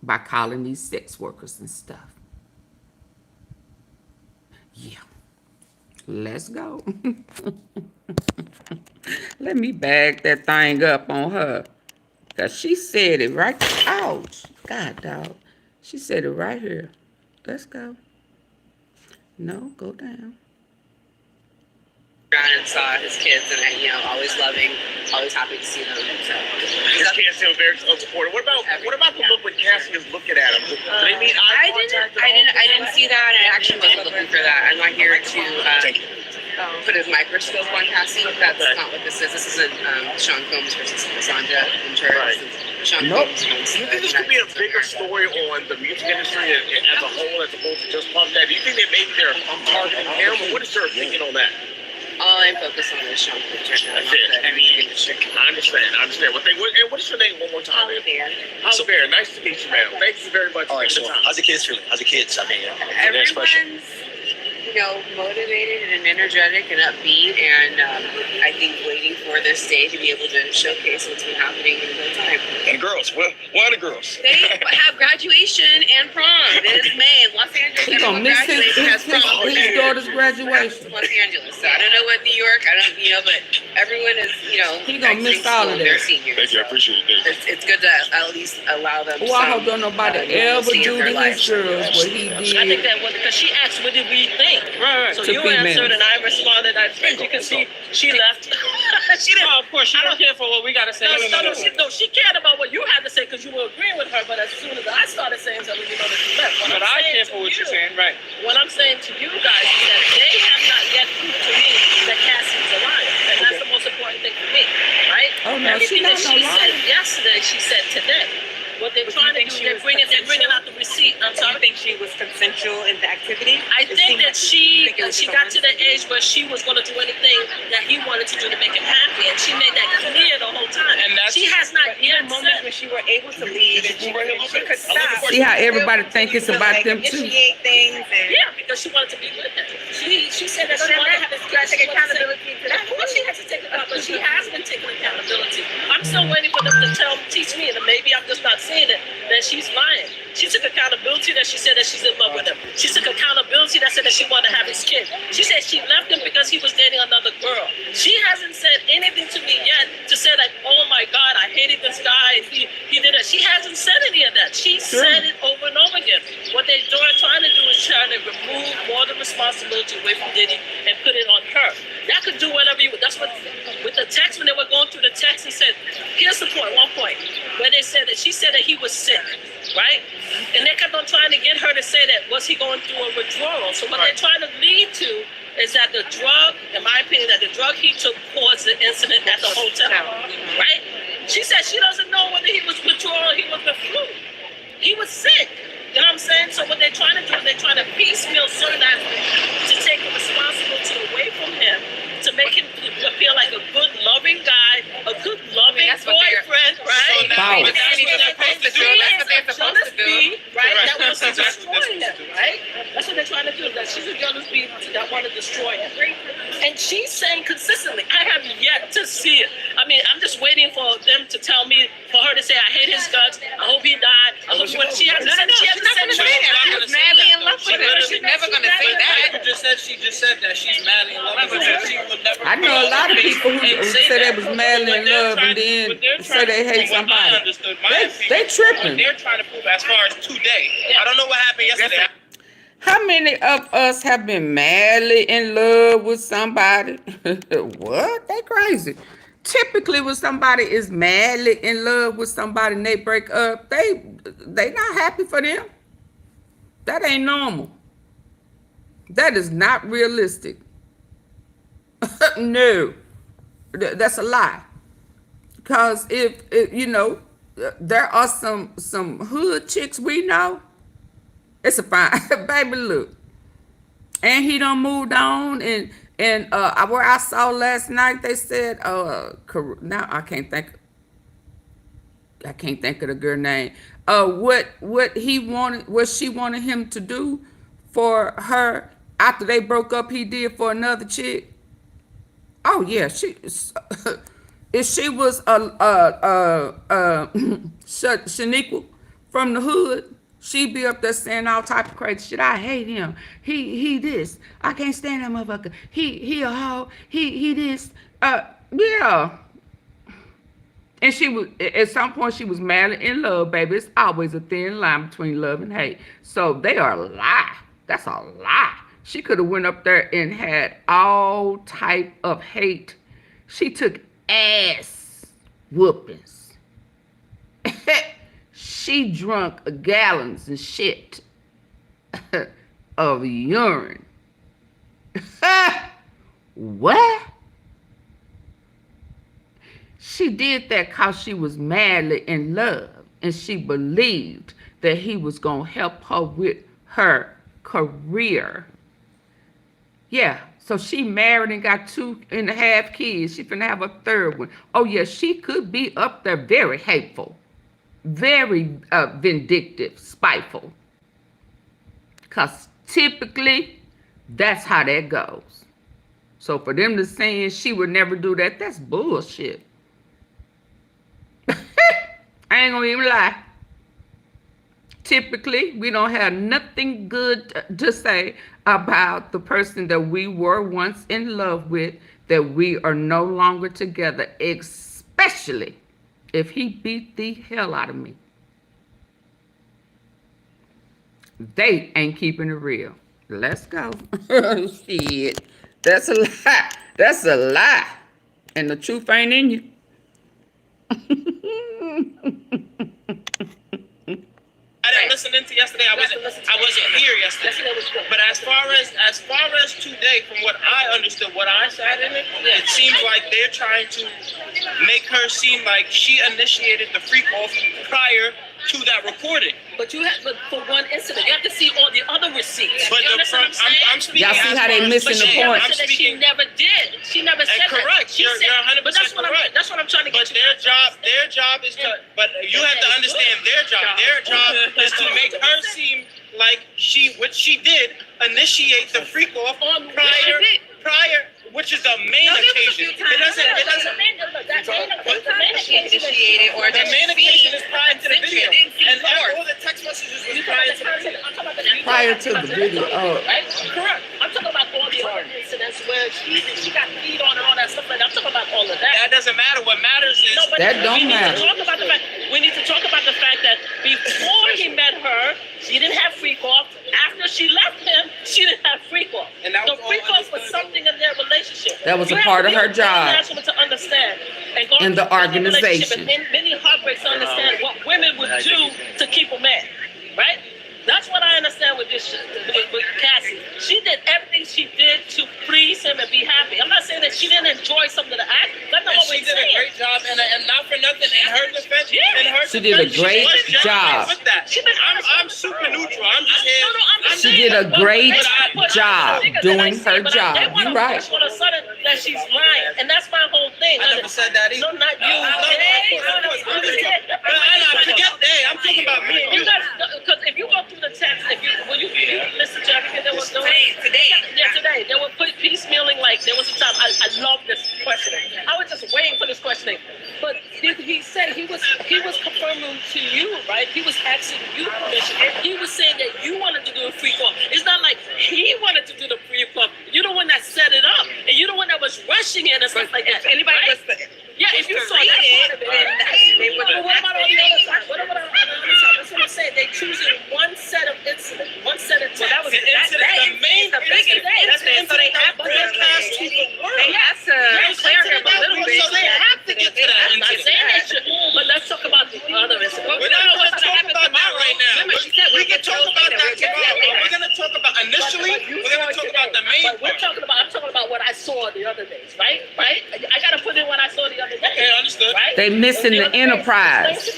by calling these sex workers and stuff. Yeah. Let's go. Let me bag that thing up on her. Because she said it right. Ouch. God, dog. She said it right here. Let's go. No, go down. Around and saw his kids, and always loving, always happy to see them. So His kids seem very supportive. What about the look when Cassie is looking at him? Do they mean eye contact? I didn't see that, and I actually wasn't looking for that. I'm not here to put his microscope on Cassie. That's not what this is. This isn't Sean Combs versus Cassandra Ventura. Right. Sean Combs. Do you think this could be a bigger story on the music industry as a whole, as opposed to just Puff Daddy? Do you think that maybe they're targeting him, or what is your opinion on that? All I'm focused on is Sean Combs right now. That's it. I understand. And what is your name one more time? Holly Bear. Holly Bear. Nice to meet you, ma'am. Thank you very much. All right, so how's the kids feeling? How's the kids? I mean, Everyone's, motivated and energetic and upbeat, and I think waiting for this day to be able to showcase what's been happening in real time. And girls, why are the girls? They have graduation and prom. It is May in Los Angeles. He gonna miss his daughter's graduation. Los Angeles. So I don't know what New York. But everyone is, He gonna miss all of their that. seniors. Thank you. I appreciate it. It's good to at least allow them. Oh, I hope don't nobody ever do to his girls what he did. I think that was because she asked, "What did we think?" Right. So To you females. answered, and I responded. As you can see, she left. She didn't. Of course, she don't care for what we gotta say. No, she cared about what you had to say because you were agreeing with her. But as soon as I started saying something, that she left. But I care for what you're saying, right? What I'm saying to you guys is that they have not yet proved to me that Cassie is a liar, and that's the most important thing for me, right? Oh, no, Everything she not that no she liar. said yesterday, she said today. What they're trying to do, they're bringing out the receipt. I'm sorry. You think she was consensual in the activity? I think that she got to the age where she was going to do anything that he wanted to do to make him happy, and she made that clear the whole time. And she has not yet moment when she were able to leave and she could stop. See how everybody think it's about them too. Initiate things and yeah, because she wanted to be with him. She said that she wanted to have his kids. Take accountability. Of course, she has to take accountability. She has been taking accountability. I'm still waiting for them to teach me, and maybe I'm just not seeing it, that she's lying. She took accountability that she said that she's in love with him. She took accountability that said that she wanted to have his kid. She said she left him because he was dating another girl. She hasn't said anything to me yet to say like, oh my God, I hated this guy. He did it. She hasn't said any of that. She said it over and over again. What they're trying to do is trying to remove more of the responsibility away from Diddy and put it on her. Y'all could do whatever you. That's what with the text, when they were going through the text, and said, here's the point. One point where they said that she said that he was sick, right? And they kept on trying to get her to say that was he going through a withdrawal. So what they're trying to lead to is that the drug, in my opinion, that the drug he took caused the incident at the hotel, right? She said she doesn't know whether he was withdrawal or he was the flu. He was sick. You know what I'm saying? So what they're trying to do is they're trying to piecemeal certain aspects to take the responsibility away from him, to make him feel like a good, loving guy house. That's what they're supposed to do. Right? That wants to destroy him, right? That's what they're trying to do. That she's a jealous bee that want to destroy him. And she's saying consistently, I have yet to see it. I mean, I'm just waiting for them to tell me, for her to say, I hate his guts. I hope he died. I hope what she hasn't said. She hasn't said that. She was madly in love with her. She's never going to say that. She just said that she's madly in love with her. She would never. I know a lot of people who say they was madly in love and then say they hate somebody. They tripping. They're trying to prove as far as today. I don't know what happened yesterday. How many of us have been madly in love with somebody? What? They crazy. Typically, when somebody is madly in love with somebody and they break up, they not happy for them. That ain't normal. That is not realistic. No, that's a lie. Because if you know, there are some hood chicks we know. It's a fine baby. Look, and he done moved on, and where I saw last night, they said, now I can't think of the girl name. What he wanted, what she wanted him to do for her after they broke up, he did for another chick. Oh yeah, if she was Shaniqua from the hood, she'd be up there saying all type of crazy shit. I hate him. He this. I can't stand that motherfucker. He a hoe. He this. Yeah. And she was, at some point, she was madly in love, baby. It's always a thin line between love and hate. So they are a lie. That's a lie. She could have went up there and had all type of hate. She took ass whoopings. She drunk gallons and shit of urine. What? She did that because she was madly in love and she believed that he was going to help her with her career. Yeah, so she married and got 2.5 kids. She finna have a third one. Oh yeah, she could be up there very hateful, very vindictive, spiteful. Because typically, that's how that goes. So for them to say she would never do that, that's bullshit. I ain't gonna even lie. Typically, we don't have nothing good to say about the person that we were once in love with, that we are no longer together, especially if he beat the hell out of me. They ain't keeping it real. Let's go. Shit. That's a lie. That's a lie. And the truth ain't in you. I didn't listen into yesterday. I wasn't here yesterday. But as far as today, from what I understood, what I sat in it, it seems like they're trying to make her seem like she initiated the freak off prior to that recording. But for one incident, you have to see all the other receipts. But I'm speaking. Y'all see how they missing the point? She never did. She never said that. Correct. You're 100% correct. That's what I'm trying to get. But their job is to. But you have to understand their job. Their job is to make her seem like what she did, initiate the freak off prior, which is the main occasion. It doesn't. The main occasion is prior to the video, and all the text messages was prior to the video. Prior to the video. Oh. Right? Correct. I'm talking about all the other incidents where she got feed on and all that stuff. Like that. I'm talking about all of that. That doesn't matter. What matters is that don't matter. We need to talk about the fact that before he met her, she didn't have freak off. After she left him, she didn't have freak off. And so freak off was something in their relationship. That was a part of her job. To understand in the organization. And many heartbreaks to understand what women would do to keep a man, right? That's what I understand with this with Cassie. She did everything she did to please him and be happy. I'm not saying that she didn't enjoy some of the act. That's not what we're saying. She did a great job, and not for nothing. In her defense, she did a great job. I'm super neutral. I'm just here. She did a great job doing her job. You're right. All of a sudden, that she's lying, and that's my whole thing. I never said that either. No, not you. I'm talking about me. You guys, because if you go through the text, when you listen to everything that was today, they were piecemealing. Like there was a time I love this questioning. I was just waiting for this questioning, but he said he was confirming to you, right? He was asking you permission. He was saying that you wanted to do a free call. It's not like he wanted to do the free call. You're the one that set it up, and you're the one that was rushing it and stuff like that. Anybody was if you saw that part of it, they would. But what about all the other side? What about all the other side? That's what I'm saying. They choosing one set of incident, one set of text. Well, that was the incident. The biggest incident. So they have to broadcast to the world. They have to clear him a little bit. So they have to get to that I'm not saying they should, but let's talk about the other incident. We're not going to talk about that right now. We can talk about that tomorrow. We're going to talk about initially. We're going to talk about the main part. I'm talking about what I saw the other days, right? I got to put in what I saw the other day. Okay, understood. Right? They missing the enterprise.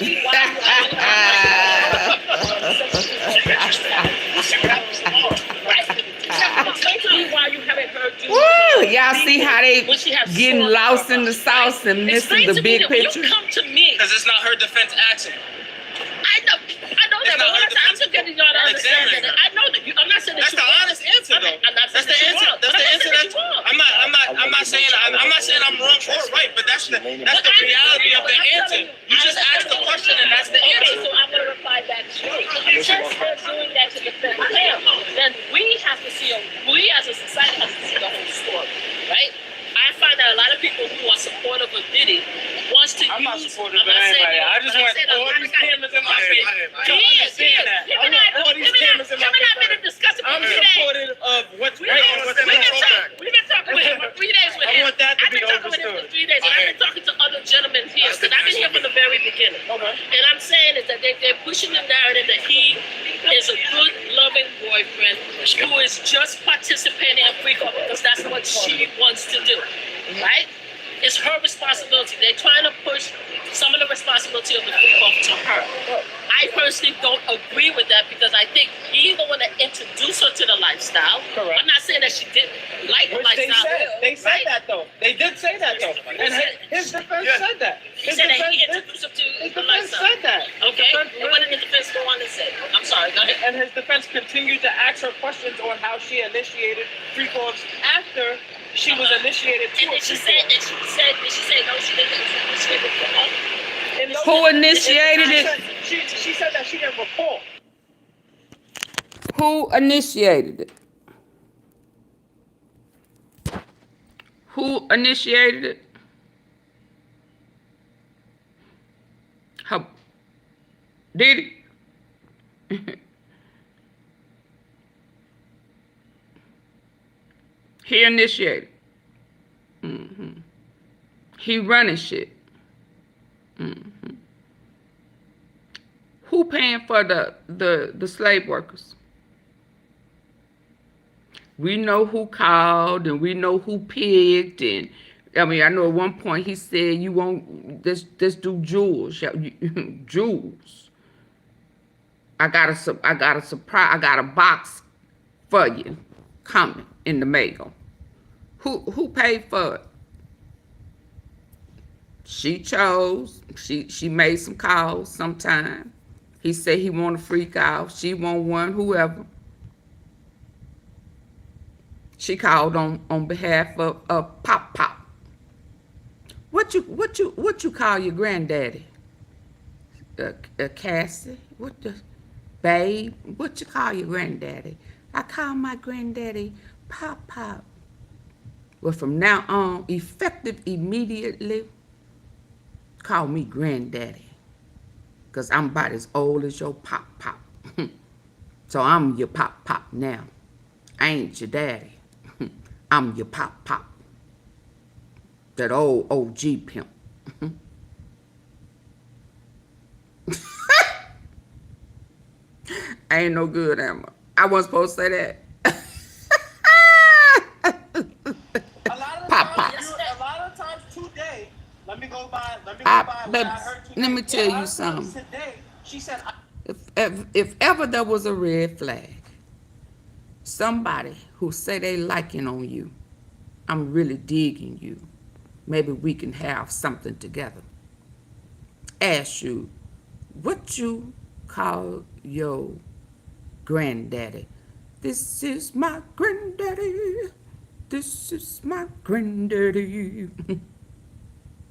Woo! Y'all see how they getting lost in the sauce and missing the big picture? Come to me. Because it's not her defense action. I know that, but I'm just getting y'all to understand that. I know that I'm not saying that that's the honest answer, though. That's the answer. That's the answer. I'm not saying I'm wrong or right, but that's the reality of the answer. You just asked the question, and that's the answer. Okay, so I'm gonna reply back to you. Since they're doing that to defend him, then we have to see. We as a society have to see the whole story, right? I find that a lot of people who are supportive of Diddy wants to I'm not use. supportive of anybody. I just want all these cameras in my face. He is. I want all these cameras in my face. I'm supportive of what's right and what's in the We've been talking with him for 3 days with him. I want that to be I've been talking with him for 3 days, and I've been talking to other gentlemen here, because I've been here from the very beginning. And I'm saying is that they're pushing the narrative that he is a good, loving boyfriend who is just participating in free call because that's what she wants to do. Right? It's her responsibility. They're trying to push some of the responsibility of the free call to her. I personally don't agree with that because I think he's the one that introduced her to the lifestyle. Correct. I'm not saying that she didn't like the lifestyle. They said that though. They did say that though. And his defense said that. He said that he introduced her to the lifestyle. Said that. Okay. And what did the defense go on to say? I'm sorry. Go ahead. And his defense continued to ask her questions on how she initiated free calls after she was initiated to and she said no, she didn't initiate it. Who initiated it? She said that she didn't recall. Who initiated it? Who initiated it? How? Diddy? He initiated. He running shit. Who paying for the slave workers? We know who called and we know who picked, and I mean I know at one point he said you won't this do jewels. Jewels. I got a surprise. I got a box for you coming in the mail. Who paid for it? She chose. She made some calls sometime. He said he want a free call. She want one, whoever. She called on behalf of Pop. What you call your granddaddy? Cassie? What the babe? What you call your granddaddy? I call my granddaddy Pop. Well, from now on, effective immediately, call me granddaddy. Because I'm about as old as your Pop. So I'm your Pop now. I ain't your daddy. I'm your Pop. That old OG pimp. I ain't no good, am I? I wasn't supposed to say that. A lot of times today, let me go by what I heard today. Let me tell you something. Today, she said, if ever there was a red flag, somebody who say they liking on you, I'm really digging you. Maybe we can have something together. Ask you, what you call your granddaddy? This is my granddaddy. This is my granddaddy.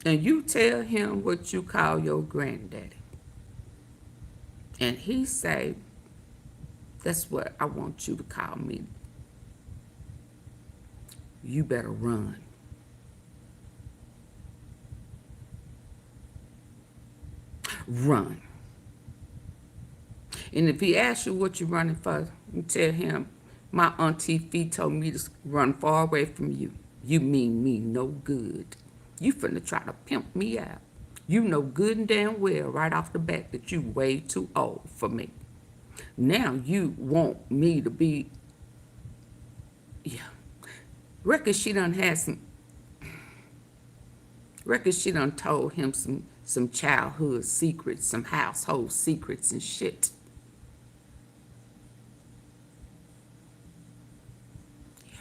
And you tell him what you call your granddaddy. And he say, that's what I want you to call me. You better run. Run. And if he asks you what you're running for, you tell him, my AunTeaFee told me to run far away from you. You mean me no good. You finna try to pimp me out. You know good and damn well right off the bat that you way too old for me. Now you want me to be, yeah. Reckon she done told him some childhood secrets, some household secrets and shit. Yeah.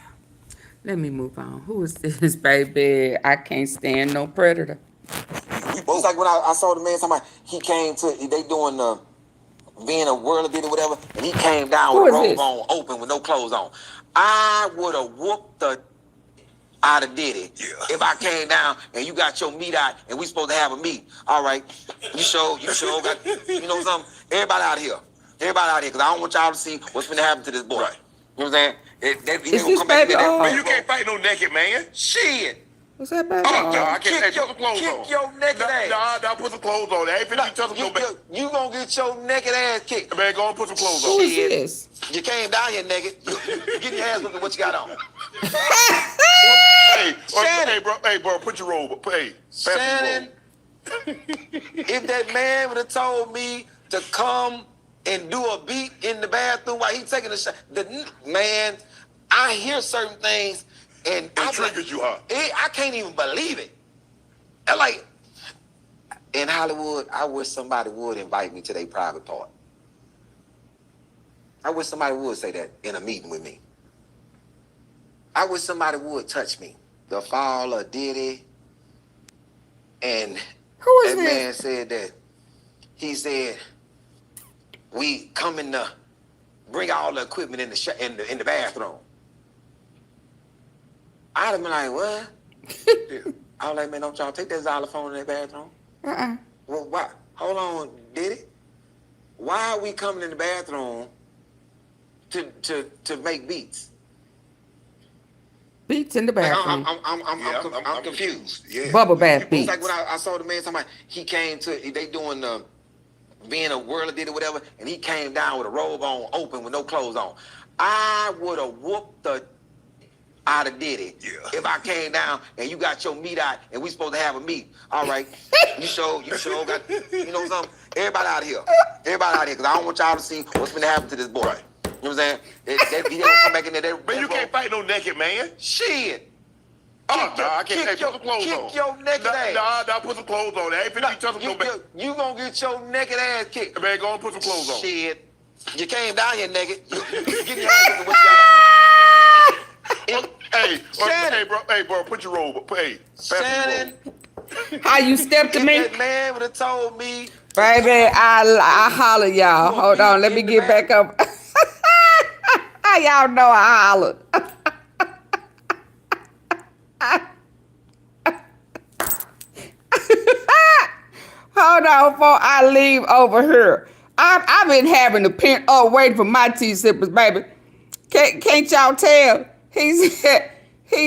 Let me move on. Who is this, baby? I can't stand no predator. It's like when I saw the man, somebody, he came to, they doing being a world did or whatever, and he came down with a robe on, open, with no clothes on. I would have whooped the out of Diddy if I came down and you got your meat out and we supposed to have a meet. All right, you sure got, you know something? Everybody out here, because I don't want y'all to see what's gonna happen to this boy. Right. You know what I'm saying? He gonna come back there. Man, you can't fight no naked man. Shit. What's that, baby? Oh, no, I can't. Hey, put some clothes on. Kick your naked ass. Nah, put some clothes on. I ain't finna touch no back. You gonna get your naked ass kicked. Man, go and put some clothes Who on. is this? You came down here naked. You get your ass looking what you got on. Hey, bro, put your robe up. Hey, Shannon, if that man would have told me to come and do a beat in the bathroom while he's taking a shot, man, I hear certain things and it triggers you, huh? I can't even believe it. And like in Hollywood, I wish somebody would invite me to their private part. I wish somebody would say that in a meeting with me. I wish somebody would touch me. The fall of Diddy, and that man said that. He said, "We coming to bring all the equipment in the bathroom." I'd have been like, "What?" I was like, "Man, don't y'all take that xylophone in that bathroom?" Well, why? Hold on, Diddy. Why are we coming in the bathroom to make beats? Beats in the bathroom. I'm confused. Yeah. Bubble bath beats. It's like when I saw the man, somebody, he came to, they doing being a world did or whatever, and he came down with a robe on, open, with no clothes on. I would have whooped the out of Diddy if I came down and you got your meat out and we supposed to have a meet. All right, you sure got, you know something? Everybody out here, because I don't want y'all to see what's gonna happen to this boy. Right. You know what I'm saying? He don't come back in there. Man, you can't fight no naked man. Shit. Oh, no, I can't. Hey, put some clothes on. Kick your naked ass. Nah, put some clothes on. I ain't finna be touching no back. You gonna get your naked ass kicked. Man, go and put some clothes on. Shit. You came down here naked. You get your ass looking what you got on. Hey, bro, put your robe up. Hey, Shannon. How you stepped to me? If that man would have told me. Baby, I holler y'all. Hold on, let me get back up. Y'all know I holler. Hold on before I leave over here. I've been having to pin waiting for my tea sippers, baby. Can't y'all tell? He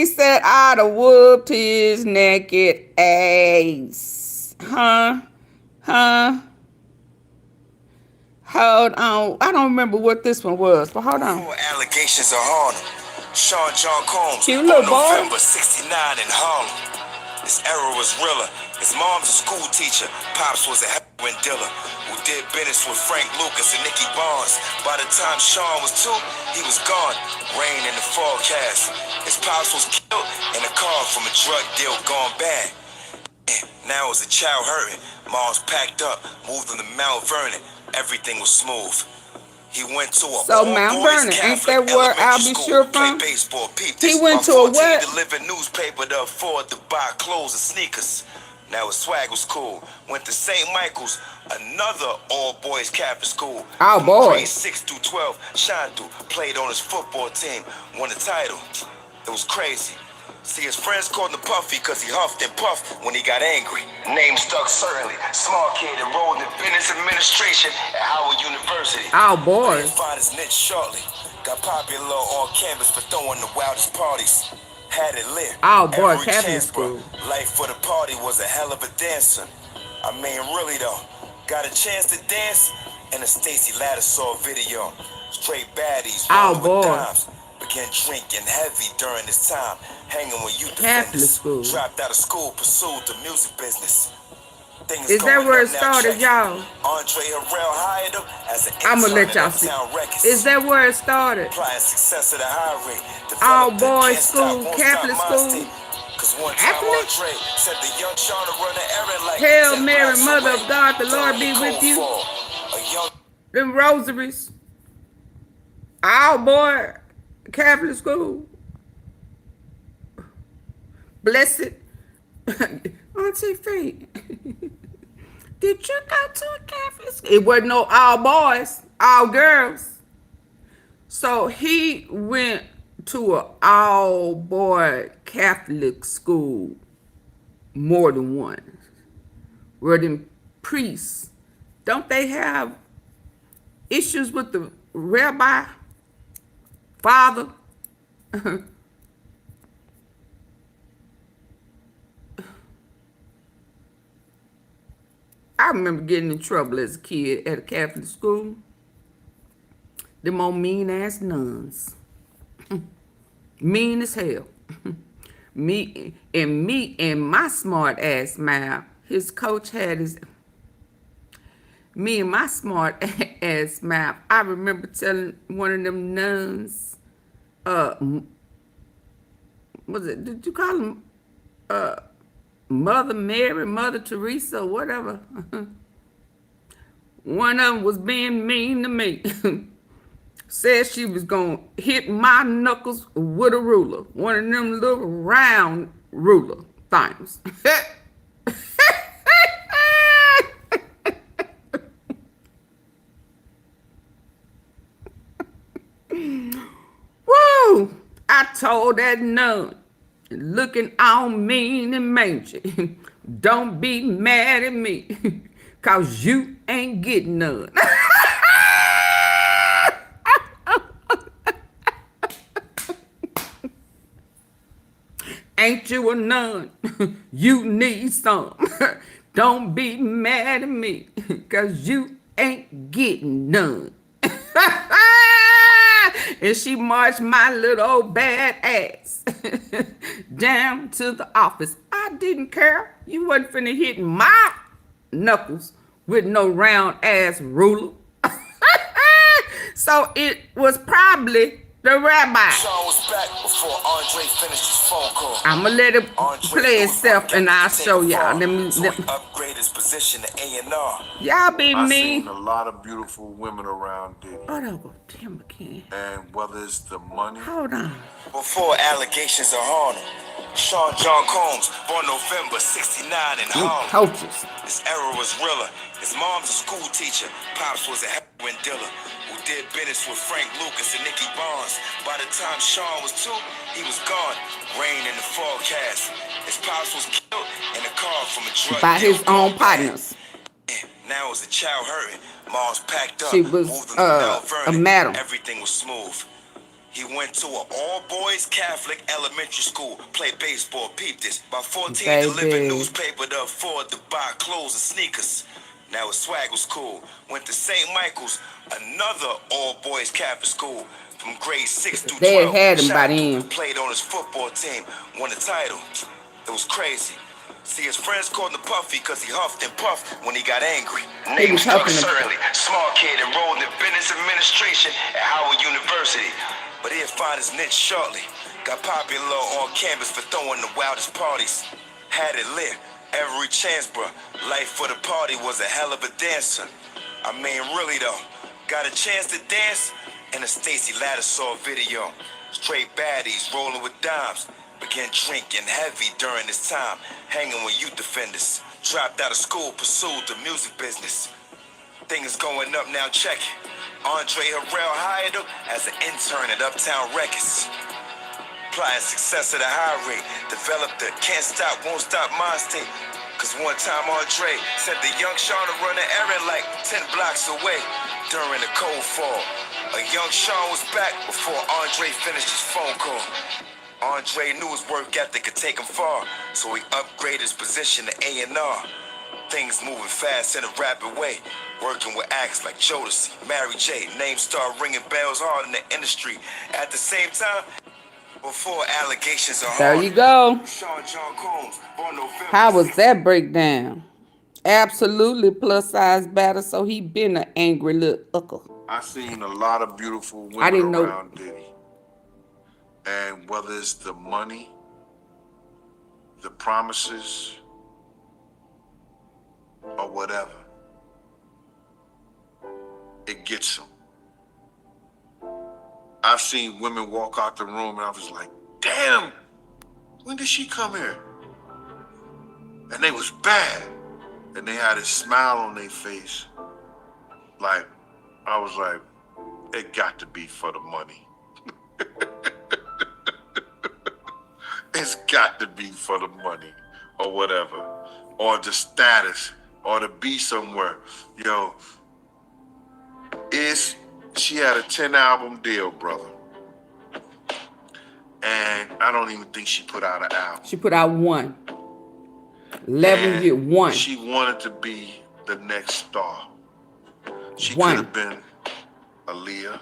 said I'd have whooped his naked ass. Huh? Hold on. I don't remember what this one was, but hold on. Allegations of Harlem. Sean John Combs. Cute little boy. November 69 in Harlem. This era was realer. His mom's a school teacher. Pops was a heroin dealer who did business with Frank Lucas and Nicky Barnes. By the time Sean was 2, he was gone. Rain in the forecast. His pops was killed in a car from a drug deal gone bad. And now as a child hurting, mom's packed up, moved him to Mount Vernon. Everything was smooth. He went to a So Mount Vernon, ain't that where I'll be sure from? He went to a what? Delivered newspaper to afford to buy clothes and sneakers. Now his swag was cool. Went to St. Michael's, another all-boys Catholic school. All boys. Grades 6 through 12, shined through. Played on his football team, won the title. It was crazy. See, his friends called him Puffy because he huffed and puffed when he got angry. Name stuck certainly. Smart kid enrolled in business administration at Howard University. Oh, boy. Find his niche shortly. Got popular on campus for throwing the wildest parties. Had it lit. Oh, boy, Every Catholic chance, bro. school. Life for the party was a hell of a dancer. I mean, really though. Got a chance to dance in a Stacey Lattisaw video. Straight baddies. Oh, rolling with boy. dimes. Began drinking heavy during this time, hanging with youth Catholic defenders. school. Dropped out of school, pursued the music business. Things Is that going where up it now, started, check it. y'all? Andre Harrell hired him as an I'm gonna intern let y'all at see. Uptown Records. Is that where it started? Applying success at a high rate. All Developed the boys Can't Stop, school, Won't Catholic Stop school. mindset. Cause one time Catholic? Andre said the young Sean to run an errand like Hail said Mary, Black Mother of Parade. God, the Lord Throwing be the with cold you. fall. A young Them rosaries. All boy Catholic school. Blessed. AunTeaFee. Did you go to a Catholic school? It wasn't no all boys, all girls. So he went to an all boy Catholic school, more than one. Where them priests, don't they have issues with the rabbi, father? I remember getting in trouble as a kid at a Catholic school. Them old mean ass nuns. Mean as hell. me and my smart ass mouth. His coach had his. Me and my smart ass mouth. I remember telling one of them nuns, was it? Did you call him, Mother Mary, Mother Teresa, or whatever? One of them was being mean to me. Said she was gonna hit my knuckles with a ruler, one of them little round ruler things. Woo! I told that nun, looking all mean and mangy, don't be mad at me, cause you ain't getting none. Ain't you a nun? You need some. Don't be mad at me, cause you ain't getting none. And she marched my little old bad ass down to the office. I didn't care. You wasn't finna hit my knuckles with no round ass ruler. So it was probably the rabbi. Sean was back before Andre finished his phone call. I'ma let it play itself and I'll show y'all. Upgrade his position to A&R. Y'all be I mean. seen a lot of beautiful women around Diddy. Hold on, Tim McCann. And whether it's the money. Hold on. Before allegations of Harlem, Sean John Combs, born November '69 in Harlem. Coaches. His era was realer. His mom's a school teacher. Pops was a heroin dealer who did business with Frank Lucas and Nicky Barnes. By the time Sean was 2, he was gone. Rain in the forecast. His pops was killed in a car from a drug By deal his own partners. Now as a child hurting, mom's packed up. She was moved him to Mount a Vernon. madam. Everything was smooth. He went to an all-boys Catholic elementary school, played baseball, peeped this. By 14, Baby. delivered newspaper to afford to buy clothes and sneakers. Now his swag was cool. Went to St. Michael's, another all-boys Catholic school, from grades 6 through 12. They had him by then. Played on his football team, won the title. It was crazy. See, his friends called him Puffy because he huffed and puffed when he got angry. He was huffing and- certainly. Smart kid enrolled in business administration at Howard University. But he'd find his niche shortly. Got popular on campus for throwing the wildest parties. Had it lit every chance, bro. Life for the party was a hell of a dancer. I mean, really though. Got a chance to dance in a Stacey Lattisaw video. Straight baddies rolling with dimes. Began drinking heavy during this time. Hanging with youth defenders. Dropped out of school, pursued the music business. Things going up now, check it. Andre Harrell hired him as an intern at Uptown Records. Applying success at a high rate. Developed the can't stop, won't stop mind state. Cause one time Andre sent the young Sean to run an errand like 10 blocks away during the cold fall. A young Sean was back before Andre finished his phone call. Andre knew his work ethic could take him far, so he upgraded his position to A&R. Things moving fast in a rapid way. Working with acts like Jodeci, Mary J. Names start ringing bells hard in the industry. At the same time, before allegations are there hard, you go. Sean John Combs, born November. How was that breakdown? Absolutely plus size batter, so he been an angry little uckle. I seen a lot of beautiful I didn't women know. around Diddy. And whether it's the money, the promises, or whatever, it gets them. I've seen women walk out the room and I was like, damn, when did she come here? And they was bad. And they had a smile on their face. Like, I was like, it got to be for the money. It's got to be for the money or whatever, or the status, or to be somewhere. Yo, she had a 10-album deal, brother. And I don't even think she put out an album. She put out one. 11 year one. She wanted to be the next star. She One. could have been Aaliyah,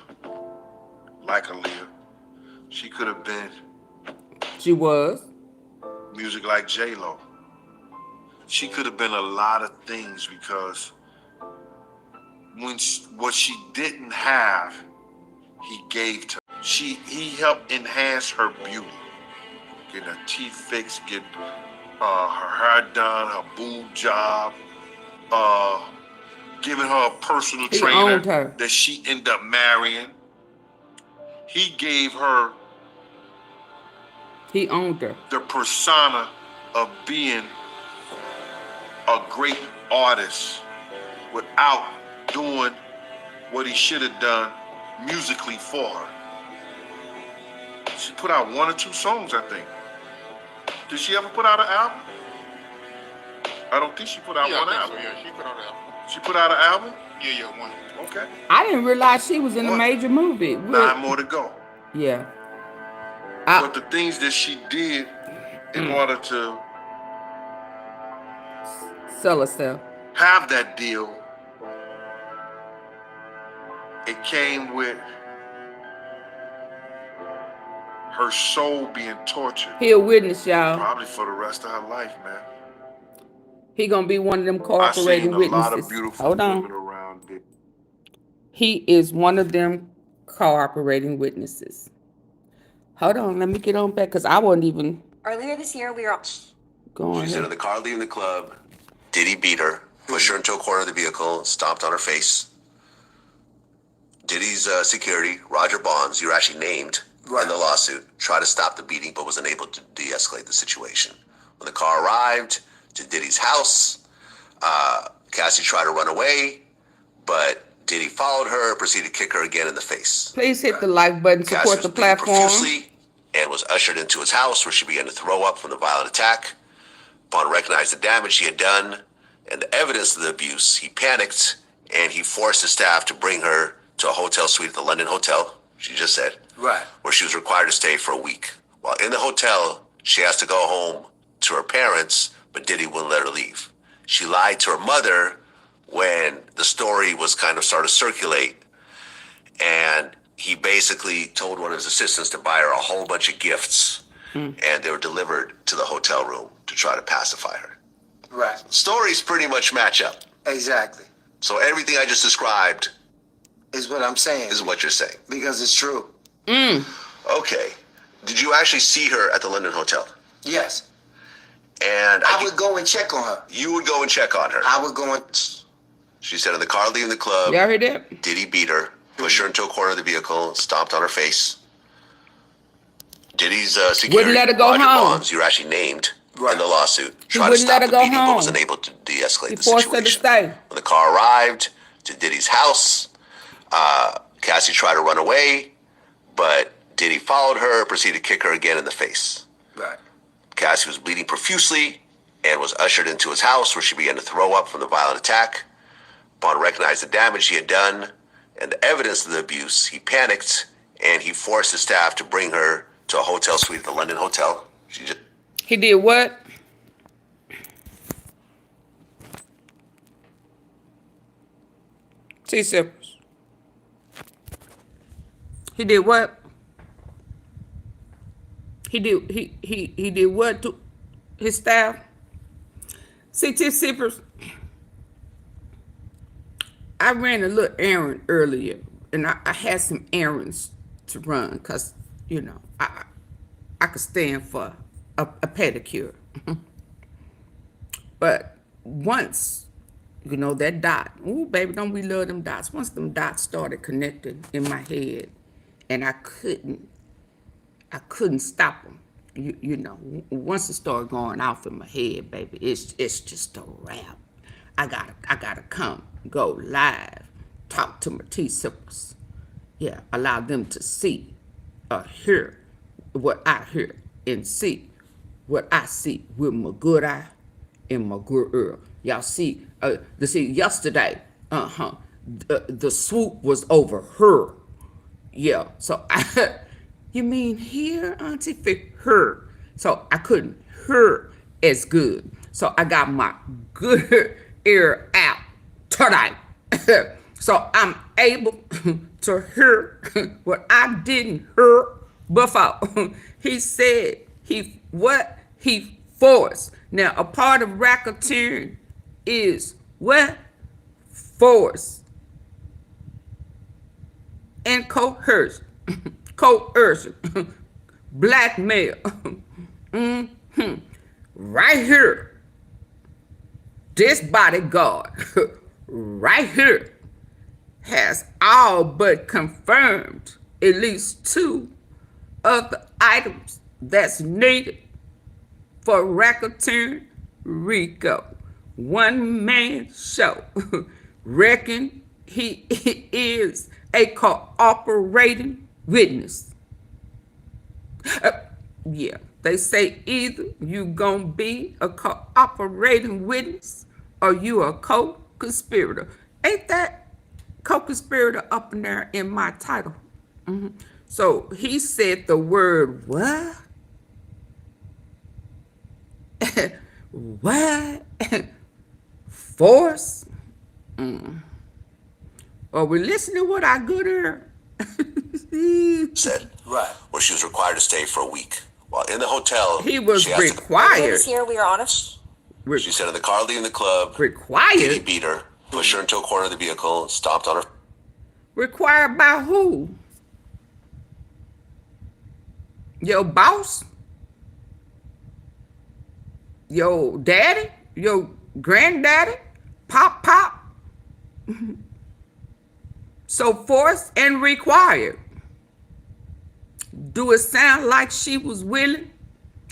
like Aaliyah. She could have been She was. music like J-Lo. She could have been a lot of things because what she didn't have, he gave to her. He helped enhance her beauty. Getting her teeth fixed, get her hair done, her boob job, giving her a personal He trainer owned her. that she ended up marrying. He gave her He owned her. the persona of being a great artist without doing what he should have done musically for her. She put out 1 or 2 songs, I think. Did she ever put out an album? I don't think she put out one album. So, yeah, she put out an album. She put out an album? Yeah, one. Okay. I didn't realize she was in a What? major movie. 9 more to go. Yeah. But the things that she did in order to Sell herself. have that deal, it came with her soul being tortured. He a witness, y'all. Probably for the rest of her life, man. He gonna be one of them I cooperating seen a lot of witnesses. beautiful Hold on. women around Diddy. He is one of them cooperating witnesses. Hold on, let me get on back because I wasn't even Earlier this year, we were going. She's in the car leaving the club. Diddy beat her, pushed her into a corner of the vehicle, stomped on her face. Diddy's security, Roger Bonds, you're actually named in the lawsuit, tried to stop the beating but was unable to de-escalate the situation. When the car arrived to Diddy's house, Cassie tried to run away, but Diddy followed her, proceeded to kick her again in the face. Please hit the like button, Cassie support was the bleeding platform. profusely and was ushered into his house where she began to throw up from the violent attack. Upon recognizing the damage he had done and the evidence of the abuse, he panicked and he forced his staff to bring her to a hotel suite at the London Hotel, she just said, Right. where she was required to stay for a week. While in the hotel, she asked to go home to her parents, but Diddy wouldn't let her leave. She lied to her mother when the story was kind of started to circulate, and he basically told one of his assistants to buy her a whole bunch of gifts, and they were delivered to the hotel room to try to pacify her. Right. Stories pretty much match up. Exactly. So everything I just described is what I'm saying. Is what you're saying. Because it's true. Okay. Did you actually see her at the London Hotel? Yes. And I would go and check on her. You would go and check on her. I would go and... She said in the car leaving the club, y'all hear that? Diddy beat her, pushed her into a corner of the vehicle, stomped on her face. Diddy's security, Wouldn't let her go Roger home. Bonds, you're actually named in the lawsuit, He tried to wouldn't let stop her the go beating but was home. unable to de-escalate He the forced her to situation. stay. When the car arrived to Diddy's house, Cassie tried to run away, but Diddy followed her, proceeded to kick her again in the face. Right. Cassie was bleeding profusely and was ushered into his house, where she began to throw up from the violent attack. Upon recognizing the damage he had done and the evidence of the abuse, he panicked and he forced his staff to bring her to a hotel suite at the London Hotel. He did what? T-Sippers. He did what? He did what to his staff? See, T-Sippers, I ran a little errand earlier, and I had some errands to run because, you know, I could stand for a pedicure. But once, you know, that dot, ooh, baby, don't we love them dots? Once them dots started connecting in my head, and I couldn't stop them. You know, once it started going off in my head, baby, it's just a wrap. I gotta go live, talk to my T-Sippers. Yeah, allow them to see or hear what I hear and see what I see with my good eye and my good ear. Y'all see, yesterday, the swoop was over her. Yeah, so you mean here, AunTeaFee? Her. So I couldn't hear as good. So I got my good ear out tonight. So I'm able to hear what I didn't hear before. He said he forced. Now a part of racketeering is what? Force and coercion. Blackmail. Right here. This bodyguard right here has all but confirmed at least 2 of the items that's needed for racketeering Rico. One man show. Reckon he is a cooperating witness. Yeah, they say either you gonna be a cooperating witness or you a co-conspirator. Ain't that co-conspirator up in there in my title? So he said the word what? What? Force? Are we listening to what I good hear? Said, right, where she was required to stay for a week. While in the hotel, he was she asked required. Here we are on it. She said in the car leaving the club, required. Diddy beat her, pushed her into a corner of the vehicle, stomped on her. Required by who? Your boss? Your daddy? Your granddaddy? Pop? So forced and required. Do it sound like she was willing?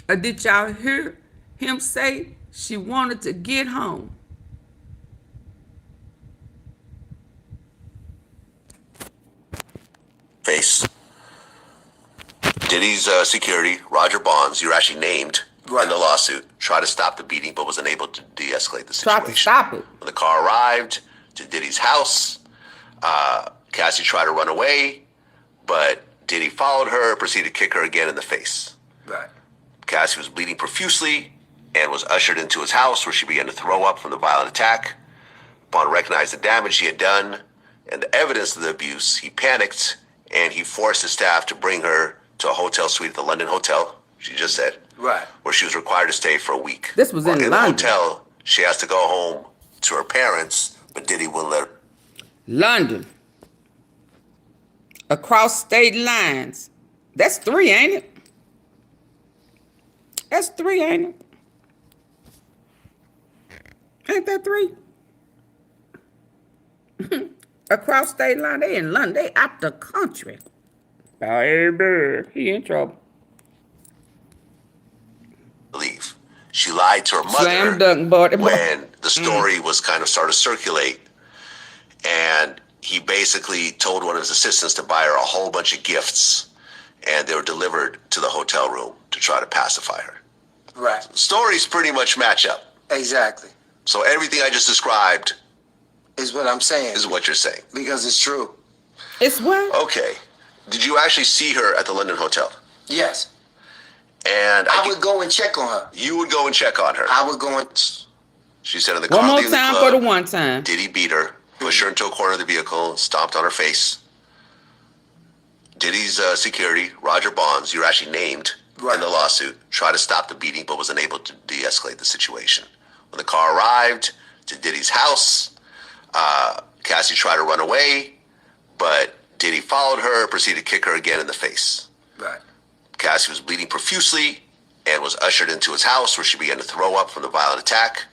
Or did y'all hear him say she wanted to get home? Face. Diddy's security, Roger Bonds, you're actually named in the lawsuit, tried to stop the beating but was unable to de-escalate the situation. Tried to stop it. When the car arrived to Diddy's house, Cassie tried to run away, but Diddy followed her, proceeded to kick her again in the face. Right. Cassie was bleeding profusely and was ushered into his house, where she began to throw up from the violent attack. Upon recognizing the damage he had done and the evidence of the abuse, he panicked and he forced his staff to bring her to a hotel suite at the London Hotel, she just said. Right. Where she was required to stay for a week. This was in the London. hotel, she has to go home to her parents, but Diddy wouldn't let her. London. Across state lines. That's 3, ain't it? That's 3, ain't it? Ain't that 3? across state line. They in London. They out the country. Baby, he in trouble. Leave. She lied to her Slam mother dunk, buddy. when the story was kind of started to circulate, and he basically told one of his assistants to buy her a whole bunch of gifts, and they were delivered to the hotel room to try to pacify her. Right. Stories pretty much match up. Exactly. So everything I just described is what I'm saying. Is what you're saying. Because it's true. It's what? Okay. Did you actually see her at the London hotel? Yes. And I would go and check on her. You would go and check on her. I would go and... She said in the car One more leaving the time club, for the one time. Diddy beat her, pushed her into a corner of the vehicle, stomped on her face. Diddy's security, Roger Bonds, you're actually named in the lawsuit, tried to stop the beating but was unable to de-escalate the situation. When the car arrived to Diddy's house, Cassie tried to run away, but Diddy followed her, proceeded to kick her again in the face. Right. Cassie was bleeding profusely and was ushered into his house where she began to throw up from the violent attack.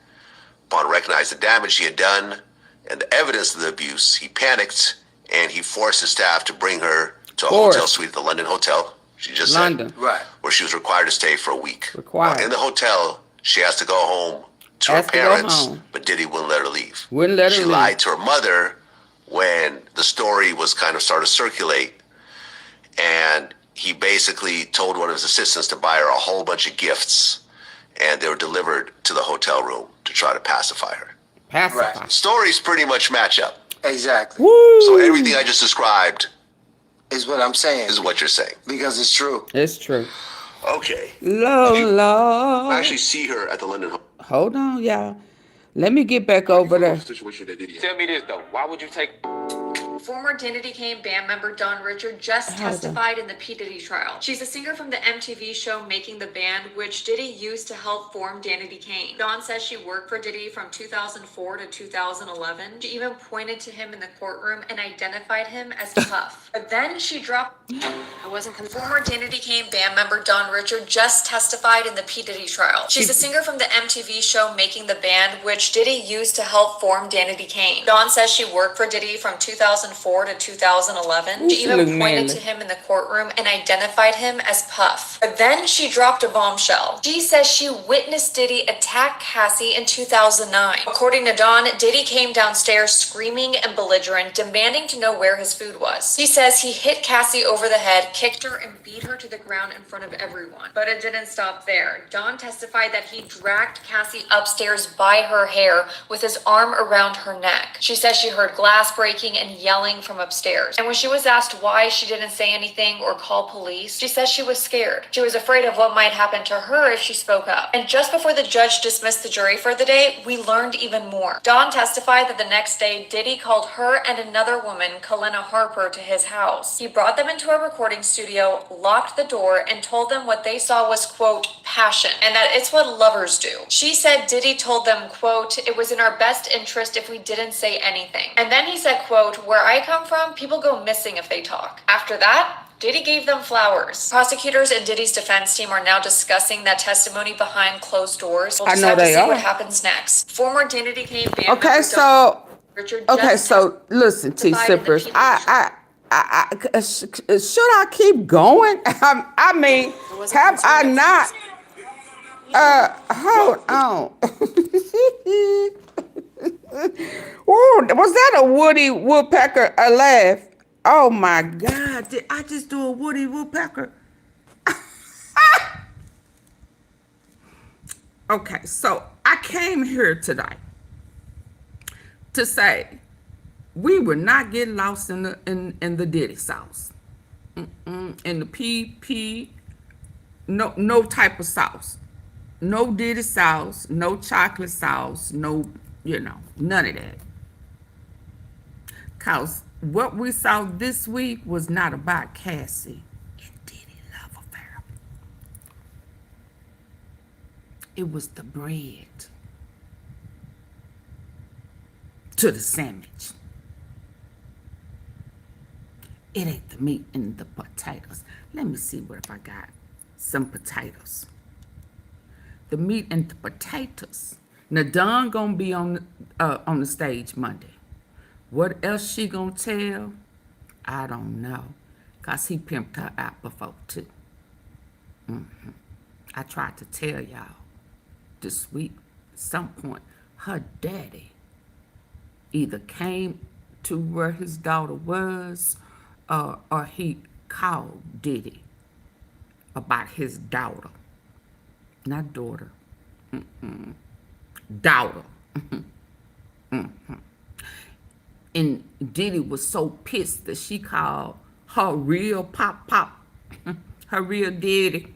Upon recognizing the damage she had done and the evidence of the abuse, he panicked and he forced his staff to bring her to a hotel suite at the London Hotel. She just said, right, where she was required to stay for a week. Required. In the hotel, she has to go home to her parents, but Diddy wouldn't let her leave. Wouldn't let her She leave. lied to her mother when the story was kind of started to circulate, and he basically told one of his assistants to buy her a whole bunch of gifts, and they were delivered to the hotel room to try to pacify her. Pacify. Right. Stories pretty much match up. Exactly. Woo. So everything I just described is what I'm saying. Is what you're saying. Because it's true. It's true. Okay. Lord. Actually see her at the London hotel. Hold on, y'all. Let me get back over there. Tell me this though. Why would you take? Former Diddy Kane band member Dawn Richard just Hold on. testified in the P. Diddy trial. She's a singer from the MTV show Making the Band, which Diddy used to help form Danity Kane. Dawn says she worked for Diddy from 2004 to 2011. She even pointed to him in the courtroom and identified him as Puff. But then she dropped... I wasn't confirmed. Former Danity Kane band member Dawn Richard just testified in the P. Diddy trial. She's a singer from the MTV show Making the Band, which Diddy used to help form Danity Kane. Dawn says she worked for Diddy from 2004 to 2011. She even pointed to him in the courtroom and identified him as Puff. But then she dropped a bombshell. She says she witnessed Diddy attack Cassie in 2009. According to Dawn, Diddy came downstairs screaming and belligerent, demanding to know where his food was. He says he hit Cassie over the head, kicked her, and beat her to the ground in front of everyone. But it didn't stop there. Dawn testified that he dragged Cassie upstairs by her hair with his arm around her neck. She says she heard glass breaking and yelling from upstairs. And when she was asked why she didn't say anything or call police, she says she was scared. She was afraid of what might happen to her if she spoke up. And just before the judge dismissed the jury for the day, we learned even more. Dawn testified that the next day, Diddy called her and another woman, Kalena Harper, to his house. He brought them into a recording studio, locked the door, and told them what they saw was, quote, passion, and that it's what lovers do. She said Diddy told them, quote, it was in our best interest if we didn't say anything. And then he said, quote, where I come from, people go missing if they talk. After that, Diddy gave them flowers. Prosecutors and Diddy's defense team are now discussing that testimony behind closed doors. We'll I just know have to they see are. what happens next. Former Danity Kane band Okay, member so Richard okay, just so listen, T sippers. Should I keep going? I mean, have I not? Hold on. Ooh, was that a Woody Woodpecker laugh? Oh my God! Did I just do a Woody Woodpecker? Okay, so I came here today to say we will not get lost in the Diddy sauce, in the PP, no type of sauce, no Diddy sauce, no chocolate sauce, no, none of that. Cause what we saw this week was not about Cassie and Diddy love affair. It was the bread to the sandwich. It ain't the meat and the potatoes. Let me see what if I got some potatoes. The meat and the potatoes. Now Don gonna be on the stage Monday. What else she gonna tell? I don't know. Because he pimped her out before, too. I tried to tell y'all this week, at some point, her daddy either came to where his daughter was, or he called Diddy about his daughter. Not daughter. Daughter. And Diddy was so pissed that she called her real pop, her real daddy.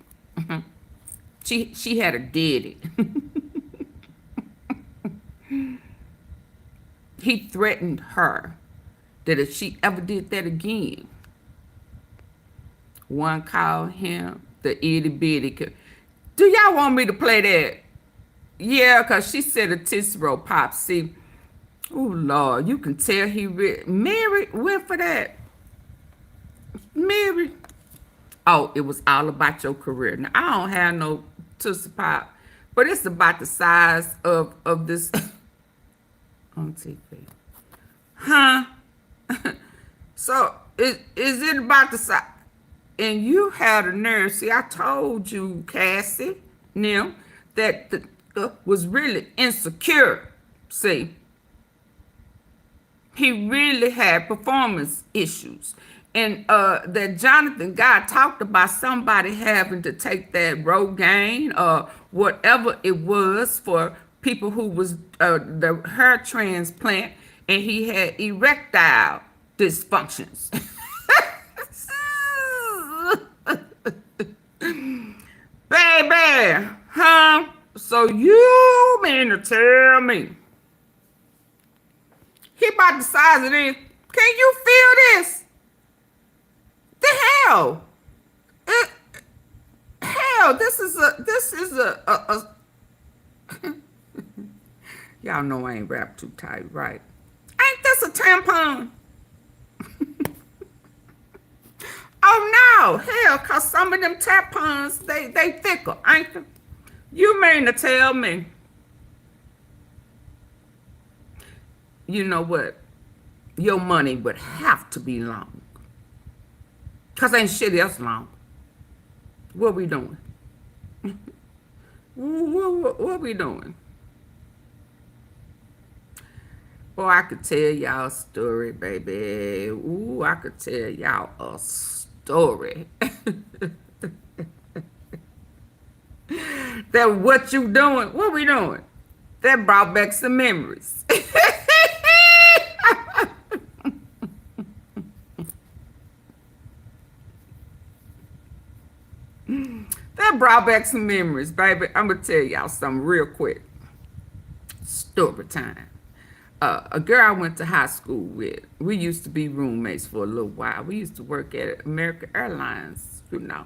She had a daddy. He threatened her that if she ever did that again, one called him the itty bitty. Do y'all want me to play that? Yeah, because she said a Tootsie Roll Pop. See, oh Lord, you can tell he Mary went for that. Mary. Oh, it was all about your career. Now, I don't have no Tootsie Pop, but it's about the size of this AunTeaFee. Huh? So, is it about the size? And you had a nerve. See, I told you, Cassie, Nim, that was really insecure. See, he really had performance issues. And that Jonathan guy talked about somebody having to take that Rogaine or whatever it was for people who was the hair transplant, and he had erectile dysfunctions. Baby, huh? So you mean to tell me he about the size of this? Can you feel this? The hell? Hell, this is a y'all know I ain't wrapped too tight, right? Ain't this a tampon? Oh no, hell, cause some of them tampons, they thicker, ain't they? You mean to tell me? You know what? Your money would have to be long. Cause ain't shit else long. What we doing? What we doing? Oh, I could tell y'all a story, baby. Ooh, I could tell y'all a story. That what you doing? What we doing? That brought back some memories. That brought back some memories, baby. I'm gonna tell y'all something real quick. Story time. A girl I went to high school with, we used to be roommates for a little while. We used to work at American Airlines, you know.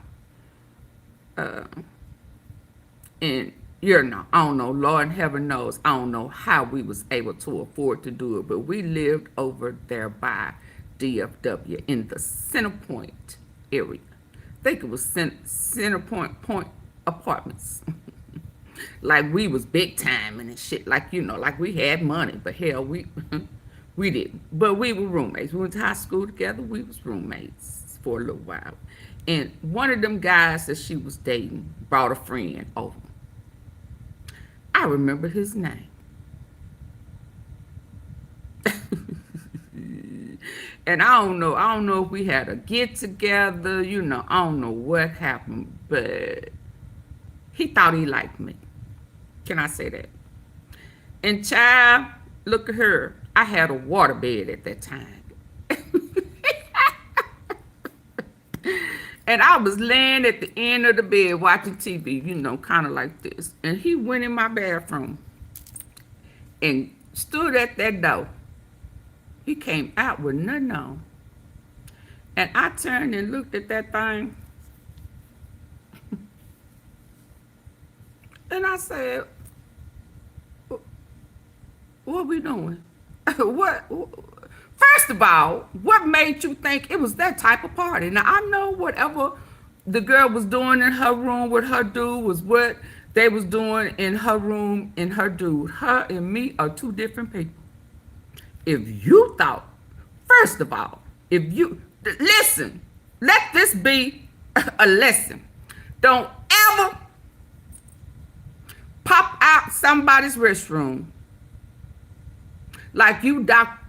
And you know, I don't know, Lord in heaven knows, I don't know how we was able to afford to do it, but we lived over there by DFW in the Center Point area. I think it was Center Point Apartments. Like we was big time and shit, like, you know, like we had money, but hell, we didn't. But we were roommates. We went to high school together. We was roommates for a little while. And one of them guys that she was dating brought a friend over. I remember his name. And I don't know if we had a get together, you know, I don't know what happened, but he thought he liked me. Can I say that? And child, look at her. I had a waterbed at that time. And I was laying at the end of the bed watching TV, you know, kind of like this. And he went in my bathroom and stood at that door. He came out with nothing on. And I turned and looked at that thing. And I said, what we doing? First of all, what made you think it was that type of party? Now, I know whatever the girl was doing in her room with her dude was what they was doing in her room and her dude. Her and me are two different people. if you thought, first of all, if you, listen, let this be a lesson. Don't ever pop out somebody's restroom like you got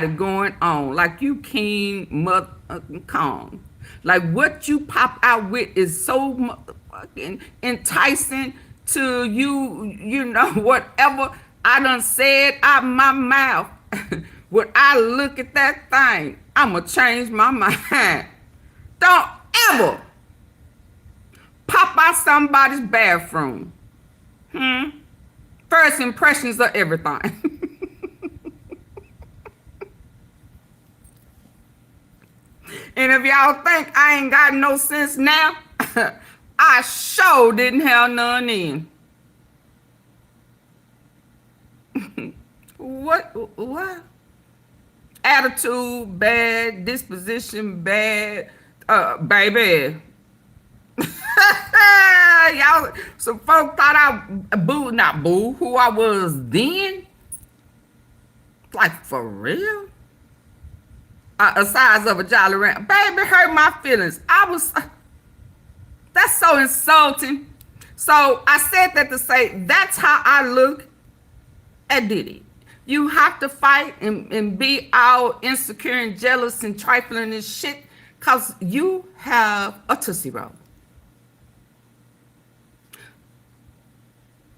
it going on, like you King Mother Kong. Like what you pop out with is so fucking enticing to you, you know, whatever I done said out my mouth. When I look at that thing, I'ma change my mind. Don't ever pop out somebody's bathroom. First impressions of everything. And if y'all think I ain't got no sense now, I sure didn't have none then. What? Attitude bad, disposition bad, baby. Y'all, some folk thought I not boo who I was then. Like for real? A size of a Jolly Rancher. Baby, hurt my feelings. That's so insulting. So I said that to say, that's how I look at Diddy. You have to fight and be all insecure and jealous and trifling and shit because you have a Tootsie Roll.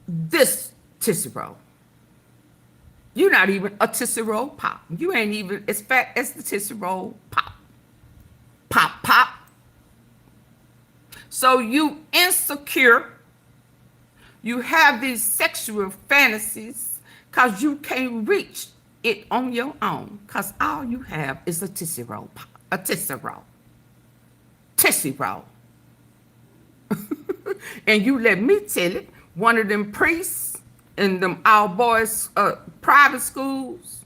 This Tootsie Roll. You're not even a Tootsie Roll Pop. You ain't even as fat as the Tootsie Roll Pop. Pop, pop. So you insecure. You have these sexual fantasies because you can't reach it on your own because all you have is a Tootsie Roll Pop. A Tootsie Roll. Tootsie Roll. And you let me tell it, one of them priests in them all boys private schools,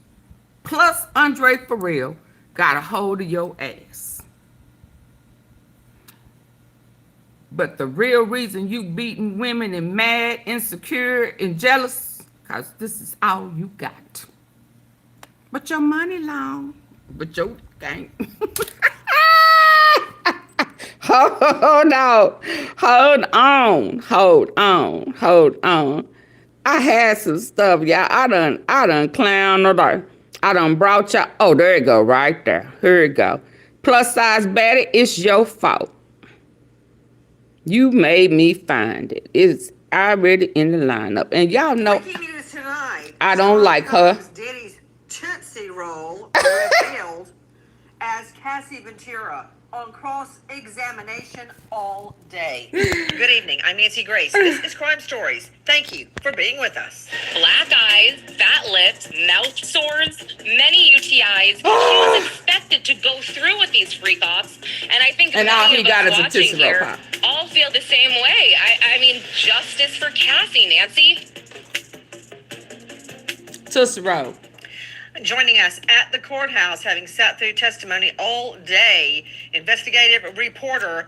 plus Andre Farrell, got a hold of your ass. But the real reason you beating women and mad, insecure, and jealous, because this is all you got. But your money long, but your gang. Hold on. I had some stuff, y'all. I done clown today. I done brought y'all. Oh, there you go, right there. Here you go. Plus size baddie, it's your fault. You made me find it. It's already in the lineup. And y'all know I don't like her. Diddy's Tootsie Roll revealed as Cassie Ventura on cross-examination all day. Good evening. I'm Nancy Grace. This is Crime Stories. Thank you for being with us. Black eyes, fat lips, mouth sores, many UTIs. She was expected to go through with these freak-offs, and I think and all many he of got us is a watching Tootsie Roll here Pop. all feel the same way. I mean, justice for Cassie, Nancy. Tootsie Roll. Joining us at the courthouse, having sat through testimony all day, investigative reporter.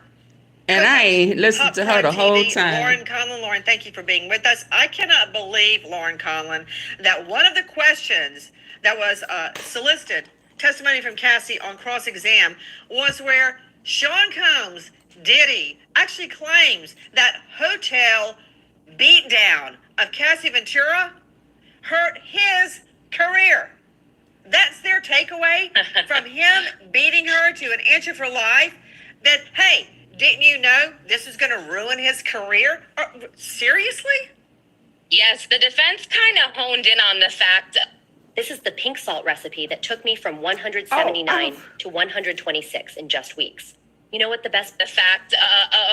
And I ain't listened to her the whole time. Lauren Conlon. Lauren, thank you for being with us. I cannot believe, Lauren Conlon, that one of the questions that was solicited, testimony from Cassie on cross-exam, was where Sean Combs, Diddy, actually claims that hotel beatdown of Cassie Ventura hurt his career. That's their takeaway from him beating her to an inch of her life. That, hey, didn't you know this is going to ruin his career? Seriously? Yes, the defense kind of honed in on the fact. This is the pink salt recipe that took me from 179 to 126 in just weeks. You know what the fact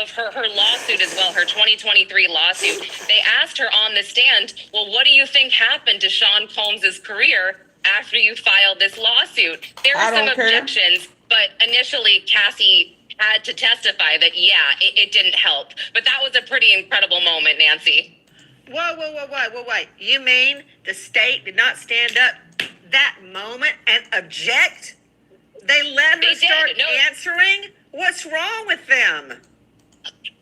of her lawsuit as well, her 2023 lawsuit. They asked her on the stand, well, what do you think happened to Sean Combs' career after you filed this lawsuit? There were some objections, but initially Cassie had to testify that, yeah, it didn't help. But that was a pretty incredible moment, Nancy. Whoa. You mean the state did not stand up that moment and object? They let her start answering? What's wrong with them?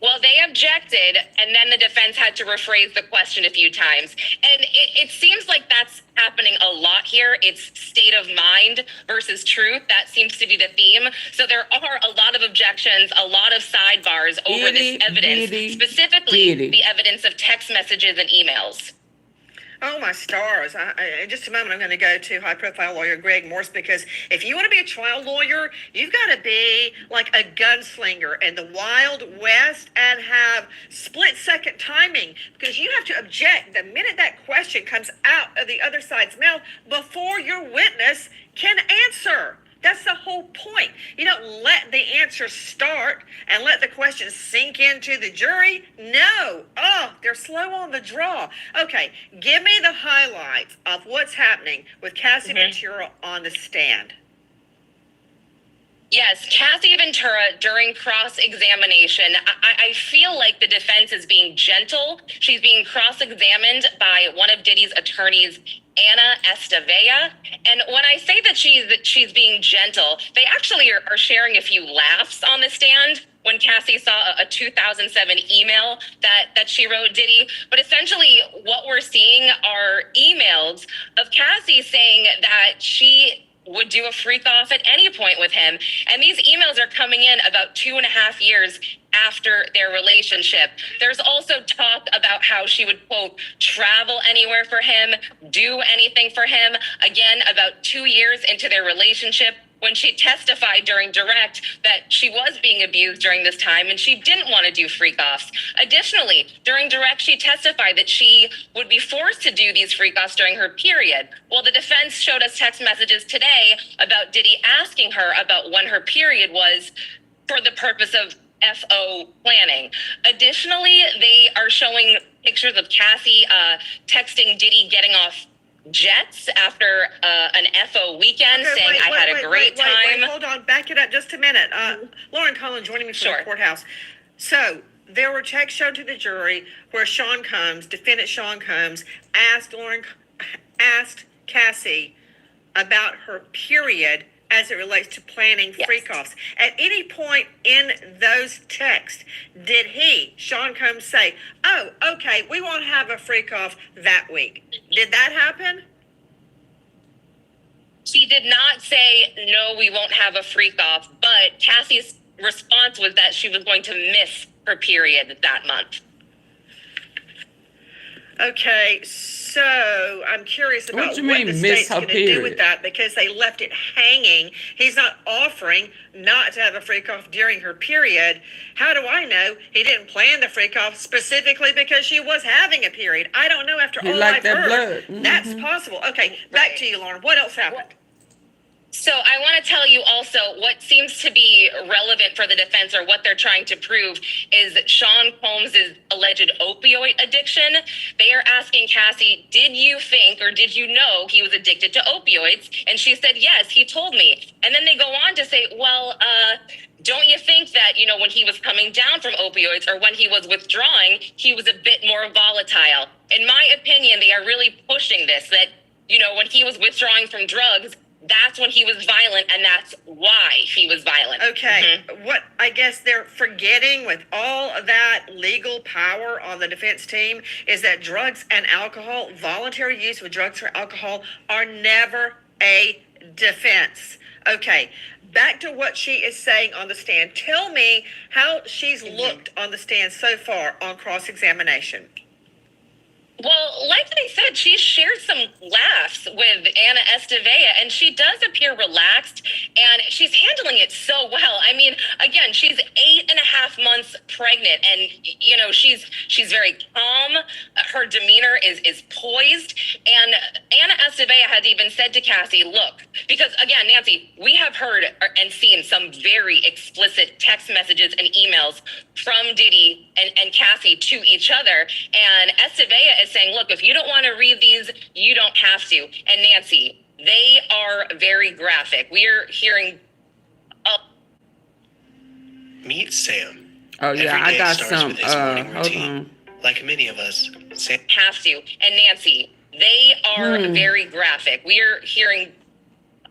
Well, they objected, and then the defense had to rephrase the question a few times. And it seems like that's happening a lot here. It's state of mind versus truth. That seems to be the theme. So there are a lot of objections, a lot of sidebars over this evidence, specifically the evidence of text messages and emails. Oh, my stars. In just a moment, I'm going to go to high-profile lawyer Greg Morse, because if you want to be a trial lawyer, you've got to be like a gunslinger in the Wild West and have split-second timing, because you have to object the minute that question comes out of the other side's mouth before your witness can answer. That's the whole point. You don't let the answer start and let the question sink into the jury. No. Oh, they're slow on the draw. Okay, give me the highlights of what's happening with Cassie Ventura on the stand. Yes, Cassie Ventura, during cross-examination, I feel like the defense is being gentle. She's being cross-examined by one of Diddy's attorneys, Anna Estevea. And when I say that she's being gentle, they actually are sharing a few laughs on the stand when Cassie saw a 2007 email that she wrote Diddy. But essentially what we're seeing are emails of Cassie saying that she would do a freak off at any point with him. And these emails are coming in about 2.5 years after their relationship. There's also talk about how she would, quote, travel anywhere for him, do anything for him. Again, about 2 years into their relationship, when she testified during direct that she was being abused during this time and she didn't want to do freak-offs. Additionally, during direct, she testified that she would be forced to do these freak-offs during her period. Well, the defense showed us text messages today about Diddy asking her about when her period was for the purpose of FO planning. Additionally, they are showing pictures of Cassie texting Diddy getting off jets after an FO weekend, saying I had a great time. Hold on, back it up just a minute. Lauren Collins joining me from the courthouse. So there were texts shown to the jury where Sean Combs, defendant Sean Combs, asked Cassie about her period as it relates to planning freak-offs. At any point in those texts, did Sean Combs, say, oh, okay, we won't have a freak-off that week? Did that happen? She did not say, no, we won't have a freak-off, but Cassie's response was that she was going to miss her period that month. Okay, so I'm curious about what the state's going to do with that, because they left it hanging. He's not offering not to have a freak-off during her period. How do I know he didn't plan the freak-off specifically because she was having a period? I don't know after all I've heard. That's possible. Okay, back to you, Lauren. What else happened? So I want to tell you also what seems to be relevant for the defense, or what they're trying to prove, is Sean Combs' alleged opioid addiction. They are asking Cassie, did you think or did you know he was addicted to opioids? And she said, yes, he told me. And then they go on to say, well, don't you think that, you know, when he was coming down from opioids or when he was withdrawing, he was a bit more volatile? In my opinion, they are really pushing this, that, you know, when he was withdrawing from drugs, that's when he was violent, and that's why he was violent. Okay, what I guess they're forgetting with all of that legal power on the defense team is that drugs and alcohol, voluntary use of drugs or alcohol, are never a defense. Okay, back to what she is saying on the stand. Tell me how she's looked on the stand so far on cross-examination. Well, like I said, she shared some laughs with Anna Estevea, and she does appear relaxed, and she's handling it so well. I mean, again, she's 8.5 months pregnant, and, you know, she's very calm. Her demeanor is poised, and Anna Estevea had even said to Cassie, look, because, again, Nancy, we have heard and seen some very explicit text messages and emails from Diddy and Cassie to each other, and Estevea is saying, look, if you don't want to read these, you don't have to. And Nancy, they are very graphic. We are hearing. Meet Sam. Oh yeah, Every day I got starts some. with his morning Hold routine. on. Like many of us, Sam Have to. And Nancy, they are very graphic. We are hearing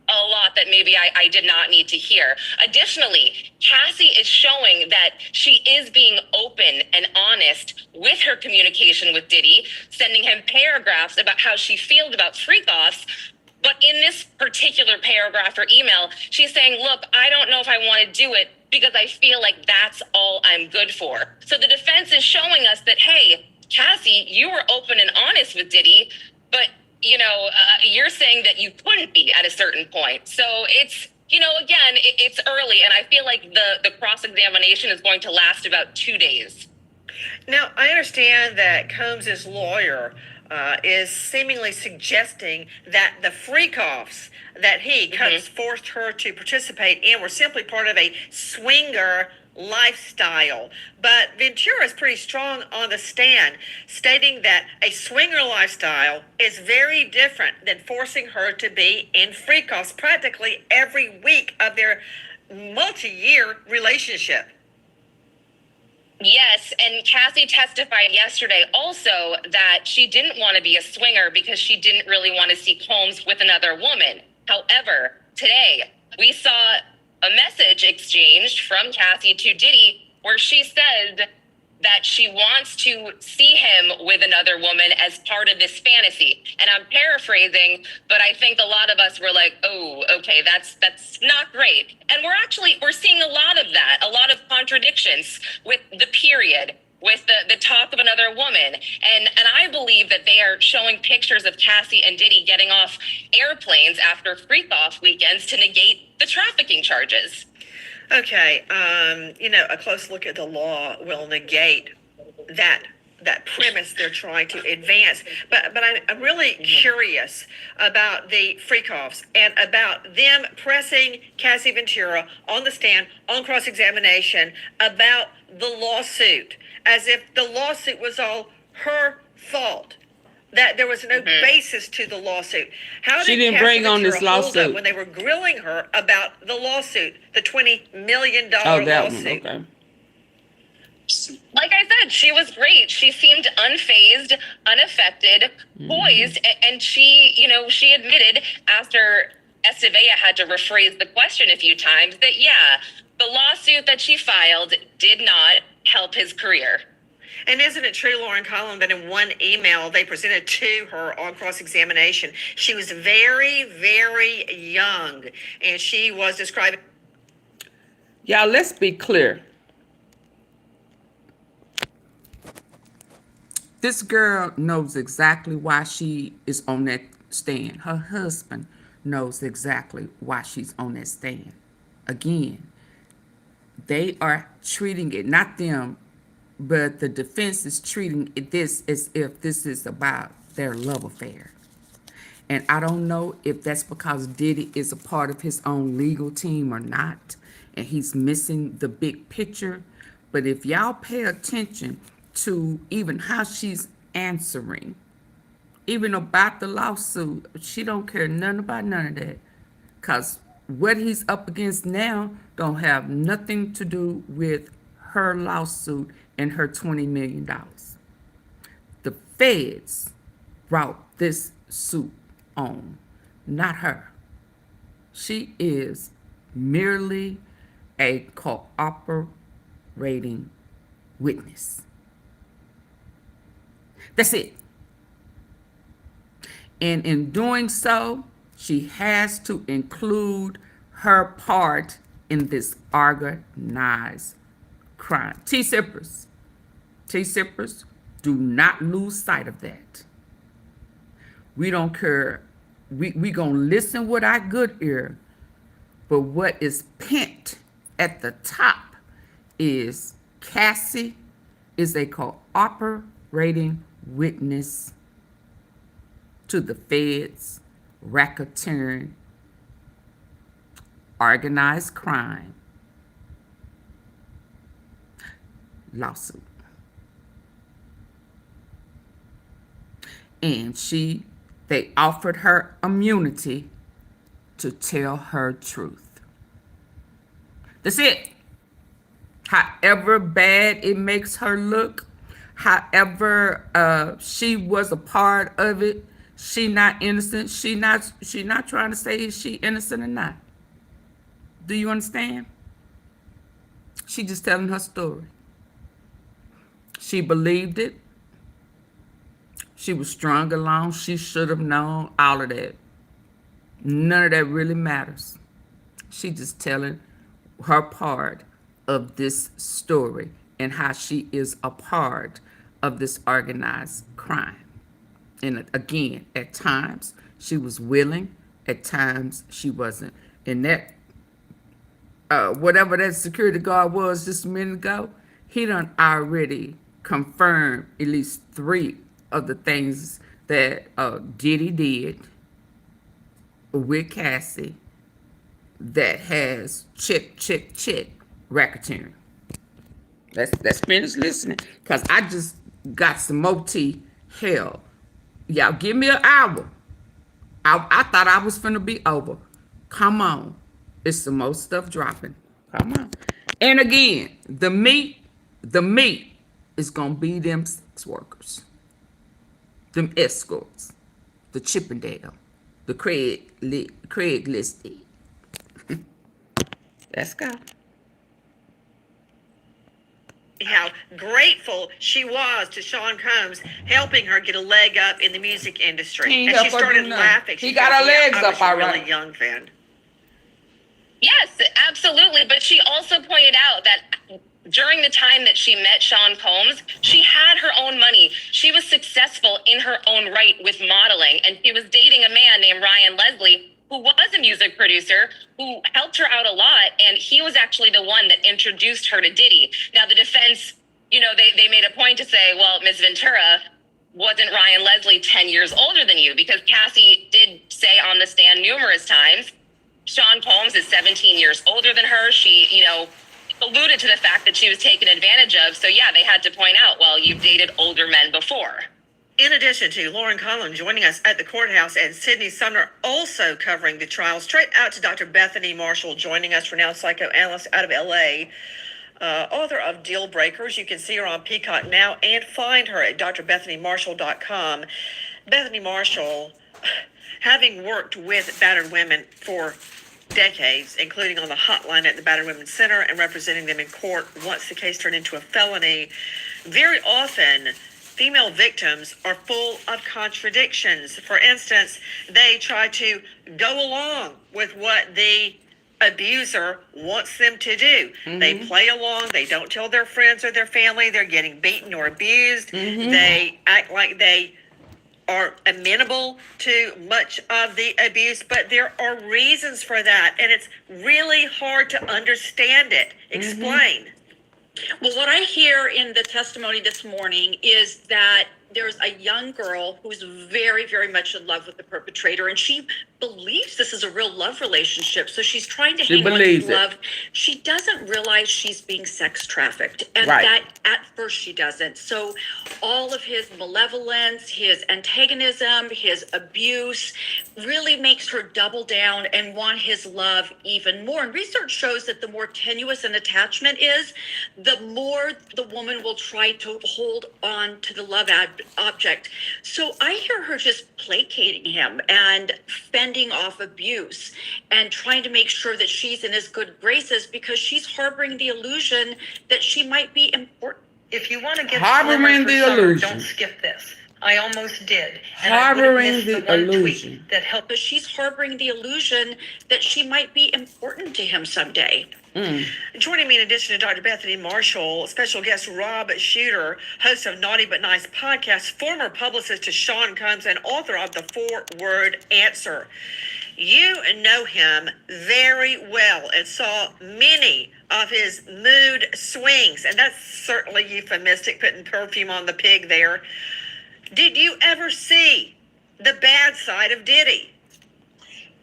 a lot that maybe I did not need to hear. Additionally, Cassie is showing that she is being open and honest with her communication with Diddy, sending him paragraphs about how she feels about freak-offs. But in this particular paragraph or email, she's saying, look, I don't know if I want to do it because I feel like that's all I'm good for. So the defense is showing us that, hey, Cassie, you were open and honest with Diddy, but you're saying that you couldn't be at a certain point. So it's, again, it's early, and I feel like the cross-examination is going to last about 2 days. Now, I understand that Combs' lawyer is seemingly suggesting that the freak-offs that he forced her to participate in were simply part of a swinger lifestyle. But Ventura is pretty strong on the stand, stating that a swinger lifestyle is very different than forcing her to be in freak-offs practically every week of their multi-year relationship. Yes, and Cassie testified yesterday also that she didn't want to be a swinger because she didn't really want to see Combs with another woman. However, today we saw a message exchanged from Cassie to Diddy where she said that she wants to see him with another woman as part of this fantasy. And I'm paraphrasing, but I think a lot of us were like, oh, okay, that's not great. And we're seeing a lot of that, a lot of contradictions with the period, with the talk of another woman. And I believe that they are showing pictures of Cassie and Diddy getting off airplanes after freak-off weekends to negate the trafficking charges. Okay, a close look at the law will negate that premise they're trying to advance. But I'm really curious about the freak-offs and about them pressing Cassie Ventura on the stand on cross-examination about the lawsuit, as if the lawsuit was all her fault, that there was no basis to the lawsuit. How did she didn't Cassie bring on Ventura this hold lawsuit up when they were grilling her about the lawsuit, the $20 million that lawsuit? one, okay. Like I said, she was great. She seemed unfazed, unaffected, poised, and she admitted after Estevea had to rephrase the question a few times that, yeah, the lawsuit that she filed did not help his career. And isn't it true, Lauren Collin, that in one email they presented to her on cross-examination, she was very, very young, and she was describing... Y'all, let's be clear. This girl knows exactly why she is on that stand. Her husband knows exactly why she's on that stand. Again, they are treating it, not them, but the defense is treating this as if this is about their love affair. And I don't know if that's because Diddy is a part of his own legal team or not, and he's missing the big picture. But if y'all pay attention to even how she's answering, even about the lawsuit, she don't care nothing about none of that. Because what he's up against now don't have nothing to do with her lawsuit and her $20 million. The feds brought this suit on, not her. She is merely a cooperating witness. That's it. And in doing so, she has to include her part in this organized crime. T-sippers, do not lose sight of that. We don't care. We gonna listen with our good ear, but what is pent at the top is Cassie is a cooperating witness to the feds, racketeering, organized crime lawsuit. And they offered her immunity to tell her truth. That's it. However bad it makes her look, however she was a part of it, She not innocent. She not trying to say is she innocent or not. Do you understand? She just telling her story. She believed it. She was strung along. She should have known all of that. None of that really matters. She just telling her part of this story and how she is a part of this organized crime. And again, at times she was willing, at times she wasn't. And that, whatever that security guard was just a minute ago, he done already confirmed at least 3 of the things that Diddy did with Cassie that has check racketeering. Let's finish listening, because I just got some more tea. Hell, y'all give me an hour. I thought I was finna be over. Come on. It's some more stuff dropping. Come on. And again, the meat is gonna be them sex workers, them escorts, the Chippendale, the Craiglisted. Let's go. How grateful she was to Sean Combs helping her get a leg up in the music industry. And she started laughing. He got her legs up, all right. I was a really young fan. Yes, absolutely. But she also pointed out that during the time that she met Sean Combs, she had her own money. She was successful in her own right with modeling, and she was dating a man named Ryan Leslie, who was a music producer, who helped her out a lot, and he was actually the one that introduced her to Diddy. Now, the defense, you know, they made a point to say, well, Ms. Ventura, wasn't Ryan Leslie 10 years older than you? Because Cassie did say on the stand numerous times, Sean Combs is 17 years older than her. She, you know, alluded to the fact that she was taken advantage of. So yeah, they had to point out, well, you've dated older men before. In addition to Lauren Conlon joining us at the courthouse and Sydney Sumner also covering the trial, straight out to Dr. Bethany Marshall joining us, renowned psychoanalyst out of LA, author of Deal Breakers. You can see her on Peacock now and find her at drbethanymarshall.com. Bethany Marshall, having worked with battered women for decades, including on the hotline at the Battered Women's Center and representing them in court once the case turned into a felony, very often female victims are full of contradictions. For instance, they try to go along with what the abuser wants them to do. They play along. They don't tell their friends or their family they're getting beaten or abused. They act like they are amenable to much of the abuse, but there are reasons for that, and it's really hard to understand it. Explain. Well, what I hear in the testimony this morning is that there's a young girl who's very, very much in love with the perpetrator, and she believes this is a real love relationship. So she's trying to hang on to love. She doesn't realize she's being sex trafficked, and that at first she doesn't. So all of his malevolence, his antagonism, his abuse really makes her double down and want his love even more. And research shows that the more tenuous an attachment is, the more the woman will try to hold on to the love object. So I hear her just placating him and fending off abuse and trying to make sure that she's in his good graces because she's harboring the illusion that she might be important. If you want to get harboring the illusion, don't skip this. I almost did. Harboring the illusion that helped. But she's harboring the illusion that she might be important to him someday. Joining me in addition to Dr. Bethany Marshall, special guest Rob Shooter, host of Naughty But Nice podcast, former publicist to Sean Combs, and author of The 4-Word Answer. You know him very well and saw many of his mood swings, and that's certainly euphemistic, putting perfume on the pig there. Did you ever see the bad side of Diddy?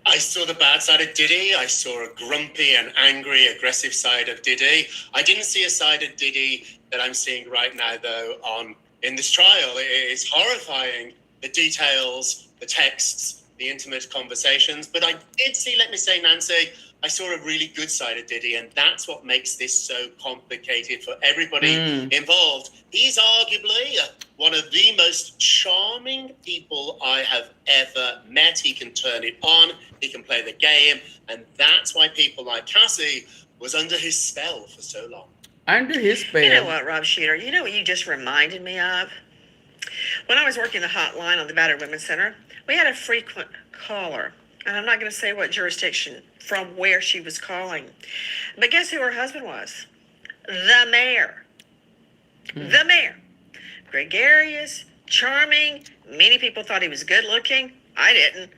I saw the bad side of Diddy. I saw a grumpy and angry, aggressive side of Diddy. I didn't see a side of Diddy that I'm seeing right now, though, in this trial. It is horrifying, the details, the texts, the intimate conversations. But I did see, let me say, Nancy, I saw a really good side of Diddy, and that's what makes this so complicated for everybody involved. He's arguably one of the most charming people I have ever met. He can turn it on, he can play the game, and that's why people like Cassie was under his spell for so long. Under his spell. You know what, Rob Sheeter? You know what you just reminded me of? When I was working the hotline on the Battered Women's Center, we had a frequent caller. And I'm not going to say what jurisdiction from where she was calling. But guess who her husband was? The mayor. The mayor. Gregarious, charming. Many people thought he was good looking. I didn't.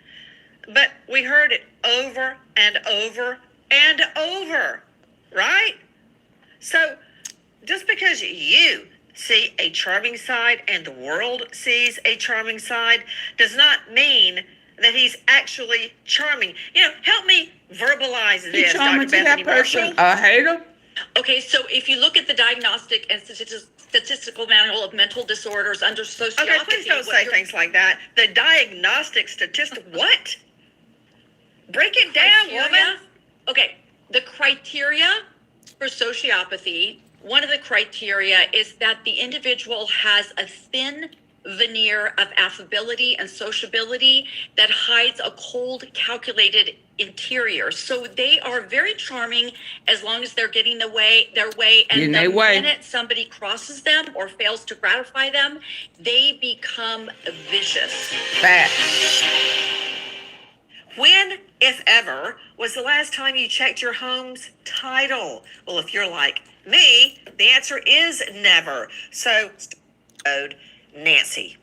But we heard it over and over and over. Right? So just because you see a charming side and the world sees a charming side does not mean that he's actually charming. You know, help me verbalize this, Dr. Bethany Marshall. I hate him. Okay, so if you look at the Diagnostic and Statistical Manual of Mental Disorders under sociopathy... Okay, please don't say things like that. The Diagnostic Statistic... What? Break it down, woman. Okay, the criteria for sociopathy, one of the criteria is that the individual has a thin veneer of affability and sociability that hides a cold, calculated interior. So they are very charming as long as they're getting their way, and the minute somebody crosses them or fails to gratify them, they become vicious. When, if ever, was the last time you checked your home's title? Well, if you're like me, the answer is never. So, Nancy.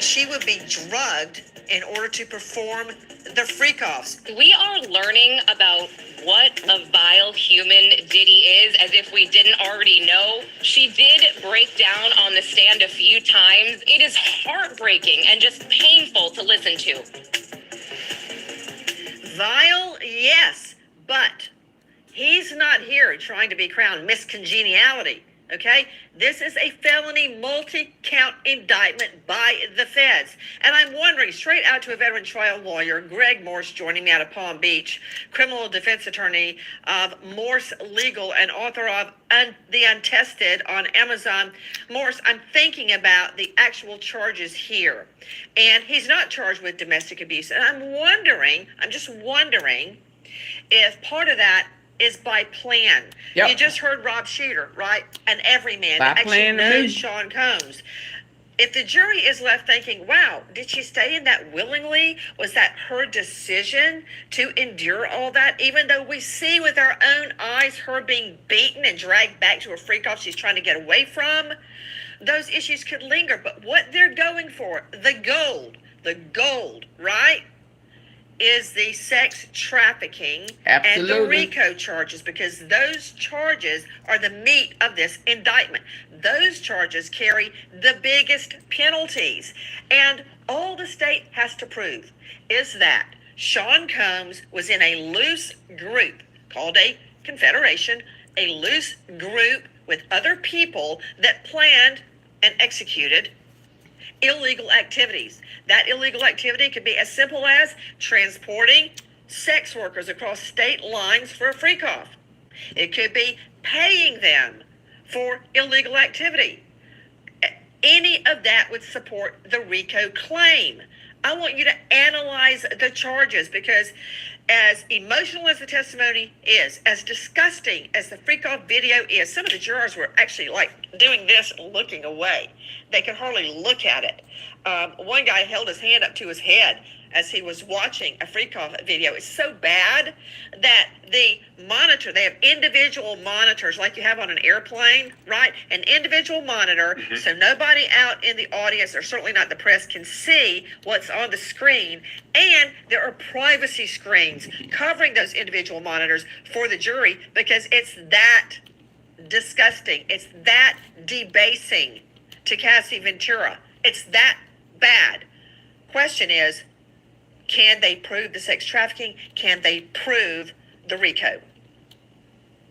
She would be drugged in order to perform the freak-offs. We are learning about what a vile human Diddy is as if we didn't already know. She did break down on the stand a few times. It is heartbreaking and just painful to listen to. Vile, yes, but he's not here trying to be crowned Miss Congeniality. Okay, this is a felony multi-count indictment by the feds. And I'm wondering, straight out to a veteran trial lawyer, Greg Morse, joining me out of Palm Beach, criminal defense attorney of Morse Legal and author of The Untested on Amazon. Morse, I'm thinking about the actual charges here. And he's not charged with domestic abuse. And I'm just wondering if part of that is by plan. You just heard Rob Sheeter, right? An everyman that actually knows Sean Combs. If the jury is left thinking, wow, did she stay in that willingly? Was that her decision to endure all that? Even though we see with our own eyes her being beaten and dragged back to a freak-off she's trying to get away from, those issues could linger. But what they're going for, the gold, right? Is the sex trafficking and the RICO charges, because those charges are the meat of this indictment. Those charges carry the biggest penalties. And all the state has to prove is that Sean Combs was in a loose group called a confederation, a loose group with other people that planned and executed illegal activities. That illegal activity could be as simple as transporting sex workers across state lines for a freak-off. It could be paying them for illegal activity. Any of that would support the RICO claim. I want you to analyze the charges, because as emotional as the testimony is, as disgusting as the freak-off video is, some of the jurors were actually like doing this, looking away. They could hardly look at it. One guy held his hand up to his head as he was watching a freak-off video. It's so bad that the monitor, they have individual monitors like you have on an airplane, right? An individual monitor, so nobody out in the audience, or certainly not the press, can see what's on the screen. And there are privacy screens covering those individual monitors for the jury, because it's that disgusting. It's that debasing to Cassie Ventura. It's that bad. Question is, can they prove the sex trafficking? Can they prove the RICO?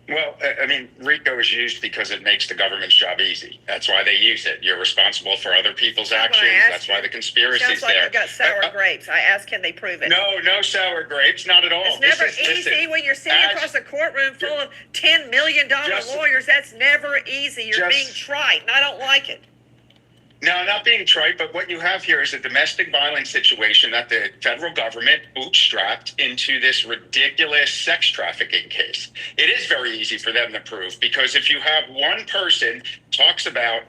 Well, I mean, RICO is used because it makes the government's job easy. That's why they use it. You're responsible for other people's actions. That's why the conspiracy is Sounds like there. I've got sour grapes. I asked, can they prove it? No sour grapes, not at all. It's never easy when you're sitting across a courtroom full of $10 million lawyers. That's never easy. You're being trite, and I don't like it. No, not being trite, but what you have here is a domestic violence situation that the federal government bootstrapped into this ridiculous sex trafficking case. It is very easy for them to prove, because if you have one person talks about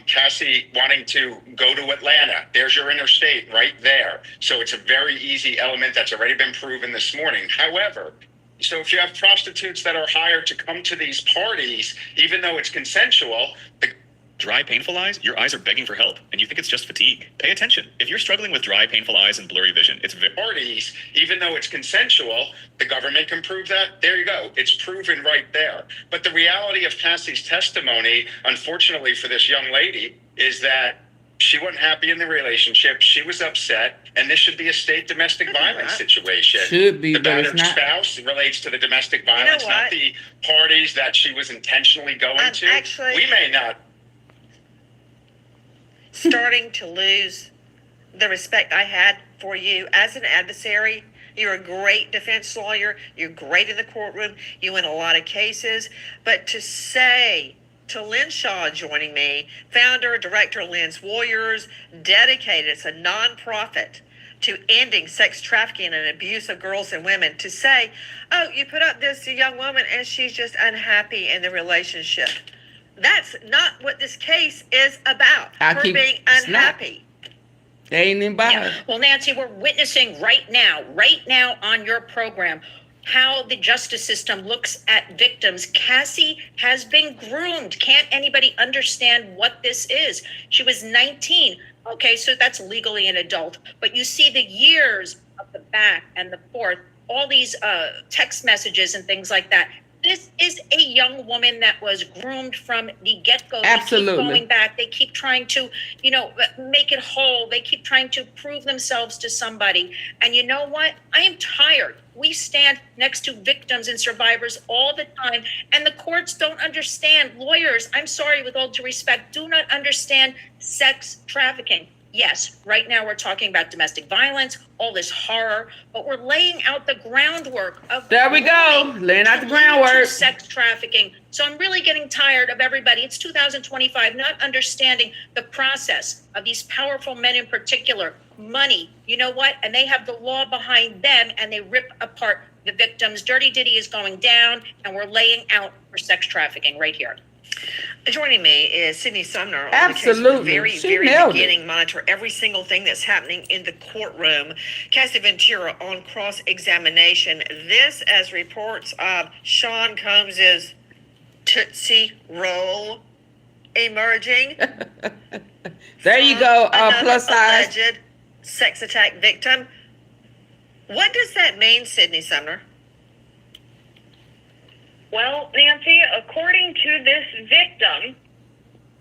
Cassie wanting to go to Atlanta, there's your interstate right there. So it's a very easy element that's already been proven this morning. However, so if you have prostitutes that are hired to come to these parties, even though it's consensual, Dry, painful eyes? Your eyes are begging for help, and you think it's just fatigue. Pay attention. If you're struggling with dry, painful eyes and blurry vision, it's parties, even though it's consensual, the government can prove that. There you go. It's proven right there. But the reality of Cassie's testimony, unfortunately for this young lady, is that she wasn't happy in the relationship. She was upset, and this should be a state domestic violence situation. Should be, the but it's battered not. spouse relates to the domestic violence, not the parties that she was intentionally going to. Actually, we may not. Starting to lose the respect I had for you as an adversary. You're a great defense lawyer. You're great in the courtroom. You win a lot of cases. But to say to Lynn Shaw joining me, founder, director of Lynn's Warriors, dedicated, it's a nonprofit to ending sex trafficking and abuse of girls and women, to say, oh, you put up this young woman and she's just unhappy in the relationship. That's not what this case is about. Her being unhappy. They ain't in by. Well, Nancy, we're witnessing right now on your program, how the justice system looks at victims. Cassie has been groomed. Can't anybody understand what this is? She was 19. Okay, so that's legally an adult. But you see the years of the back and the forth, all these text messages and things like that. This is a young woman that was groomed from the get-go. Absolutely. They keep going back. They keep trying to, make it whole. They keep trying to prove themselves to somebody. And you know what? I am tired. We stand next to victims and survivors all the time, and the courts don't understand. Lawyers, I'm sorry, with all due respect, do not understand sex trafficking. Yes, right now we're talking about domestic violence, all this horror, but we're laying out the groundwork of There we go, laying out the groundwork. Sex trafficking. So I'm really getting tired of everybody. It's 2025, not understanding the process of these powerful men in particular. Money, you know what? And they have the law behind them, and they rip apart the victims. Dirty Diddy is going down, and we're laying out for sex trafficking right here. Joining me is Sydney Sumner. Absolutely. Very beginning, monitor every single thing that's happening in the courtroom. Cassie Ventura on cross-examination. This as reports of Sean Combs's Tootsie Roll emerging. There you go, plus size. Alleged sex attack victim. What does that mean, Sydney Sumner? Well, Nancy, according to this victim,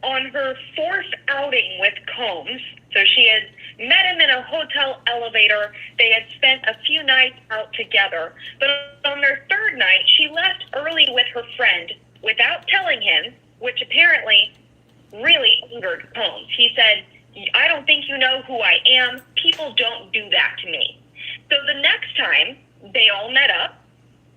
on her fourth outing with Combs, so she had met him in a hotel elevator. They had spent a few nights out together. But on their third night, she left early with her friend without telling him, which apparently really angered Combs. He said, I don't think you know who I am. People don't do that to me. So the next time they all met up,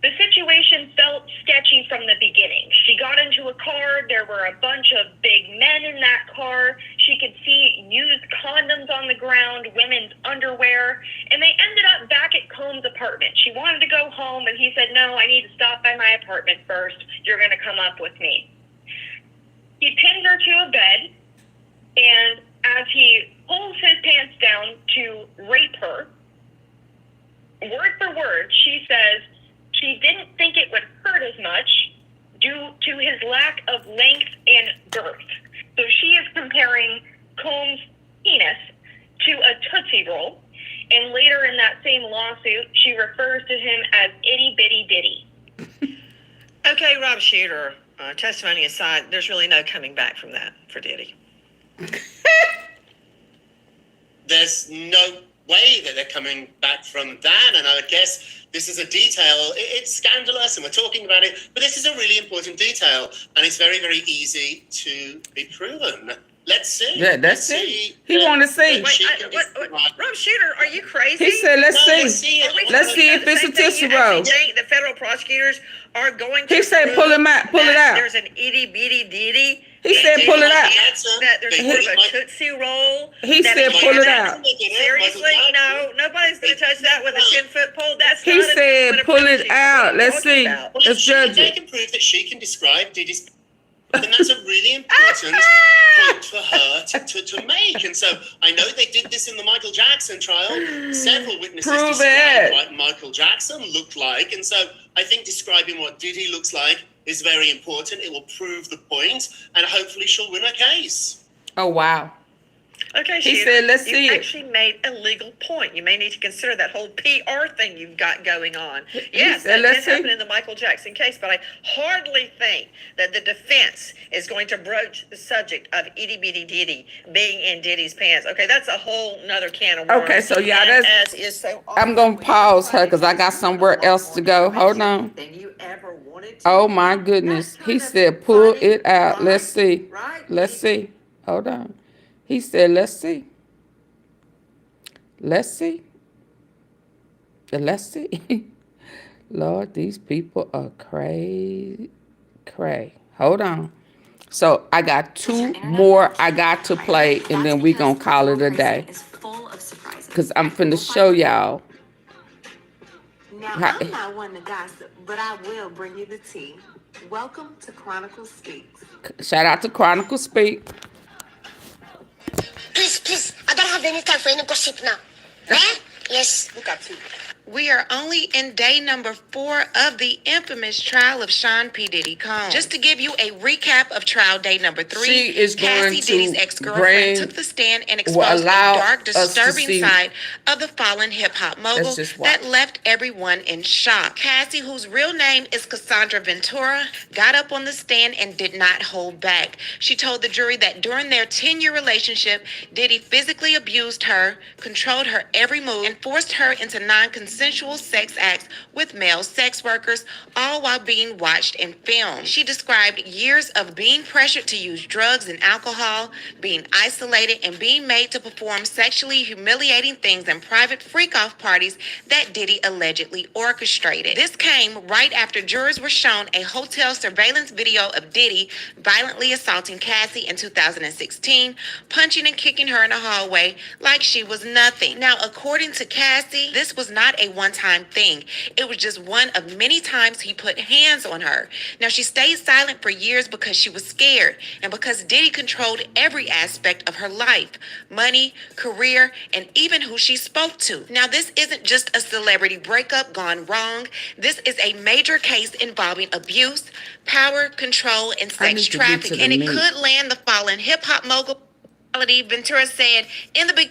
the situation felt sketchy from the beginning. She got into a car. There were a bunch of big men in that car. She could see used condoms on the ground, women's underwear, and they ended up back at Combs' apartment. She wanted to go home, and he said, no, I need to stop by my apartment first. You're going to come up with me. He pinned her to a bed, and as he pulls his pants down to rape her, word for word, she says, she didn't think it would hurt as much due to his lack of length and girth. So she is comparing Combs' penis to a Tootsie Roll. And later in that same lawsuit, she refers to him as itty bitty ditty. Okay, Rob Shooter, testimony aside, there's really no coming back from that for Diddy. There's no way that they're coming back from that, and I guess This is a detail. It's scandalous, and we're talking about it, but this is a really important detail, and it's very, very easy to be proven. Let's see. Yeah, that's it. He want to see. Rob Shooter, are you crazy? He said, let's see. Let's see if it's a tissue roll. Think the federal prosecutors are going to He said, pull him out, pull it out. There's an itty bitty ditty. He said, pull it out. That there's more of a Tootsie Roll. He said, pull it out. Seriously? No, nobody's going to touch that with a 10-foot pole. That's He said, pull it out. Let's see. Let's judge They it. can prove that she can describe Diddy's, and that's a really important point for her to make. And so I know they did this in the Michael Jackson trial. Several witnesses Prove described it. what Michael Jackson looked like. And so I think describing what Diddy looks like is very important. It will prove the point, and hopefully she'll win her case. Oh, wow. Okay, He Shooter, said, let's see you it. actually made a legal point. You may need to consider that whole PR thing you've got going on. Yes, said, that let's did see. happen in the Michael Jackson case, but I hardly think that the defense is going to broach the subject of itty bitty Diddy being in Diddy's pants. Okay, that's a whole nother can of worms. Okay, so y'all, And that's, as is so I'm going to pause her because I got somewhere else to go. Hold on. Oh, my goodness. He said, pull it out. Let's see. Let's see. Hold on. He said, let's see. Let's see. Let's see. Lord, these people are crazy. Hold on. So I got two more I got to play, and then we gonna call it a day. Because I'm finna show y'all. Now, I'm not one to gossip, but I will bring you the tea. Welcome to Chronicle Speaks. Shout out to Chronicle Speak. Please, I don't have any time for any gossip now. Eh? Yes. Look at you. We are only in day number 4 of the infamous trial of Sean P. Diddy Combs. Just to give you a recap of trial day number 3, She is going Cassie, to Diddy's ex-girlfriend, bring- took the stand and will exposed a allow dark, us to disturbing see- side of the fallen hip-hop mogul Let's just watch. that left everyone in shock. Cassie, whose real name is Cassandra Ventura, got up on the stand and did not hold back. She told the jury that during their 10-year relationship, Diddy physically abused her, controlled her every move, and forced her into non-consensual sex acts with male sex workers, all while being watched and filmed. She described years of being pressured to use drugs and alcohol, being isolated, and being made to perform sexually humiliating things in private freak-off parties that Diddy allegedly orchestrated. This came right after jurors were shown a hotel surveillance video of Diddy violently assaulting Cassie in 2016, punching and kicking her in the hallway like she was nothing. Now, according to Cassie, this was not a one-time thing. It was just one of many times he put hands on her. Now, she stayed silent for years because she was scared and because Diddy controlled every aspect of her life, money, career, and even who she spoke to. Now, this isn't just a celebrity breakup gone wrong. This is a major case involving abuse, power, control, and I need sex to get to trafficking. the And it meat. could land the fallen hip-hop mogul. Ventura said in the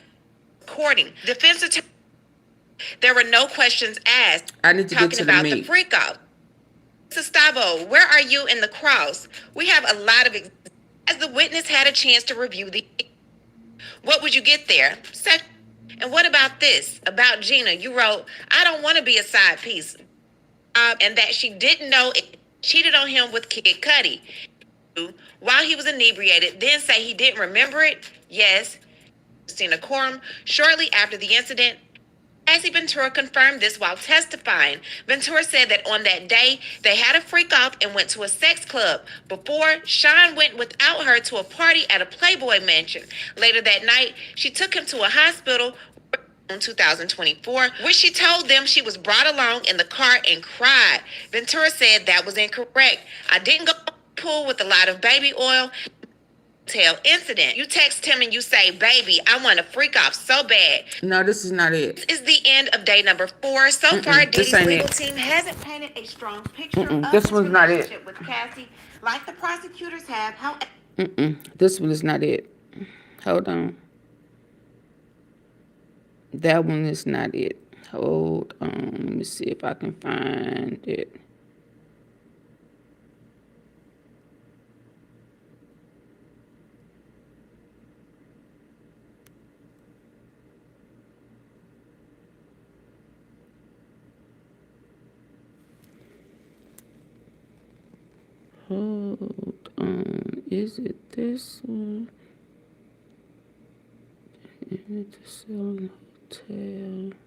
recording, defense attorney, there were no questions asked. I need to get Talking to the about the meat. freak out. Gustavo, where are you in the cross? We have a lot of as the witness had a chance to review the. What would you get there? And what about this? About Gina, you wrote, I don't want to be a side piece. And that she didn't know it cheated on him with Kid Cudi while he was inebriated, then say he didn't remember it. Yes. Christina Corum, shortly after the incident, Cassie Ventura confirmed this while testifying. Ventura said that on that day, they had a freak off and went to a sex club before Sean went without her to a party at a Playboy mansion. Later that night, she took him to a hospital in 2024, where she told them she was brought along in the car and cried. Ventura said that was incorrect. I didn't go to the pool with a lot of baby oil. Incident. You text him and you say, baby, I want to freak off so bad. No, this is not it. This is the end of day number 4. So far, this Diddy's ain't legal it. team hasn't painted a strong picture of This his one's not it. relationship with Cassie, like the prosecutors have. However, This one is not it. Hold on. That one is not it. Hold on. Let me see if I can find it. Hold on. Is it this one? To sell in hotel.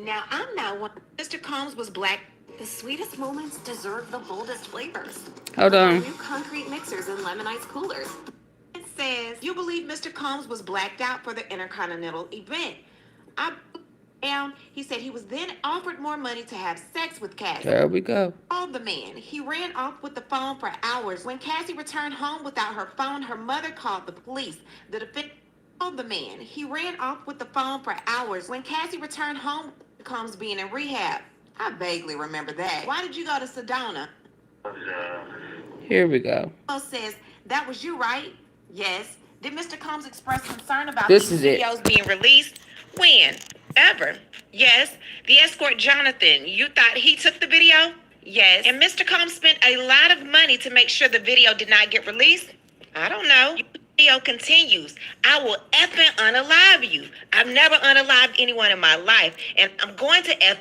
Now, I'm not one. Mr. Combs was black. The sweetest moments deserve the boldest flavors. Hold on. New concrete mixers and lemon ice coolers. It says, you believe Mr. Combs was blacked out for the Intercontinental event. He said he was then offered more money to have sex with Cassie. There we go. Called the man. He ran off with the phone for hours. When Cassie returned home without her phone, her mother called the police. The defendant called the man. He ran off with the phone for hours. When Cassie returned home, Combs being in rehab. I vaguely remember that. Why did you go to Sedona? Here we go. Says, that was you, right? Yes. Did Mr. Combs express concern about This these is it. videos being released? When? Ever? Yes. The escort Jonathan, you thought he took the video? Yes. And Mr. Combs spent a lot of money to make sure the video did not get released? I don't know. Video continues. I will effing unalive you. I've never unalived anyone in my life, and I'm going to F.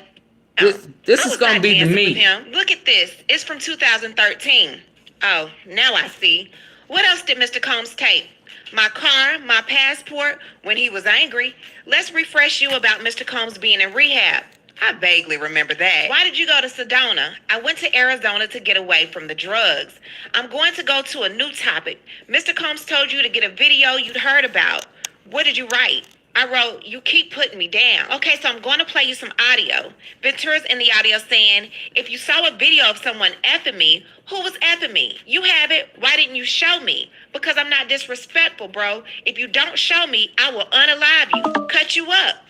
This is gonna be the meat. Look at this. It's from 2013. Oh, now I see. What else did Mr. Combs tape? My car, my passport, when he was angry. Let's refresh you about Mr. Combs being in rehab. I vaguely remember that. Why did you go to Sedona? I went to Arizona to get away from the drugs. I'm going to go to a new topic. Mr. Combs told you to get a video you'd heard about. What did you write? I wrote, you keep putting me down. Okay, so I'm going to play you some audio. Ventura's in the audio saying, if you saw a video of someone effing me, who was effing me? You have it. Why didn't you show me? Because I'm not disrespectful, bro. If you don't show me, I will unalive you. Cut you up.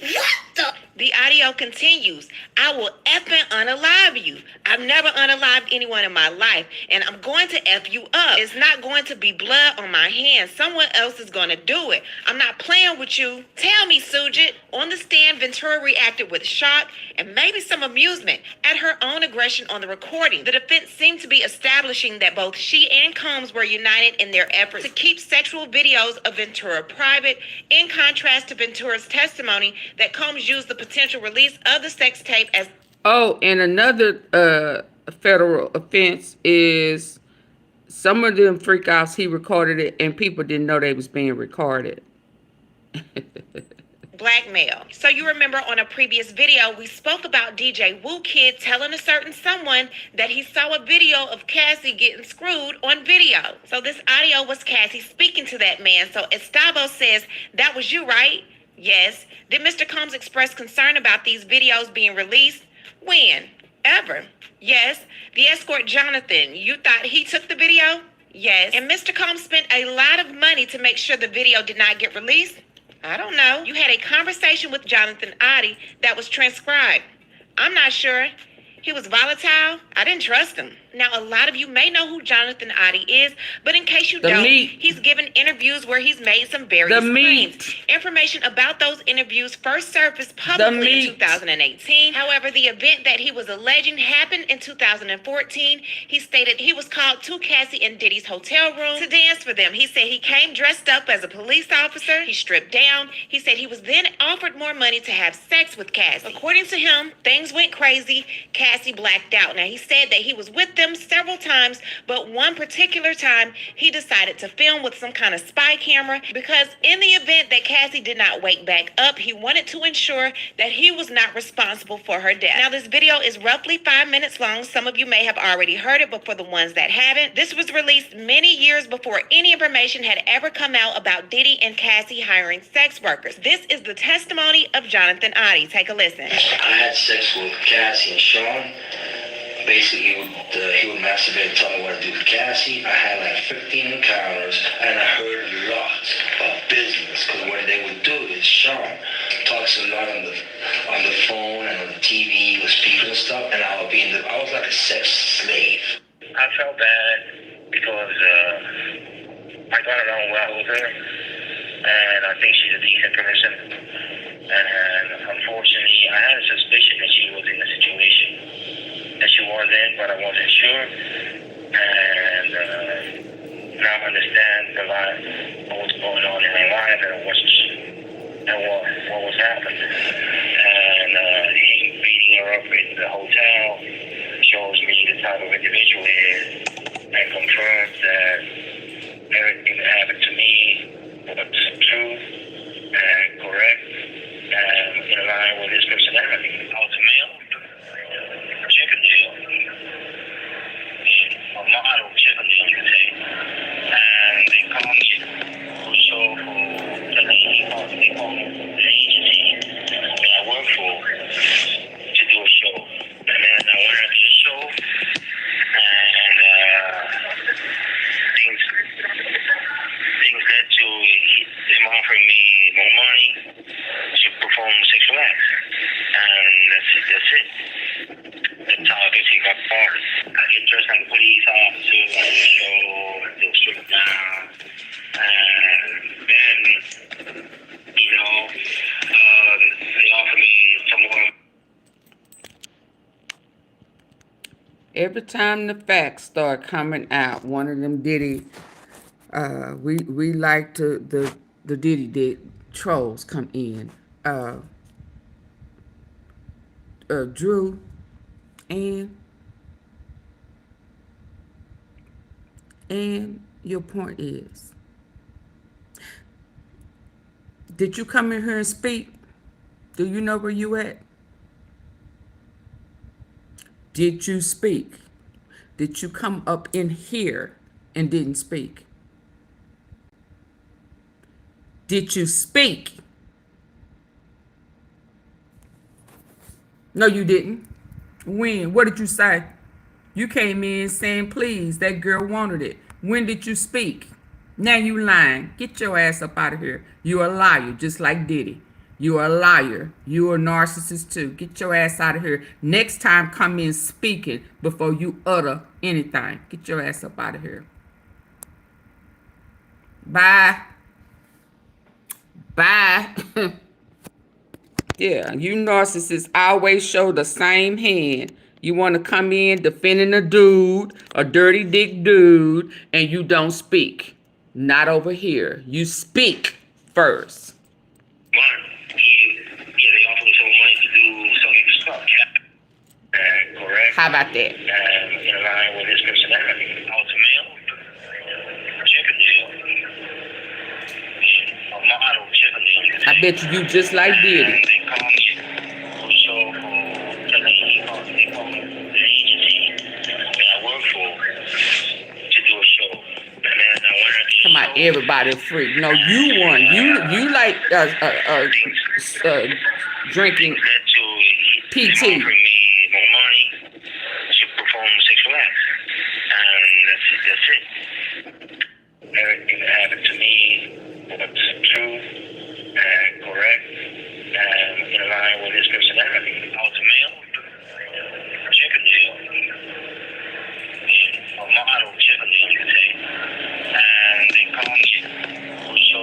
What the? The audio continues. I will effing unalive you. I've never unalived anyone in my life, and I'm going to F you up. It's not going to be blood on my hands. Someone else is going to do it. I'm not playing with you. Tell me, Sujit. On the stand, Ventura reacted with shock and maybe some amusement at her own aggression on the recording. The defense seemed to be establishing that both she and Combs were united in their efforts to keep sexual videos of Ventura private, in contrast to Ventura's testimony that Combs used the potential release of the sex tape as... Oh, and another federal offense is some of them freakouts, he recorded it and people didn't know they was being recorded. blackmail. So you remember on a previous video, we spoke about DJ Woo Kid telling a certain someone that he saw a video of Cassie getting screwed on video. So this audio was Cassie speaking to that man. So Estavo says, that was you, right? Yes. Did Mr. Combs express concern about these videos being released? When? Ever? Yes. The escort Jonathan, you thought he took the video? Yes. And Mr. Combs spent a lot of money to make sure the video did not get released? I don't know. You had a conversation with Jonathan Oddie that was transcribed. I'm not sure. He was volatile. I didn't trust him. Now, a lot of you may know who Jonathan Oddie is, but in case you don't, he's given interviews where he's made some various claims. Information about those interviews first surfaced publicly in 2018. However, the event that he was alleging happened in 2014. He stated he was called to Cassie and Diddy's hotel room to dance for them. He said he came dressed up as a police officer. He stripped down. He said he was then offered more money to have sex with Cassie. According to him, things went crazy. Cassie blacked out. Now, he said that he was with them several times, but one particular time he decided to film with some kind of spy camera because in the event that Cassie did not wake back up, he wanted to ensure that he was not responsible for her death. Now, this video is roughly 5 minutes long. Some of you may have already heard it, but for the ones that haven't, this was released many years before any information had ever come out about Diddy and Cassie hiring sex workers. This is the testimony of Jonathan Oddie. Take a listen. I had sex with Cassie and Sean. Basically, he would masturbate and tell me what to do with Cassie. I had like 15 encounters, and I heard lots of business. Because what they would do is Sean talks a lot on the phone and on the TV with people and stuff, and I was like a sex slave. I felt bad because I got along well with her. and I think she's a decent person. And unfortunately, I had a suspicion that she was in a situation that she was in, but I wasn't sure. And now I understand the life, what was going on in her life, and what was happening. And him beating her up in the hotel shows me the type of individual he is, and confirms that everything that happened to me was true and correct and in line with his personality. I was a male, chicken deal, a model chicken deal, you can say. And they called me also they called me the agency that I work for to do a show. And then I went out to the show, and things led to them offering me more money to perform sexual acts. And that's it. That's how I basically got part. I get dressed like a police officer, like a show, they'll strip down. And then, they offer me some more. Every time the facts start coming out, one of them Diddy, we like to the Diddy trolls come in. Drew and your point is, did you come in here and speak? Do you know where you at? Did you speak? Did you come up in here and didn't speak? Did you speak? No, you didn't. When? What did you say? You came in saying, please, that girl wanted it. When did you speak? Now you lying. Get your ass up out of here. You're a liar, just like Diddy. You're a liar. You're a narcissist too. Get your ass out of here. Next time, come in speaking before you utter anything. Get your ass up out of here. Bye. Bye. Yeah, you narcissists always show the same hand. You want to come in defending a dude, a dirty dick dude, and you don't speak. Not over here. You speak first. They offered me some money to do some extra stuff. Correct. How about that? And in line with his personality. I was a male, chicken deal, a model chicken deal. I bet you just like Diddy. And they called me also they called me the agency that I work for to do a show. And then I went out to Come on, everybody free. No, you won. You like drinking PT. Offering me more money to perform sexual acts. And that's it. Everything that happened to me was true and correct and in line with his personality. I was a male, chicken deal, a model chicken deal, you can say. And they called me also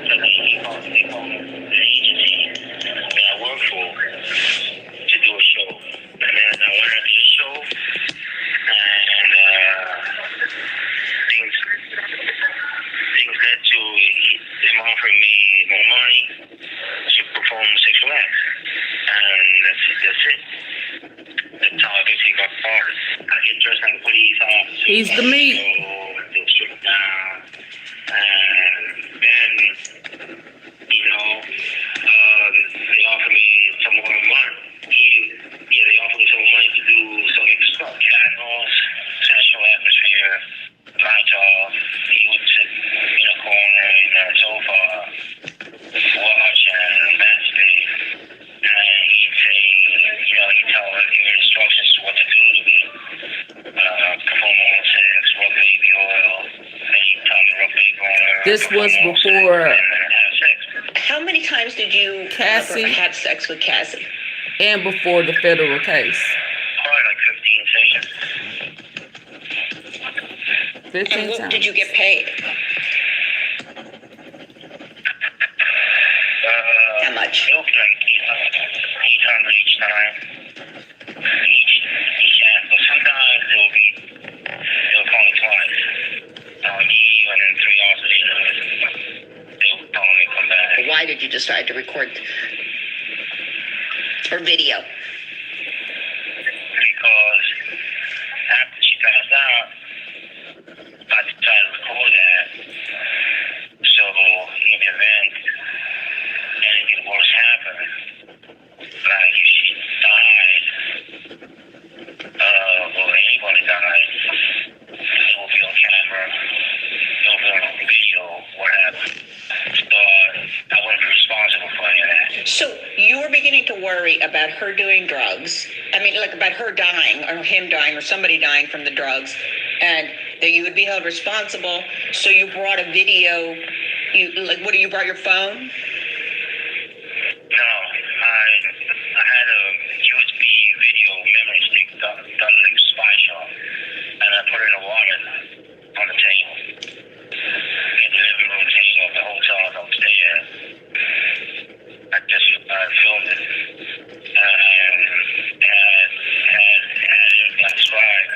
they called me the agency that I work for to do a show. And then I went out to the show, and things led to them offering me more money to perform sexual acts. And that's it. That's how I basically got started. I get dressed like a police officer. He's the meat. They'll strip it down. And then, they offer me some more money. They offer me some more money to do some extra stuff. Candles, sensual atmosphere, lights off. He would sit in a corner in a sofa, watch and masturbate. And he'd say, he'd tell her instructions to what to do to me. Perform oral sex, rub baby oil. Then he'd tell me rub baby oil. This was before How many times did you Cassie ever have sex with Cassie? and before the federal case. Probably like 15 sessions. 15 And what times. did you get paid? much? It'll be like 800 each time. Each act. But sometimes they'll call me twice. I'll leave and then 3 hours later they'll call me, come back. Why did you decide to record or video? Because after she passed out, I decided to record that. So in the event anything worse happened, like if she died, or anybody died, it will be on camera, it will be on video, what happened. So I wouldn't be responsible for any of that. So you were beginning to worry about her doing drugs. I mean, like about her dying or him dying or somebody dying from the drugs, and that you would be held responsible. So you brought a video. You brought your phone? No, I had a USB video memory stick done like a spy shot, and I put it in a wallet on the table in the living room table of the hotel upstairs. I filmed it and had it described.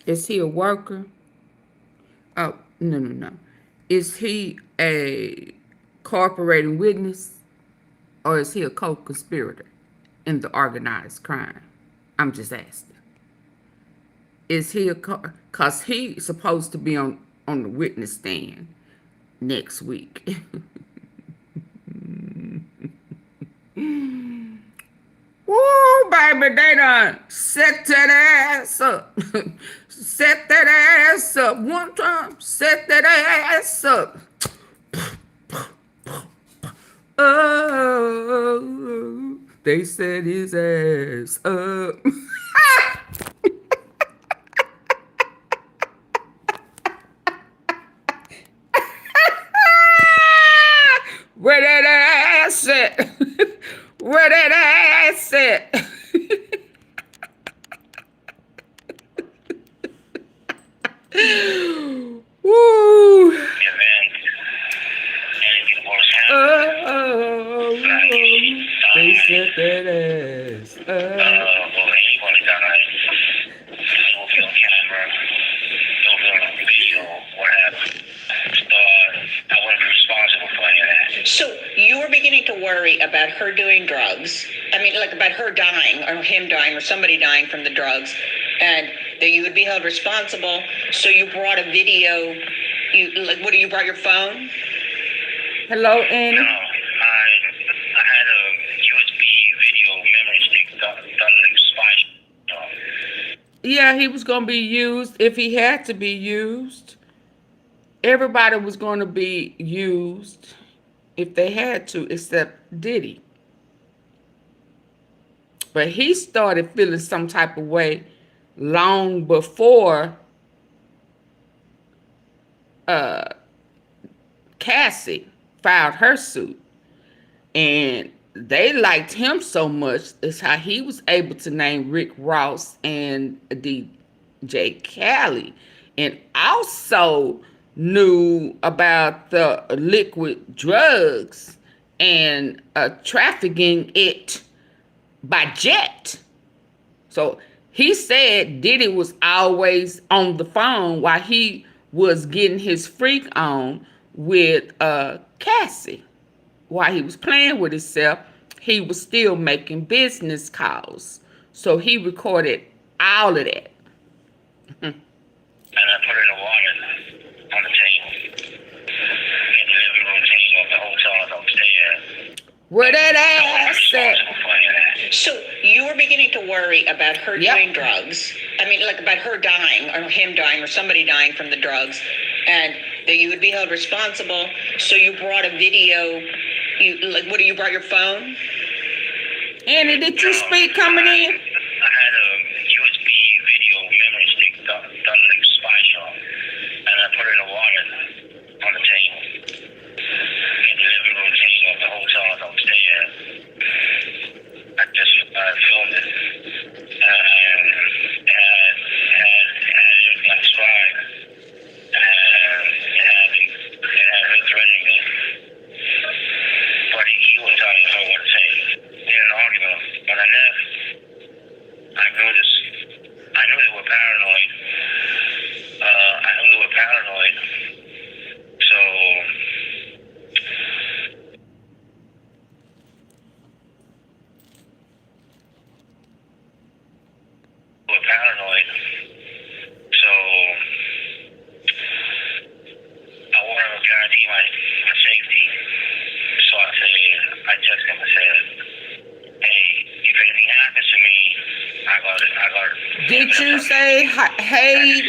Is he a worker? Oh, no. Is he a cooperating witness? Or is he a co-conspirator in the organized crime? I'm just asking. Is he because he's supposed to be on the witness stand next week. Woo, baby, they done set that ass up. Set that ass up one time. Set that ass up. Oh, they set his ass up. Where that ass at? Where that ass at? Woo! They set that ass up. Well, anybody died, it will be on camera, it will be on video, what happened. So I wouldn't be responsible for any of that. So you were beginning to worry about her doing drugs. I mean, like about her dying or him dying or somebody dying from the drugs, and that you would be held responsible. So you brought a video. You brought your phone? Hello, Annie. No, I had a USB video memory stick done like spy. Yeah, he was going to be used if he had to be used. Everybody was going to be used if they had to, except Diddy. But he started feeling some type of way long before Cassie filed her suit. And they liked him so much, is how he was able to name Rick Ross and DJ Khaled, and also knew about the liquid drugs and trafficking it by jet. So he said Diddy was always on the phone while he was getting his freak on with Cassie. While he was playing with himself, he was still making business calls. So he recorded all of that. And I put it in a wallet on the table in the living room table of the hotel upstairs. Where that ass at? So you were beginning to worry about her doing drugs. I mean, like about her dying or him dying or somebody dying from the drugs, and that you would be held responsible. So you brought a video. You brought your phone? Annie, did you speak coming in? I had a USB video memory stick done like a spy shot, and I put it in a wallet on the table in the living room table of the hotel upstairs. I filmed it and had it described. my safety. So I texted him and said, hey, if anything happens to me, I got. Did you say hey?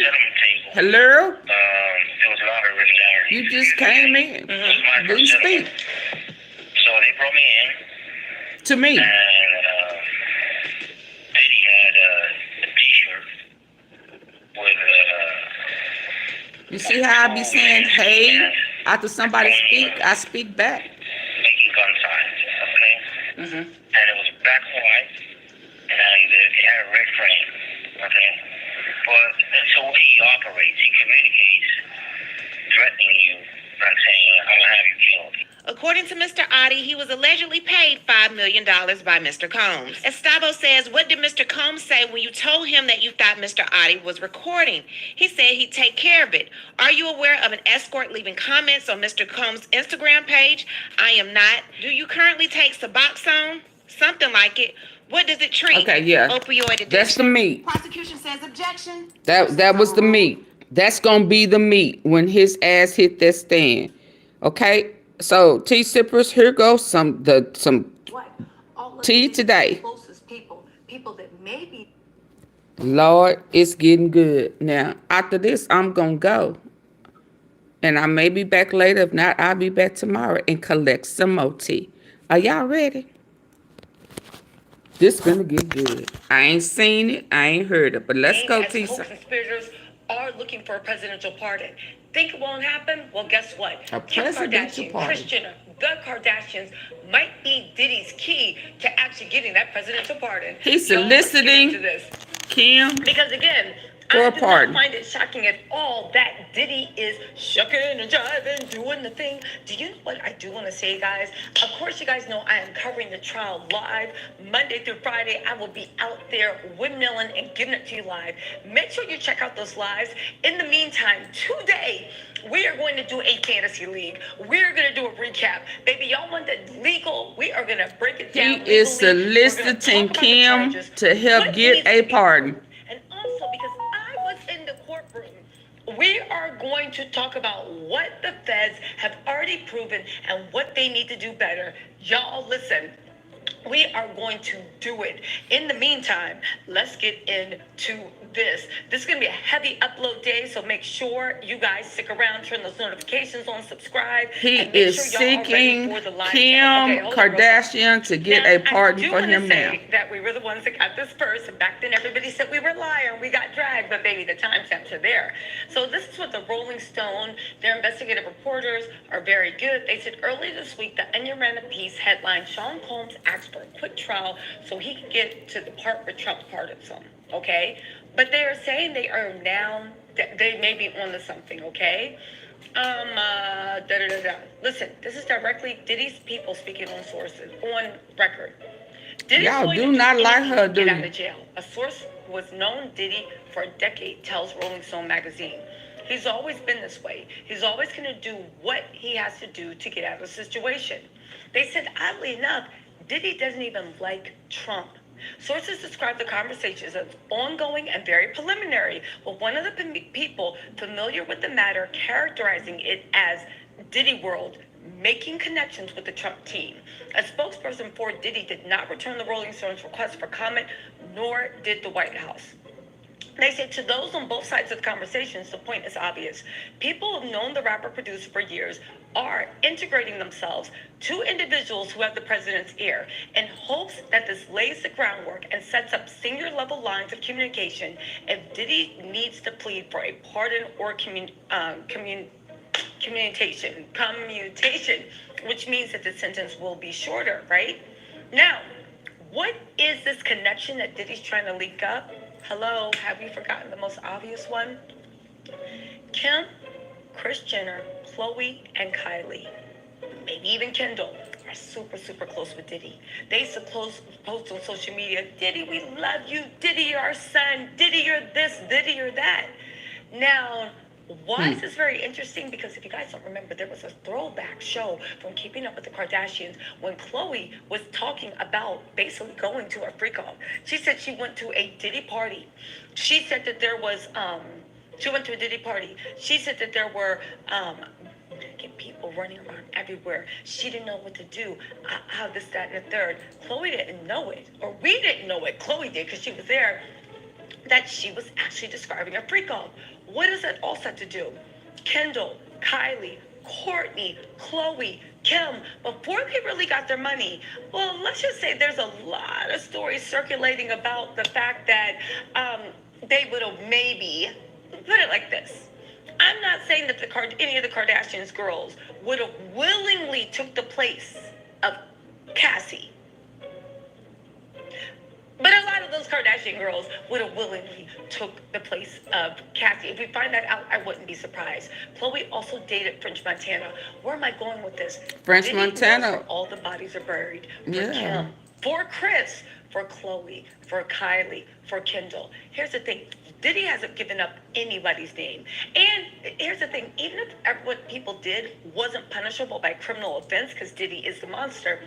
Hello? There was a lot of really angry. You just came in. Didn't speak. So they brought me in. To me. And Diddy had a T-shirt with. You see how I be saying hey after somebody speak? I speak back. Making gun signs, okay? And it was black and white, and it had a red frame, okay? But that's the way he operates. He communicates, threatening you, like saying, I'm gonna have you killed. According to Mr. Oddie, he was allegedly paid $5 million by Mr. Combs. Estavo says, what did Mr. Combs say when you told him that you thought Mr. Oddie was recording? He said he'd take care of it. Are you aware of an escort leaving comments on Mr. Combs' Instagram page? I am not. Do you currently take Suboxone? Something like it. What does it treat? Okay, yeah. Opioid addiction. That's the meat. Prosecution says objection. That was the meat. That's gonna be the meat when his ass hit that stand. Okay? So tea sippers, here goes some tea today. People that maybe. Lord, it's getting good. Now, after this, I'm gonna go. And I may be back later. If not, I'll be back tomorrow and collect some more tea. Are y'all ready? This gonna get good. I ain't seen it. I ain't heard it. But let's go, T. Co-conspirators are looking for a presidential pardon. Think it won't happen? Well, guess what? A Kim presidential Kardashian, pardon. Kris Jenner, the Kardashians might be Diddy's key to actually getting that presidential pardon. He's Y'all must get soliciting into this. Kim Because again, for a I do pardon. not find it shocking at all that Diddy is shucking and jiving, doing the thing. Do you know what I do want to say, guys? Of course, you guys know I am covering the trial live. Monday through Friday, I will be out there windmilling and giving it to you live. Make sure you check out those lives. In the meantime, today, we are going to do a fantasy league. We're going to do a recap. Baby, y'all want that legal? We are going to break it down. He is soliciting Kim to help get a pardon. And also, because I was in the courtroom, we are going to talk about what the feds have already proven and what they need to do better. Y'all, listen. We are going to do it. In the meantime, let's get into this. This is going to be a heavy upload day, so make sure you guys stick around, turn those notifications on, subscribe. He and make is sure y'all are ready seeking for the live Kim chat. Okay, hold on real quick. Kardashian to get a pardon for him now. Say that we were the ones that got this first, and back then everybody said we were lying, we got dragged, but baby, the timestamps are there. So this is what the Rolling Stone, their investigative reporters are very good. They said earlier this week, the Onion ran a piece headline, Sean Combs asked for a quick trial so he could get to the part where Trump pardons him, okay? But they are saying they are now, they may be onto something, okay? Listen, this is directly Diddy's people speaking on sources, on record. Diddy's Y'all going do to not like anything her, to do get out you? of jail. A source who has known Diddy for a decade tells Rolling Stone magazine. He's always been this way. He's always going to do what he has to do to get out of the situation. They said, oddly enough, Diddy doesn't even like Trump. Sources describe the conversations as ongoing and very preliminary, with one of the people familiar with the matter characterizing it as Diddy World making connections with the Trump team. A spokesperson for Diddy did not return the Rolling Stones request for comment, nor did the White House. They said to those on both sides of the conversations, the point is obvious. People who have known the rapper producer for years are integrating themselves to individuals who have the president's ear in hopes that this lays the groundwork and sets up senior level lines of communication if Diddy needs to plead for a pardon or commutation, which means that the sentence will be shorter, right? Now, what is this connection that Diddy's trying to leak up? Hello, have you forgotten the most obvious one? Kim, Kris Jenner, Khloe, and Kylie, maybe even Kendall, are super, super close with Diddy. They used to post on social media, Diddy, we love you. Diddy, you're our son. Diddy, you're this. Diddy, you're that. Now, why is this very interesting? Because if you guys don't remember, there was a throwback show from Keeping Up with the Kardashians when Khloe was talking about basically going to a freak off. She said she went to a Diddy party. She said that there was, she went to a Diddy party. She said that there were people running around everywhere. She didn't know what to do. How this, that, and the third. Chloe didn't know it, or we didn't know it. Chloe did because she was there. That she was actually describing a freak out. What does that all have to do? Kendall, Kylie, Courtney, Chloe, Kim, before they really got their money, well, let's just say there's a lot of stories circulating about the fact that they would have maybe, put it like this. I'm not saying that any of the Kardashians girls would have willingly took the place of Cassie. But a lot of those Kardashian girls would have willingly took the place of Cassie. If we find that out, I wouldn't be surprised. Chloe also dated French Montana. Where am I going with this? French Diddy Montana. knows where all the bodies are buried. For Yeah. Kim, for Chris, for Chloe, for Kylie, for Kendall. Here's the thing. Diddy hasn't given up anybody's name. And here's the thing. Even if what people did wasn't punishable by criminal offense, because Diddy is the monster,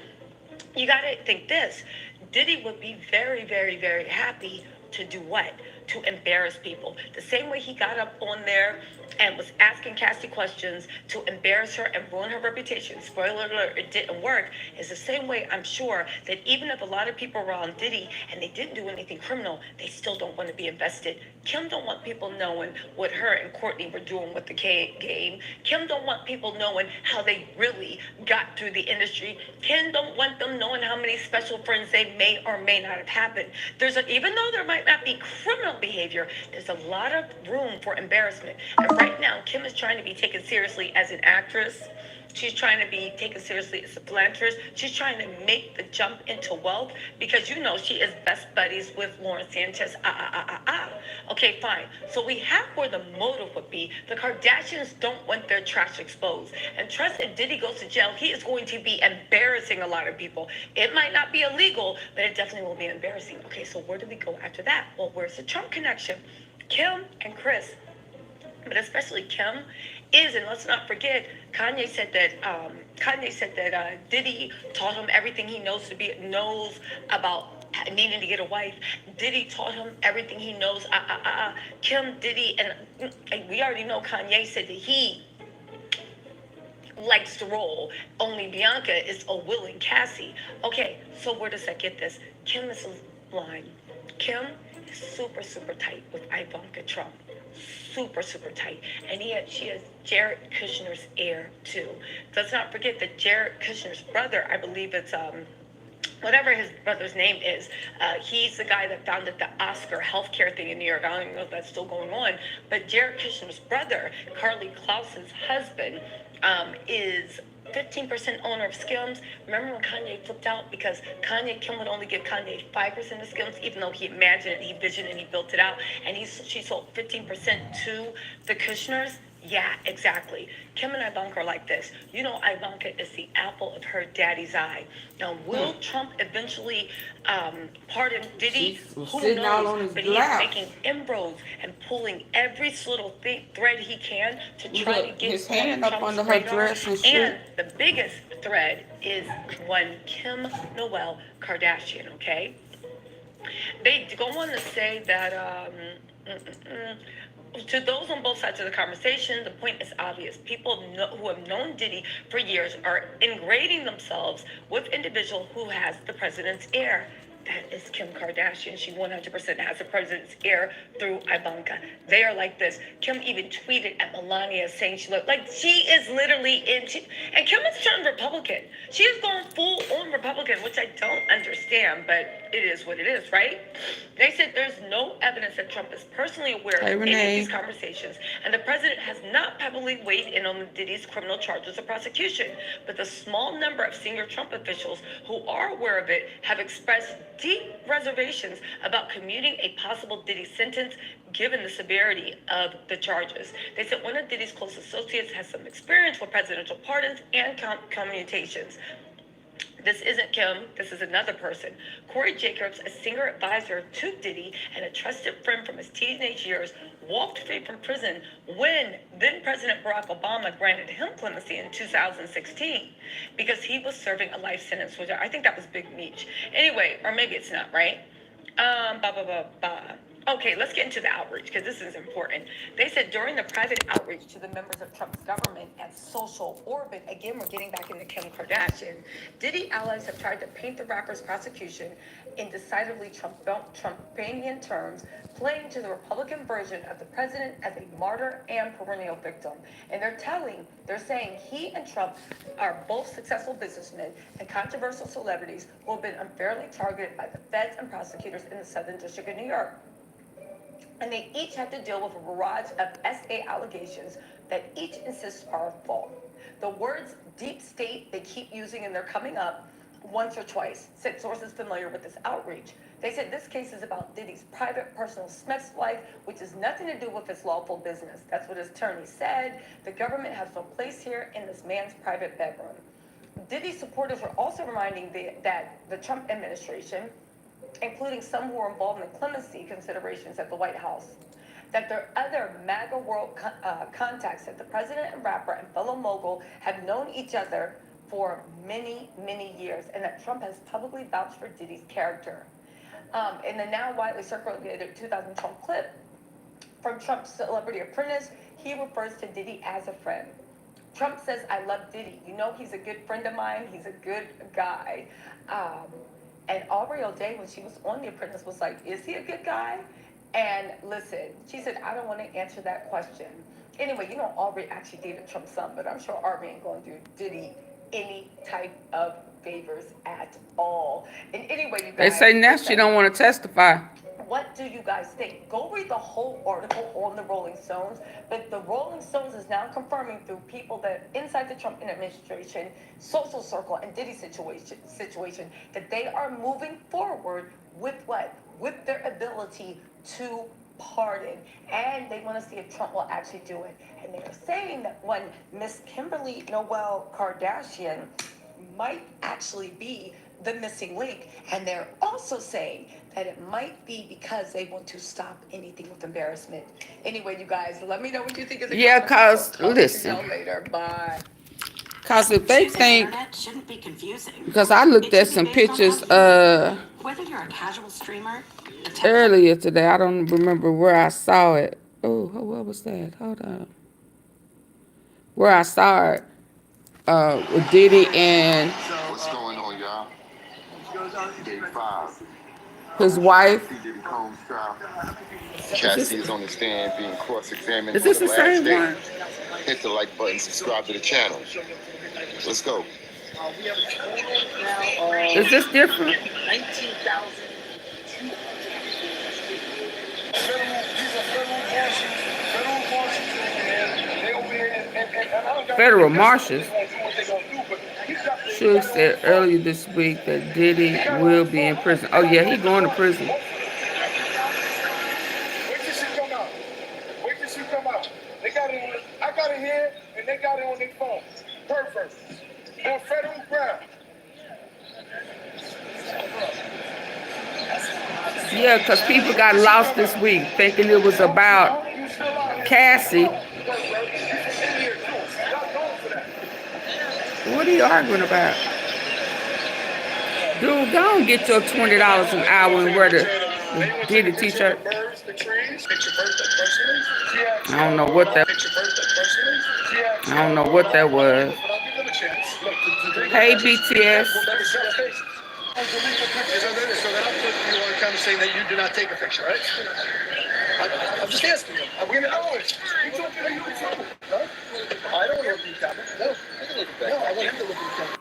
you got to think this. Diddy would be very, very, very happy to do what? To embarrass people. The same way he got up on there and was asking Cassie questions to embarrass her and ruin her reputation. Spoiler alert, it didn't work. Is the same way I'm sure that even if a lot of people were on Diddy and they didn't do anything criminal, they still don't want to be invested. Kim don't want people knowing what her and Courtney were doing with the game. Kim don't want people knowing how they really got through the industry. Kim don't want them knowing how many special friends they may or may not have happened. Even though there might not be criminal behavior, there's a lot of room for embarrassment. And right now, Kim is trying to be taken seriously as an actress. She's trying to be taken seriously as a philanthropist. She's trying to make the jump into wealth because you know she is best buddies with Lauren Sanchez. Okay, fine. So we have where the motive would be. The Kardashians don't want their trash exposed. And trust, if Diddy goes to jail, he is going to be embarrassing a lot of people. It might not be illegal, but it definitely will be embarrassing. Okay, so where do we go after that? Well, where's the Trump connection? Kim and Chris, but especially Kim, is, and let's not forget, Kanye said that Diddy taught him everything he knows about needing to get a wife. Diddy taught him everything he knows. Kim, Diddy, and we already know Kanye said that he likes to roll. Only Bianca is a willing Cassie. Okay, so where does that get this? Kim is blind. Kim is super, super tight with Ivanka Trump. Super, super tight. And she has Jared Kushner's heir, too. Let's not forget that Jared Kushner's brother, I believe it's, whatever his brother's name is, he's the guy that founded the Oscar healthcare thing in New York. I don't even know if that's still going on. But Jared Kushner's brother, Carly Klaus's husband, is 15% owner of Skims. Remember when Kanye flipped out because Kim would only give Kanye 5% of Skims, even though he imagined it, he visioned it, and he built it out, and she sold 15% to the Kushners. Yeah, exactly. Kim and Ivanka are like this. You know, Ivanka is the apple of her daddy's eye. Now, will Trump eventually pardon Diddy? Who knows? But he is making inroads and pulling every little thread he can to try to get his hand up Trump's under her radar. dress and shit. And the biggest thread is one Kim Noel Kardashian, okay? They go on to say that to those on both sides of the conversation, the point is obvious. People who have known Diddy for years are ingratiating themselves with individual who has the president's ear. That is Kim Kardashian. She 100% has the president's ear through Ivanka. They are like this. Kim even tweeted at Melania saying she looked like she is literally into, and Kim is turned Republican. She is going full on Republican, which I don't understand, but it is what it is, right? They said there's no evidence that Trump is personally aware of any of these conversations, and the president has not publicly weighed in on Diddy's criminal charges of prosecution. But the small number of senior Trump officials who are aware of it have expressed deep reservations about commuting a possible Diddy sentence given the severity of the charges. They said one of Diddy's close associates has some experience with presidential pardons and commutations. This isn't Kim, this is another person. Corey Jacobs, a senior advisor to Diddy and a trusted friend from his teenage years, walked free from prison when then President Barack Obama granted him clemency in 2016 because he was serving a life sentence, which I think that was Big Meech. Anyway, or maybe it's not, right? Okay, let's get into the outreach because this is important. They said during the private outreach to the members of Trump's government and social orbit, again, we're getting back into Kim Kardashian, Diddy allies have tried to paint the rapper's prosecution in decidedly Trumpanian terms, playing to the Republican version of the president as a martyr and perennial victim. And they're saying he and Trump are both successful businessmen and controversial celebrities who have been unfairly targeted by the feds and prosecutors in the Southern District of New York. And they each have to deal with a barrage of SA allegations that each insists are false. The words deep state they keep using, and they're coming up once or twice, said sources familiar with this outreach. They said this case is about Diddy's private, personal sex life, which has nothing to do with his lawful business. That's what his attorney said. The government has no place here in this man's private bedroom. Diddy's supporters were also reminding that the Trump administration, including some who were involved in the clemency considerations at the White House, that their other MAGA world contacts, that the president and rapper and fellow mogul have known each other for many, many years, and that Trump has publicly vouched for Diddy's character. In the now widely circulated 2012 clip from Trump's Celebrity Apprentice, he refers to Diddy as a friend. Trump says, I love Diddy. You know, he's a good friend of mine. He's a good guy. And Aubrey O'Day, when she was on The Apprentice, was like, is he a good guy? And listen, she said, I don't want to answer that question. Anyway, you know, Aubrey actually dated Trump's son, but I'm sure Aubrey ain't going to do Diddy any type of favors at all. And anyway, you They guys. say now she don't want to testify. What do you guys think? Go read the whole article on the Rolling Stones. But the Rolling Stones is now confirming through people that inside the Trump administration, social circle, and Diddy situation that they are moving forward with what? With their ability to pardon. And they want to see if Trump will actually do it. And they're saying that when Miss Kimberly Noel Kardashian might actually be the missing link. And they're also saying that it might be because they want to stop anything with embarrassment. Anyway, you guys, let me know what you think of the Cause listen. Later. Bye. Cause if they think, Internet shouldn't be confusing. because I looked at some pictures Whether you're a casual streamer, earlier today. I don't remember where I saw it. Oh, what was that? Hold on. Where I saw it with Diddy and What's going on, y'all? Day 5. his wife. Cassie is on the stand being cross-examined. Is this the same one? Hit the like button, subscribe to the channel. Let's go. Is this different? Federal marshals. Suge said earlier this week that Diddy will be in prison. Oh yeah, he going to prison. Wait till she come out. Wait till she come out. They got it on. I got it here, and they got it on their phone. Perfect. On federal ground. Yeah, because people got lost this week thinking it was about Cassie. What are you arguing about? Dude, go and get your $20 an hour and wear the Diddy t-shirt. I don't know what that was. Hey, BTS. Saying that you do not take a picture, right? I'm just asking you. I'm gonna know it. You told me that you were trouble, huh? I don't look at the camera. No, I can look at that. No, I want him to look at the camera.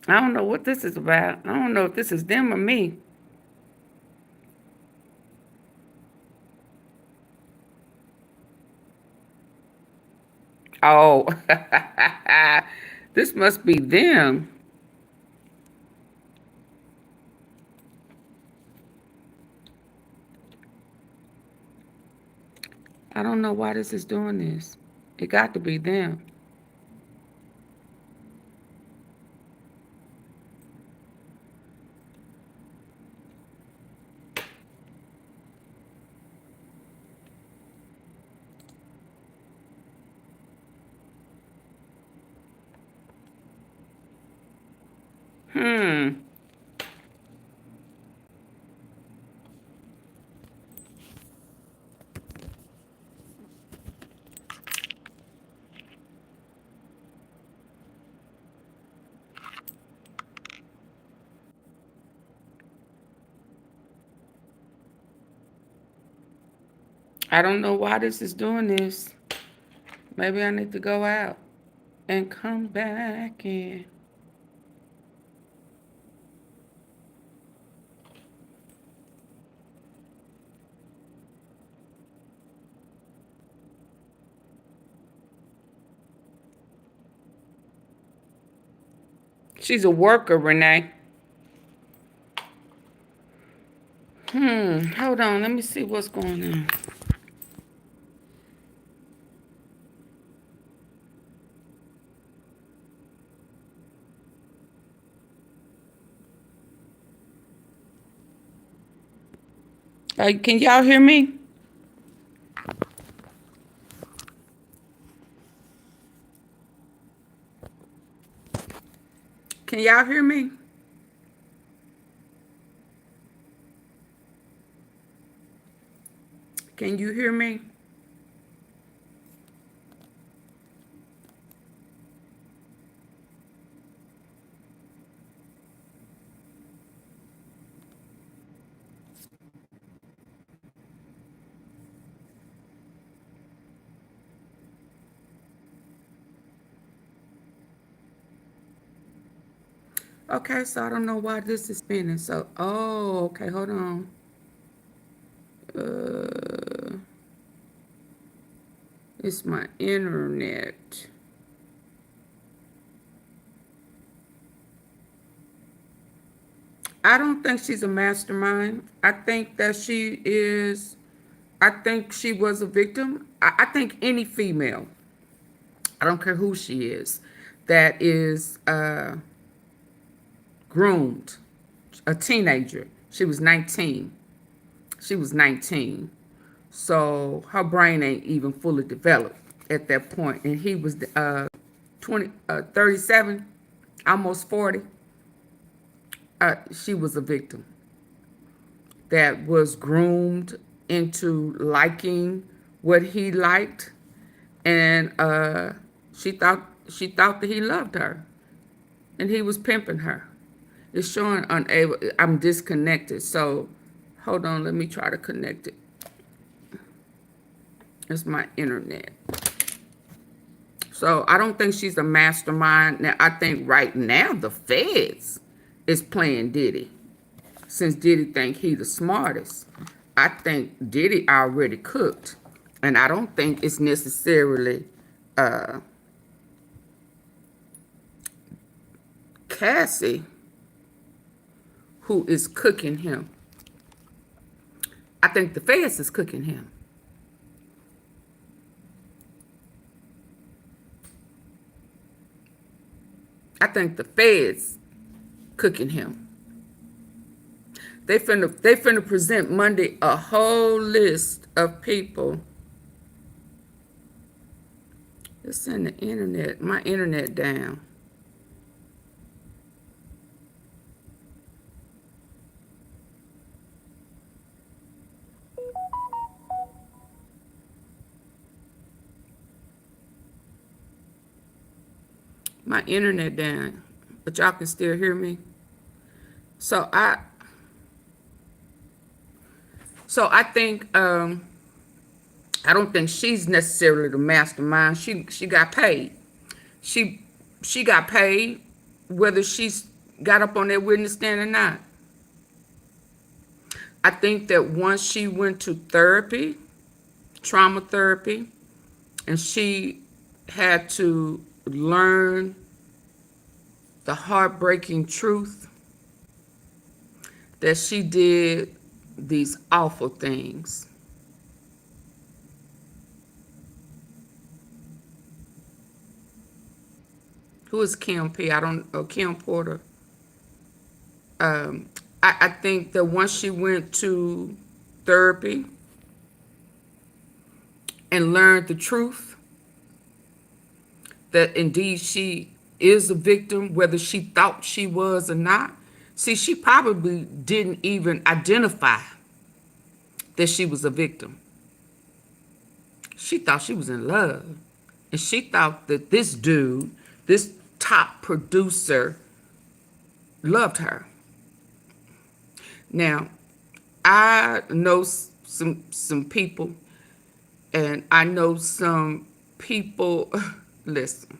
I don't know what this is about. I don't know if this is them or me. Oh, this must be them. I don't know why this is doing this. It got to be them. I don't know why this is doing this. Maybe I need to go out and come back in. She's a worker, Renee. Hold on. Let me see what's going on. Can y'all hear me? Can y'all hear me? Can you hear me? Okay, so I don't know why this is spinning. So, oh, okay, hold on. It's my internet. I don't think she's a mastermind. I think that she is, I think she was a victim. I think any female, I don't care who she is, that is groomed, a teenager. She was 19. She was 19. So her brain ain't even fully developed at that point. And he was 37, almost 40. She was a victim that was groomed into liking what he liked. And she thought that he loved her. And he was pimping her. It's showing unable. I'm disconnected. So hold on. Let me try to connect it. It's my internet. So I don't think she's a mastermind. Now, I think right now the feds is playing Diddy. Since Diddy think he the smartest. I think Diddy already cooked. And I don't think it's necessarily Cassie who is cooking him. I think the feds is cooking him. I think the feds cooking him. They finna present Monday a whole list of people. It's in the internet. My internet down. My internet down, but y'all can still hear me. So I think I don't think she's necessarily the mastermind. She got paid. She got paid whether she's got up on that witness stand or not. I think that once she went to therapy, trauma therapy, and she had to learn the heartbreaking truth that she did these awful things. Who is Kim P? I don't know. Kim Porter. I think that once she went to therapy and learned the truth, that indeed she is a victim, whether she thought she was or not. See, she probably didn't even identify that she was a victim. She thought she was in love. And she thought that this dude, this top producer, loved her. Now, I know some people And I know some people, listen,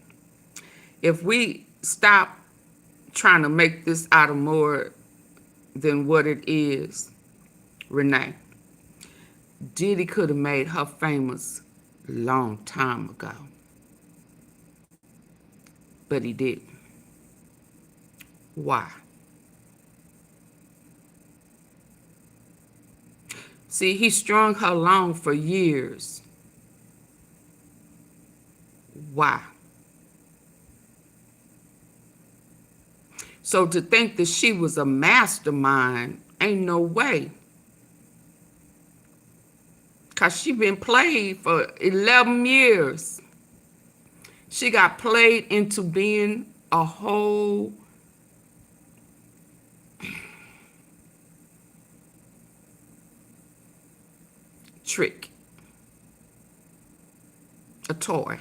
if we stop trying to make this out of more than what it is, Renee, Diddy could have made her famous a long time ago. But he didn't. Why? See, he strung her along for years. Why? So to think that she was a mastermind, ain't no way. Because she been played for 11 years. She got played into being a whole trick, a toy,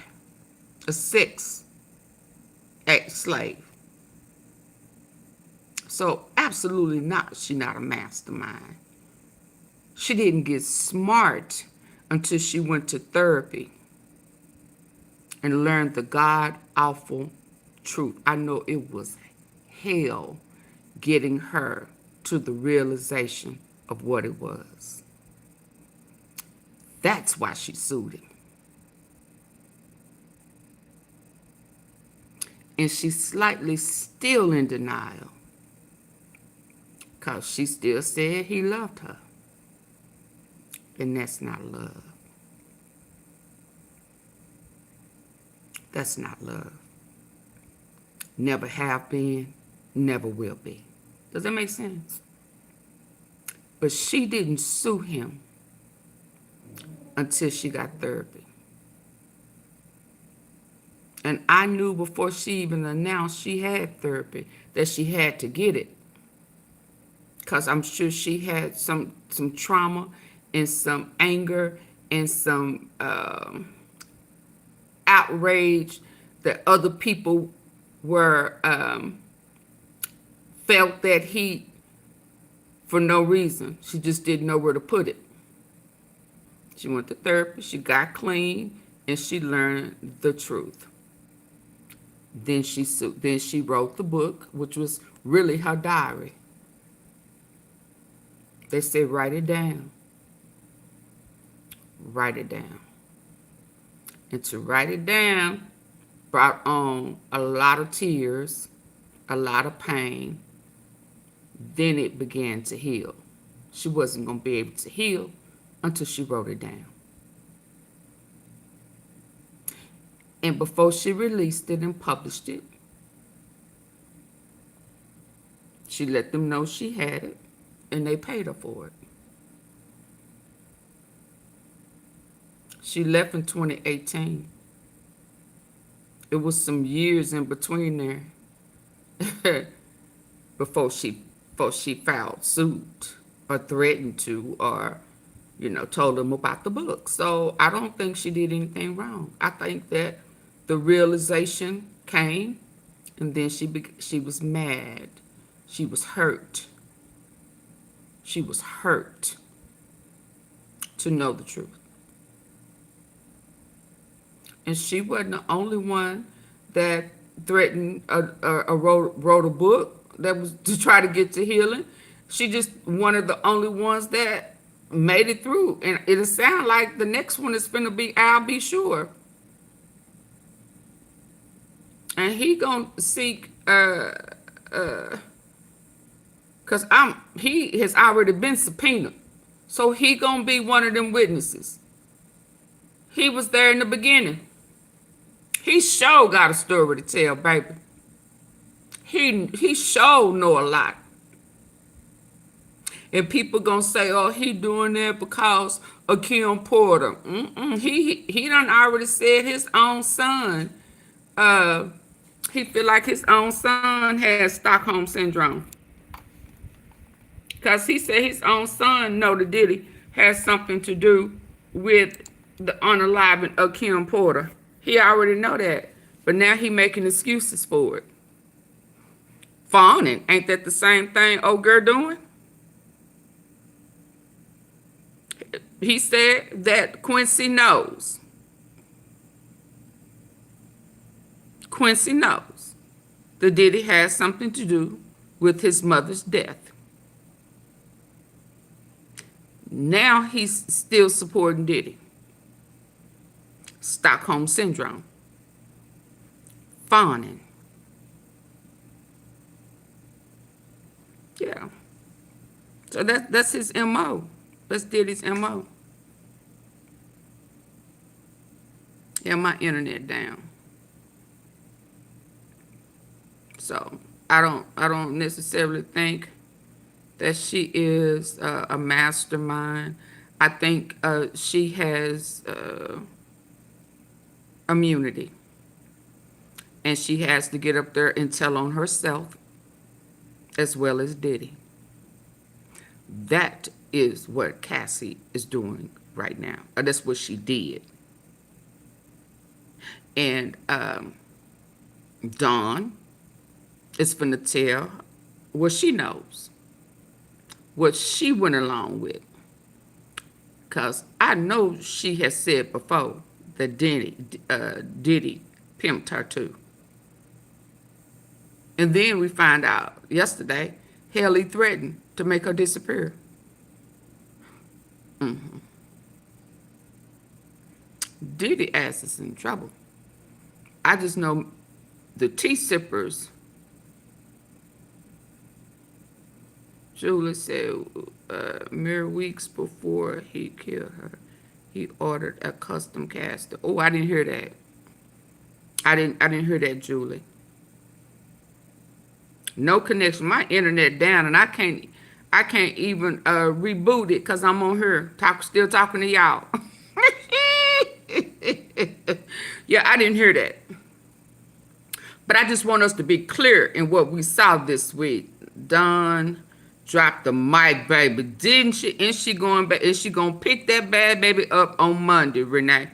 a 6X slave. So absolutely not, she's not a mastermind. She didn't get smart until she went to therapy and learned the god-awful truth. I know it was hell getting her to the realization of what it was. That's why she sued him. And she's slightly still in denial because she still said he loved her. And that's not love. That's not love. Never have been, never will be. Does that make sense? But she didn't sue him until she got therapy. And I knew before she even announced she had therapy that she had to get it. Because I'm sure she had some trauma and some anger and some outrage that other people were felt that he for no reason. She just didn't know where to put it. She went to therapy, she got clean, and she learned the truth. Then she wrote the book, which was really her diary. They said, write it down. Write it down. And to write it down brought on a lot of tears, a lot of pain. Then it began to heal. She wasn't going to be able to heal until she wrote it down. And before she released it and published it, she let them know she had it, and they paid her for it. She left in 2018. It was some years in between there before she filed suit or threatened to or, told them about the book. So I don't think she did anything wrong. I think that the realization came, and then she was mad. She was hurt. She was hurt to know the truth. And she wasn't the only one that threatened or wrote a book that was to try to get to healing. She just one of the only ones that made it through. And it'll sound like the next one is going to be I'll Be Sure. And he gonna seek because he has already been subpoenaed. So he gonna be one of them witnesses. He was there in the beginning. He sure got a story to tell, baby. He sure know a lot. And people gonna say, oh, he doing that because of Kim Porter. He done already said his own son. He feel like his own son has Stockholm syndrome. Because he said his own son know that Diddy has something to do with the unaliving of Kim Porter. He already know that. But now he making excuses for it. Fawning. Ain't that the same thing old girl doing? he said that Quincy knows. Quincy knows that Diddy has something to do with his mother's death. Now he's still supporting Diddy. Stockholm Syndrome. Fawning. Yeah. So that's his MO. That's Diddy's MO. Yeah, my internet down. So I don't necessarily think that she is a mastermind. I think she has immunity. And she has to get up there and tell on herself as well as Diddy. That is what Cassie is doing right now. That's what she did. And Dawn is finna tell what she knows, what she went along with. Because I know she has said before that Diddy pimped her too. And then we find out yesterday, hell, he threatened to make her disappear. Diddy ass is in trouble. I just know the tea sippers. Julie said mere weeks before he killed her, he ordered a custom caster. Oh, I didn't hear that. I didn't hear that, Julie. No connection. My internet down, and I can't even reboot it because I'm on here still talking to y'all. Yeah, I didn't hear that. But I just want us to be clear in what we saw this week. Dawn dropped the mic, baby, didn't she? And she going back? Is she gonna pick that bad baby up on Monday, Renee?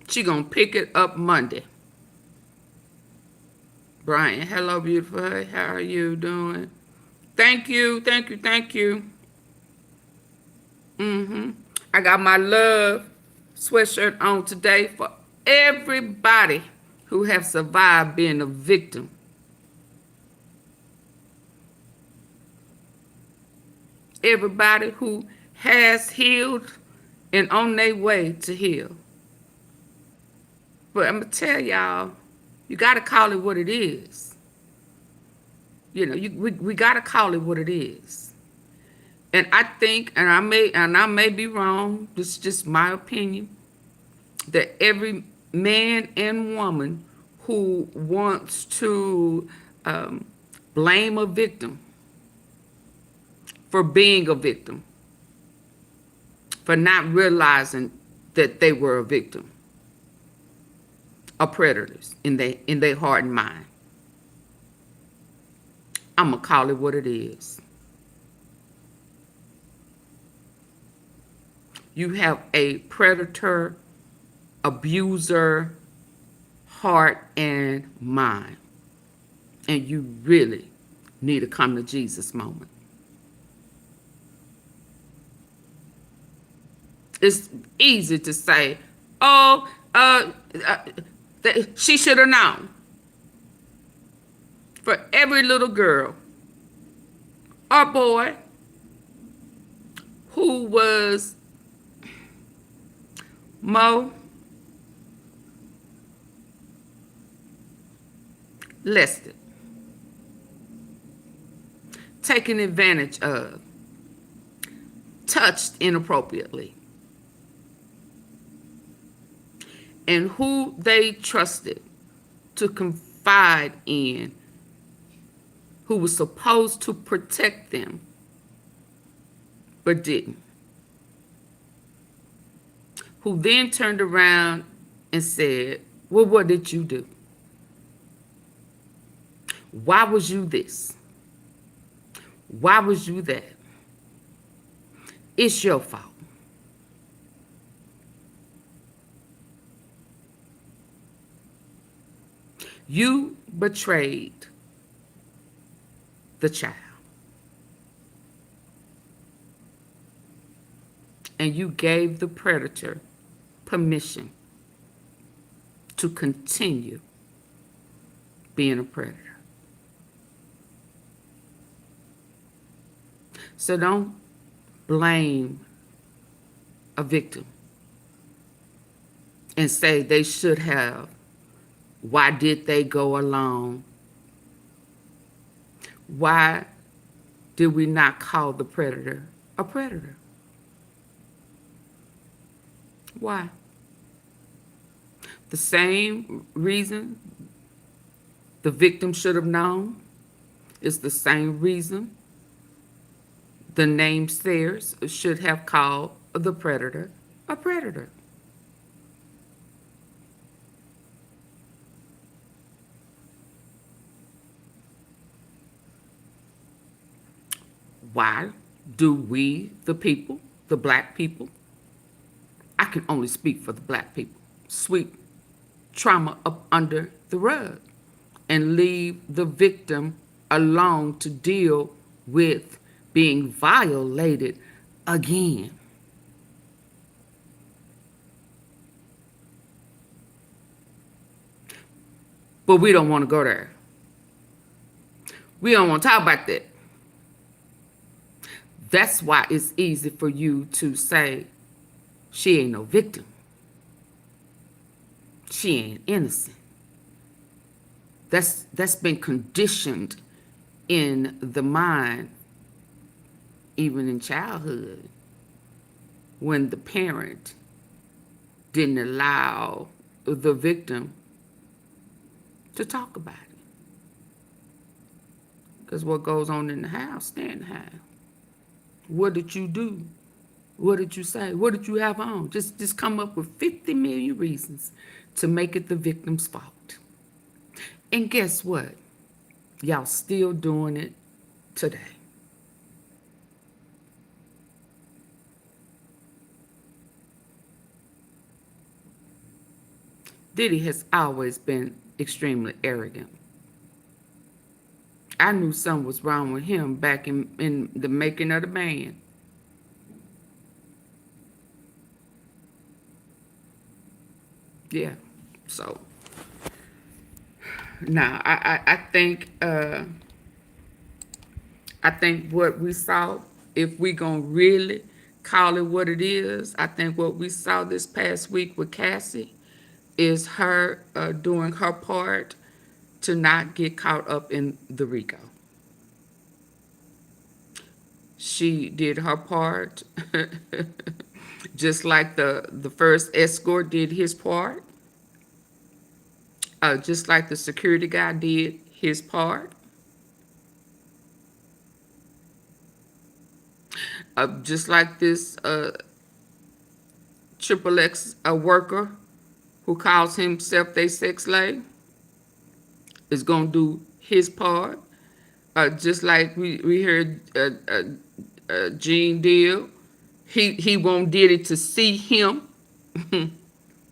She gonna pick it up Monday. Brian, hello, beautiful. Hey, how are you doing? Thank you, thank you, thank you. I got my love sweatshirt on today for everybody who have survived being a victim. Everybody who has healed and on their way to heal. But I'm going to tell y'all, you got to call it what it is. You know, we got to call it what it is. And I think, and I may be wrong, this is just my opinion, that every man and woman who wants to blame a victim for being a victim, for not realizing that they were a victim, are predators in their heart and mind. I'm going to call it what it is. You have a predator, abuser, heart and mind. And you really need to come to Jesus moment. It's easy to say, oh, she should have known. For every little girl or boy who was molested, taken advantage of, touched inappropriately, and who they trusted to confide in, who was supposed to protect them, but didn't. Who then turned around and said, well, what did you do? Why was you this? Why was you that? It's your fault. You betrayed the child. and you gave the predator permission to continue being a predator. So don't blame a victim and say they should have. Why did they go along? Why did we not call the predator a predator? Why? The same reason the victim should have known is the same reason the namesayers should have called the predator a predator. Why do we, the people, the black people, I can only speak for the black people, sweep trauma up under the rug and leave the victim alone to deal with being violated again? But we don't want to go there. We don't want to talk about that. That's why it's easy for you to say, she ain't no victim. She ain't innocent. That's been conditioned in the mind, even in childhood, when the parent didn't allow the victim to talk about it. Because what goes on in the house, stay in the house. What did you do? What did you say? What did you have on? Just come up with 50 million reasons to make it the victim's fault. And guess what? Y'all still doing it today. Diddy has always been extremely arrogant. I knew something was wrong with him back in the making of the band. Yeah, so now I think what we saw, if we gonna really call it what it is, I think what we saw this past week with Cassie is her doing her part to not get caught up in the RICO. She did her part, just like the first escort did his part, just like the security guy did his part. Just like this XXX worker who calls himself a sex slave is going to do his part. Just like we heard Gene Deal, he won't Diddy to see him.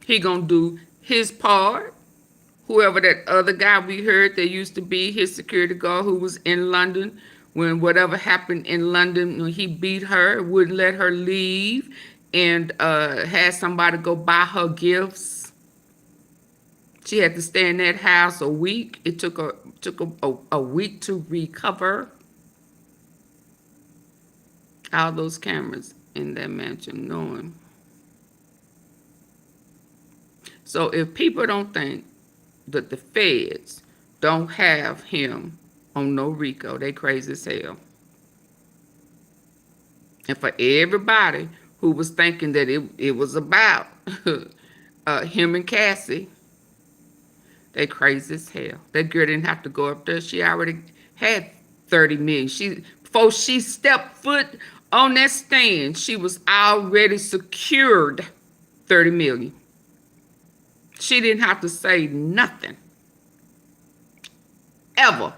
He going to do his part. Whoever that other guy we heard that used to be his security guard who was in London, when whatever happened in London, when he beat her, wouldn't let her leave, and had somebody go buy her gifts. She had to stay in that house a week. It took a week to recover. All those cameras in that mansion knowing. So if people don't think that the feds don't have him on no RICO, they crazy as hell. And for everybody who was thinking that it was about him and Cassie, they crazy as hell. That girl didn't have to go up there. She already had 30 million. Before she stepped foot on that stand, she was already secured 30 million. She didn't have to say nothing. Ever.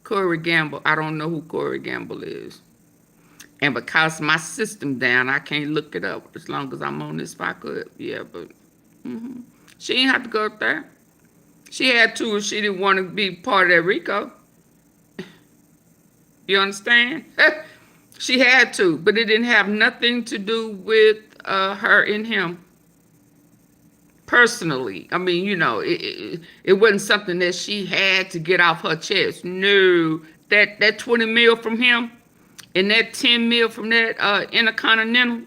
Corey Gamble, I don't know who Corey Gamble is. And because my system down, I can't look it up as long as I'm on this if I could. Yeah, but she didn't have to go up there. She had to if she didn't want to be part of that RICO. You understand? She had to, but it didn't have nothing to do with her and him personally. I mean, you know, it wasn't something that she had to get off her chest. No, that 20 mil from him and that 10 mil from that Intercontinental.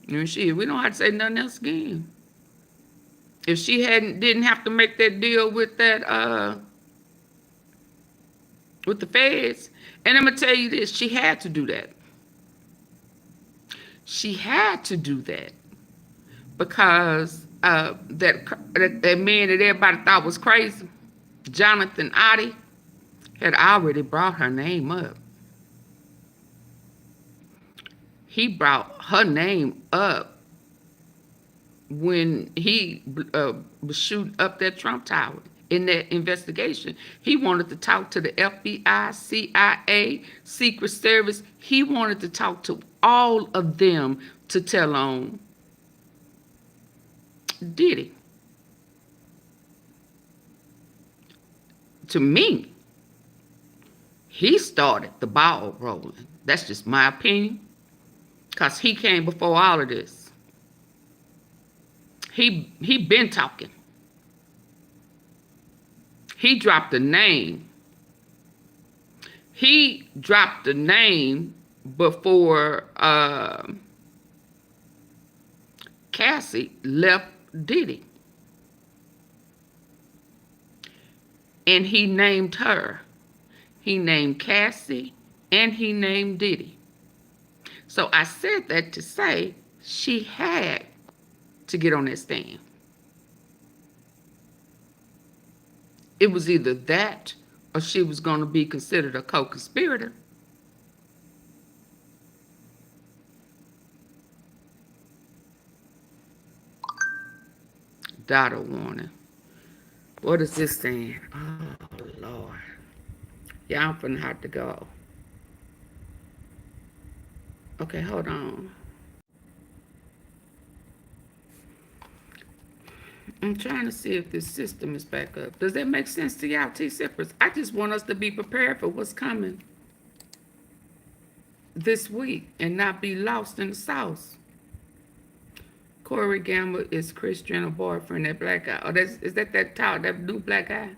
And shit, we don't have to say nothing else again. If she didn't have to make that deal with that with the feds, and I'm gonna tell you this, she had to do that. She had to do that because that man that everybody thought was crazy, Jonathan Oddie, had already brought her name up. He brought her name up when he was shooting up that Trump Tower in that investigation. He wanted to talk to the FBI, CIA, Secret Service. He wanted to talk to all of them to tell on Diddy. To me, he started the ball rolling. That's just my opinion, because he came before all of this. He been talking. He dropped a name. He dropped a name before Cassie left Diddy. And he named her. He named Cassie and he named Diddy. So I said that to say she had to get on that stand. It was either that or she was going to be considered a co-conspirator. Daughter warning. What is this saying? Oh, Lord. Yeah, I'm finna have to go. Okay, hold on. I'm trying to see if this system is back up. Does that make sense to y'all, T-Sippers? I just want us to be prepared for what's coming this week and not be lost in the sauce. Corey Gamble is Kris Jenner boyfriend, that black guy. Oh, is that new black guy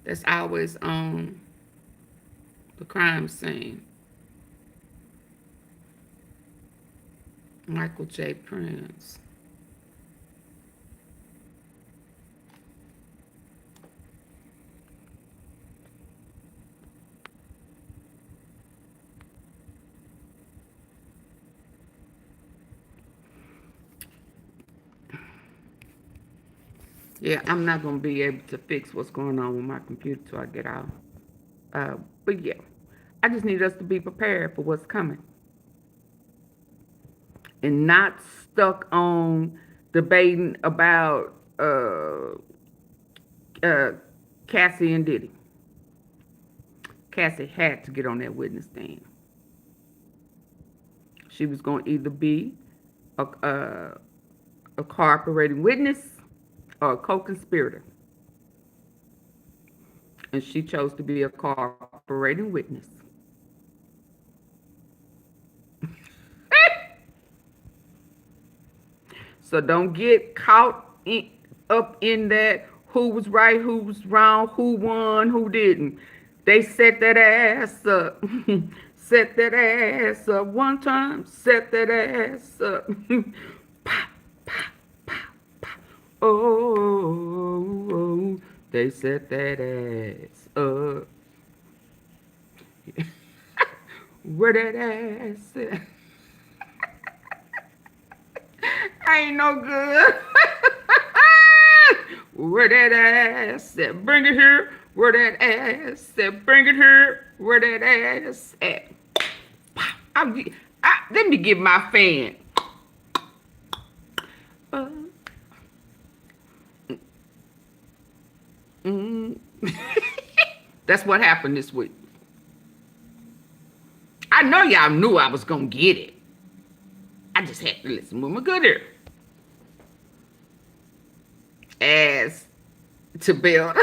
that's always on the crime scene? Michael J. Prince. Yeah, I'm not going to be able to fix what's going on with my computer till I get out. But yeah, I just need us to be prepared for what's coming. And not stuck on debating about Cassie and Diddy. Cassie had to get on that witness stand. She was going to either be a cooperating witness or a co-conspirator. And she chose to be a cooperating witness. So don't get caught up in that who was right, who was wrong, who won, who didn't. They set that ass up. Set that ass up one time. Set that ass up. Pop, pop, pop, pop. Oh, they set that ass up. Where that ass at? I ain't no good. Where that ass at? Bring it here. Where that ass at? Bring it here. Where that ass at? Let me get my fan. That's what happened this week. I know y'all knew I was gonna get it. I just had to listen with my good ear. As to build.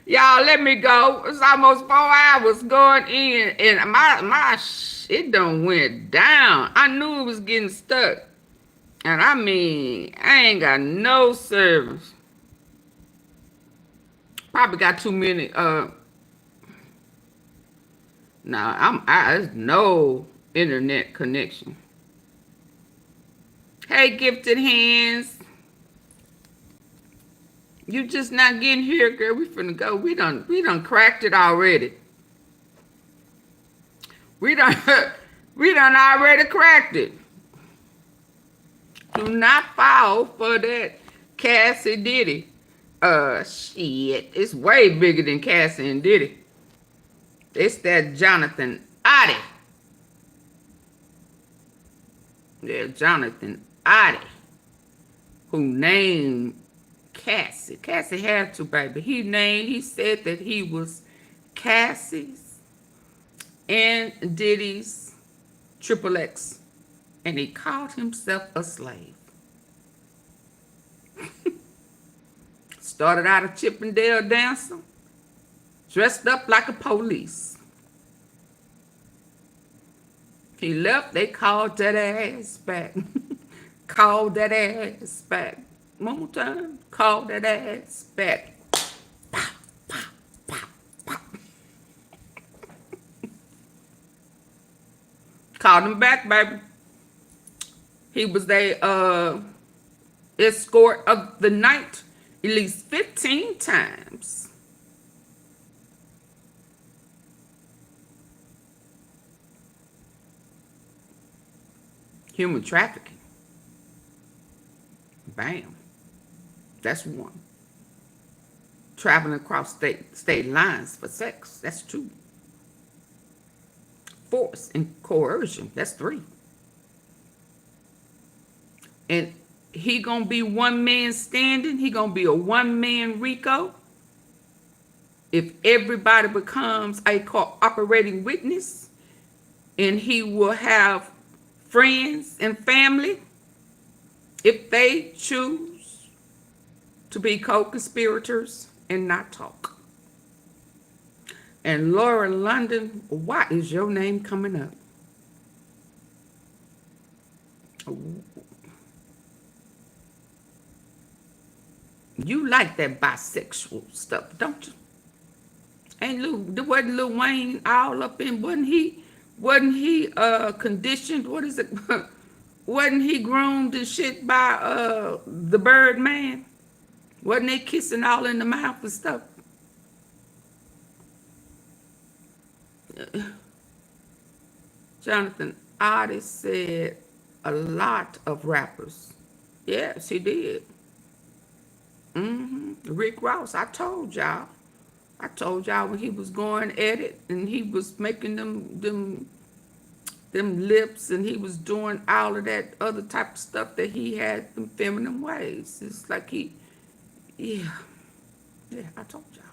Y'all, let me go. It's almost 4 hours going in, and my shit done went down. I knew it was getting stuck. And I mean, I ain't got no service. Probably got too many, there's no internet connection. Hey, gifted hands. You just not getting here, girl. We finna go. We done cracked it already. We done already cracked it. Do not fall for that Cassie Diddy. Shit. It's way bigger than Cassie and Diddy. It's that Jonathan Oddie. Yeah, Jonathan Oddie. Who named Cassie. Cassie had to, baby. He said that he was Cassie's and Diddy's XXX. And he called himself a slave. Started out a Chippendale dancer. Dressed up like a police. He left, they called that ass back. Called that ass back. One more time. Called that ass back. Pop, pop, pop, pop. Called him back, baby. He was the escort of the night at least 15 times. Human trafficking. Bam. That's one. Traveling across state lines for sex. That's 2. Force and coercion. That's 3. And he gonna be one man standing. He gonna be a one-man RICO. If everybody becomes a cooperating witness, and he will have friends and family if they choose to be co-conspirators and not talk. And Laura London, why is your name coming up? You like that bisexual stuff, don't you? Wasn't Lil Wayne all up in, wasn't he conditioned, what is it? Wasn't he groomed and shit by the Birdman? Wasn't they kissing all in the mouth and stuff? Jonathan Oddie said a lot of rappers. Yes, he did. Rick Ross, I told y'all when he was going at it and he was making them lips and he was doing all of that other type of stuff that he had them feminine ways. It's like yeah, I told y'all.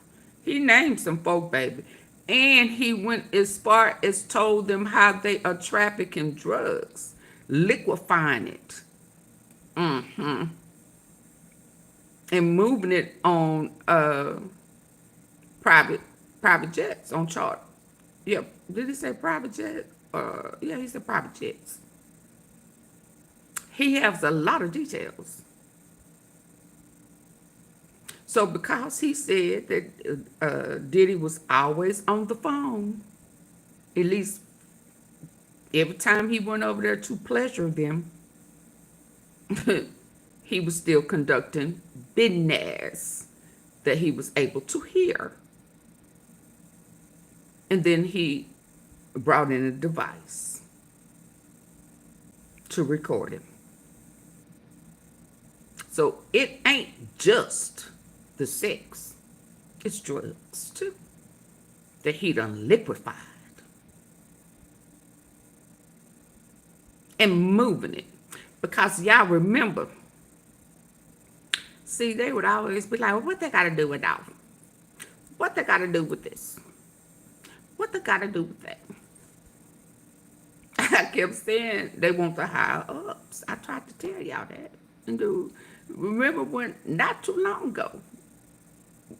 He named some folk, baby. And he went as far as told them how they are trafficking drugs, liquefying it. And moving it on private jets on charter. Yep. Did he say private jet? Yeah, he said private jets. He has a lot of details. So because he said that Diddy was always on the phone, at least every time he went over there to pleasure them, he was still conducting business that he was able to hear. And then he brought in a device to record it. So it ain't just the sex, it's drugs too that he done liquefied and moving it. Because y'all remember, see, they would always be like, well, what they got to do with that? What they got to do with this? What they got to do with that? I kept saying they want the higher ups. I tried to tell y'all that. And dude, remember when, not too long ago,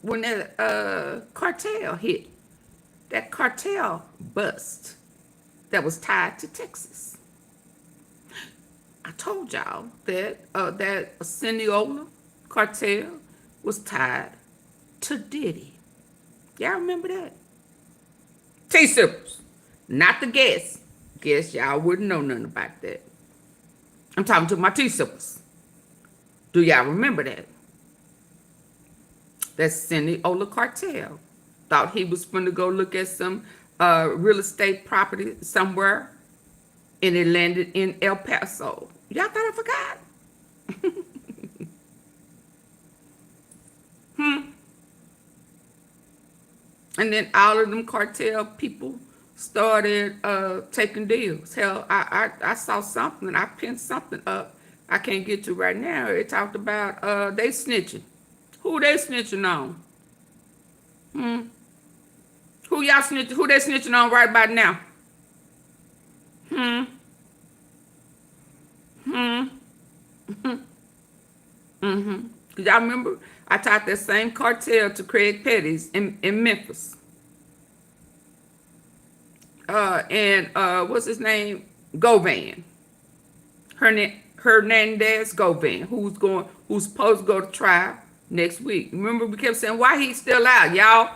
when that cartel hit, that cartel bust that was tied to Texas. I told y'all that that Seniola cartel was tied to Diddy. Y'all remember that? T-sippers, not the guests. Guess y'all wouldn't know nothing about that. I'm talking to my T-sippers. Do y'all remember that? That Seniola cartel thought he was going to go look at some real estate property somewhere, and it landed in El Paso. Y'all thought I forgot? And then all of them cartel people started taking deals. Hell, I saw something, I pinned something up I can't get to right now. It talked about they snitching. Who they snitching on? Who y'all snitching? Who they snitching on right about now? Y'all remember? I taught that same cartel to Craig Petty's in Memphis. What's his name? Govan. Hernandez Govan, who's supposed to go to trial next week. Remember, we kept saying, why he's still out, y'all?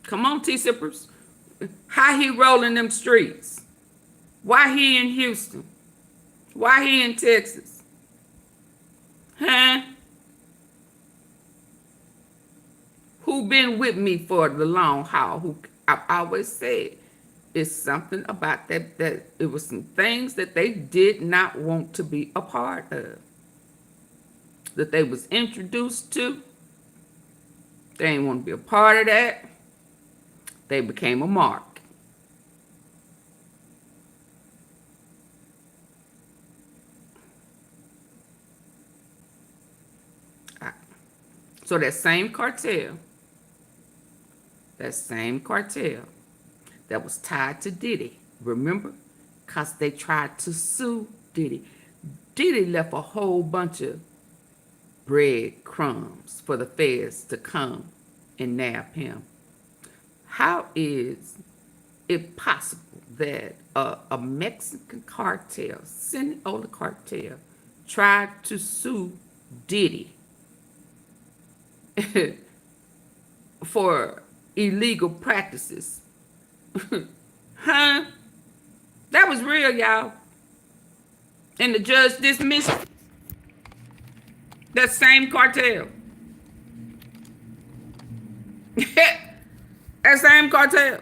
Come on, T-sippers. How he rolling them streets? Why he in Houston? Why he in Texas? Huh? Who been with me for the long haul? Who I've always said it's something about that it was some things that they did not want to be a part of. That they was introduced to. They didn't want to be a part of that. They became a mark. So that same cartel that was tied to Diddy, remember? Because they tried to sue Diddy. Diddy left a whole bunch of breadcrumbs for the feds to come and nab him. How is it possible that a Mexican cartel, Seniola cartel, tried to sue Diddy for illegal practices? Huh? That was real, y'all. And the judge dismissed that same cartel. That same cartel.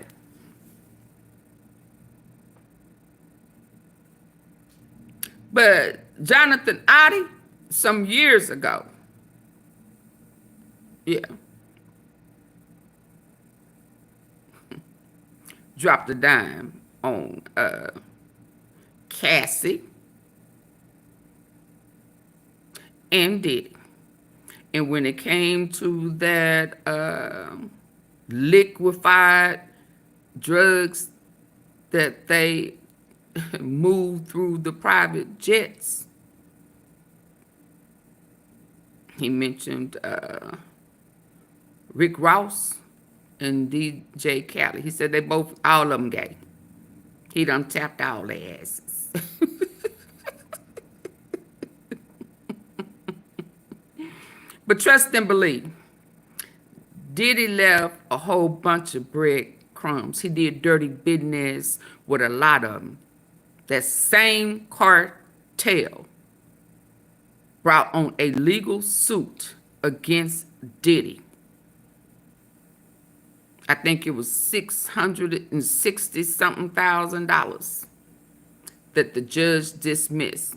But Jonathan Oddie, some years ago, dropped a dime on Cassie and Diddy. And when it came to that liquefied drugs that they moved through the private jets, he mentioned Rick Ross and DJ Khaled. He said they both, all of them gay. He done tapped all their asses. But trust and believe, Diddy left a whole bunch of breadcrumbs. He did dirty business with a lot of them. That same cartel brought on a legal suit against Diddy. I think it was $660-something that the judge dismissed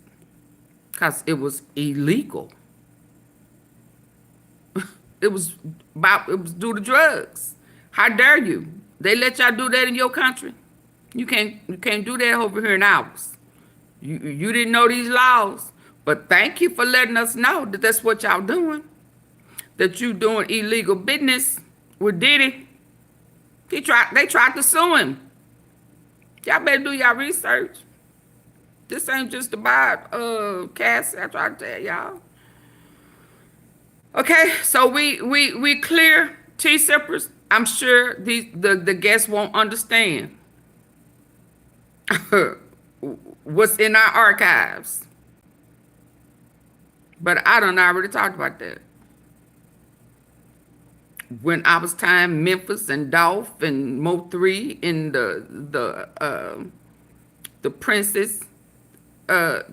because it was illegal. It was due to drugs. How dare you? They let y'all do that in your country? You can't do that over here in ours. You didn't know these laws, but thank you for letting us know that that's what y'all doing. That you doing illegal business with Diddy. They tried to sue him. Y'all better do y'all research. This ain't just about Cassie. I try to tell y'all. Okay, so we clear tea sippers. I'm sure the guests won't understand what's in our archives. But I done already talked about that. When I was tying Memphis and Dolph and Mo3 in the Princess,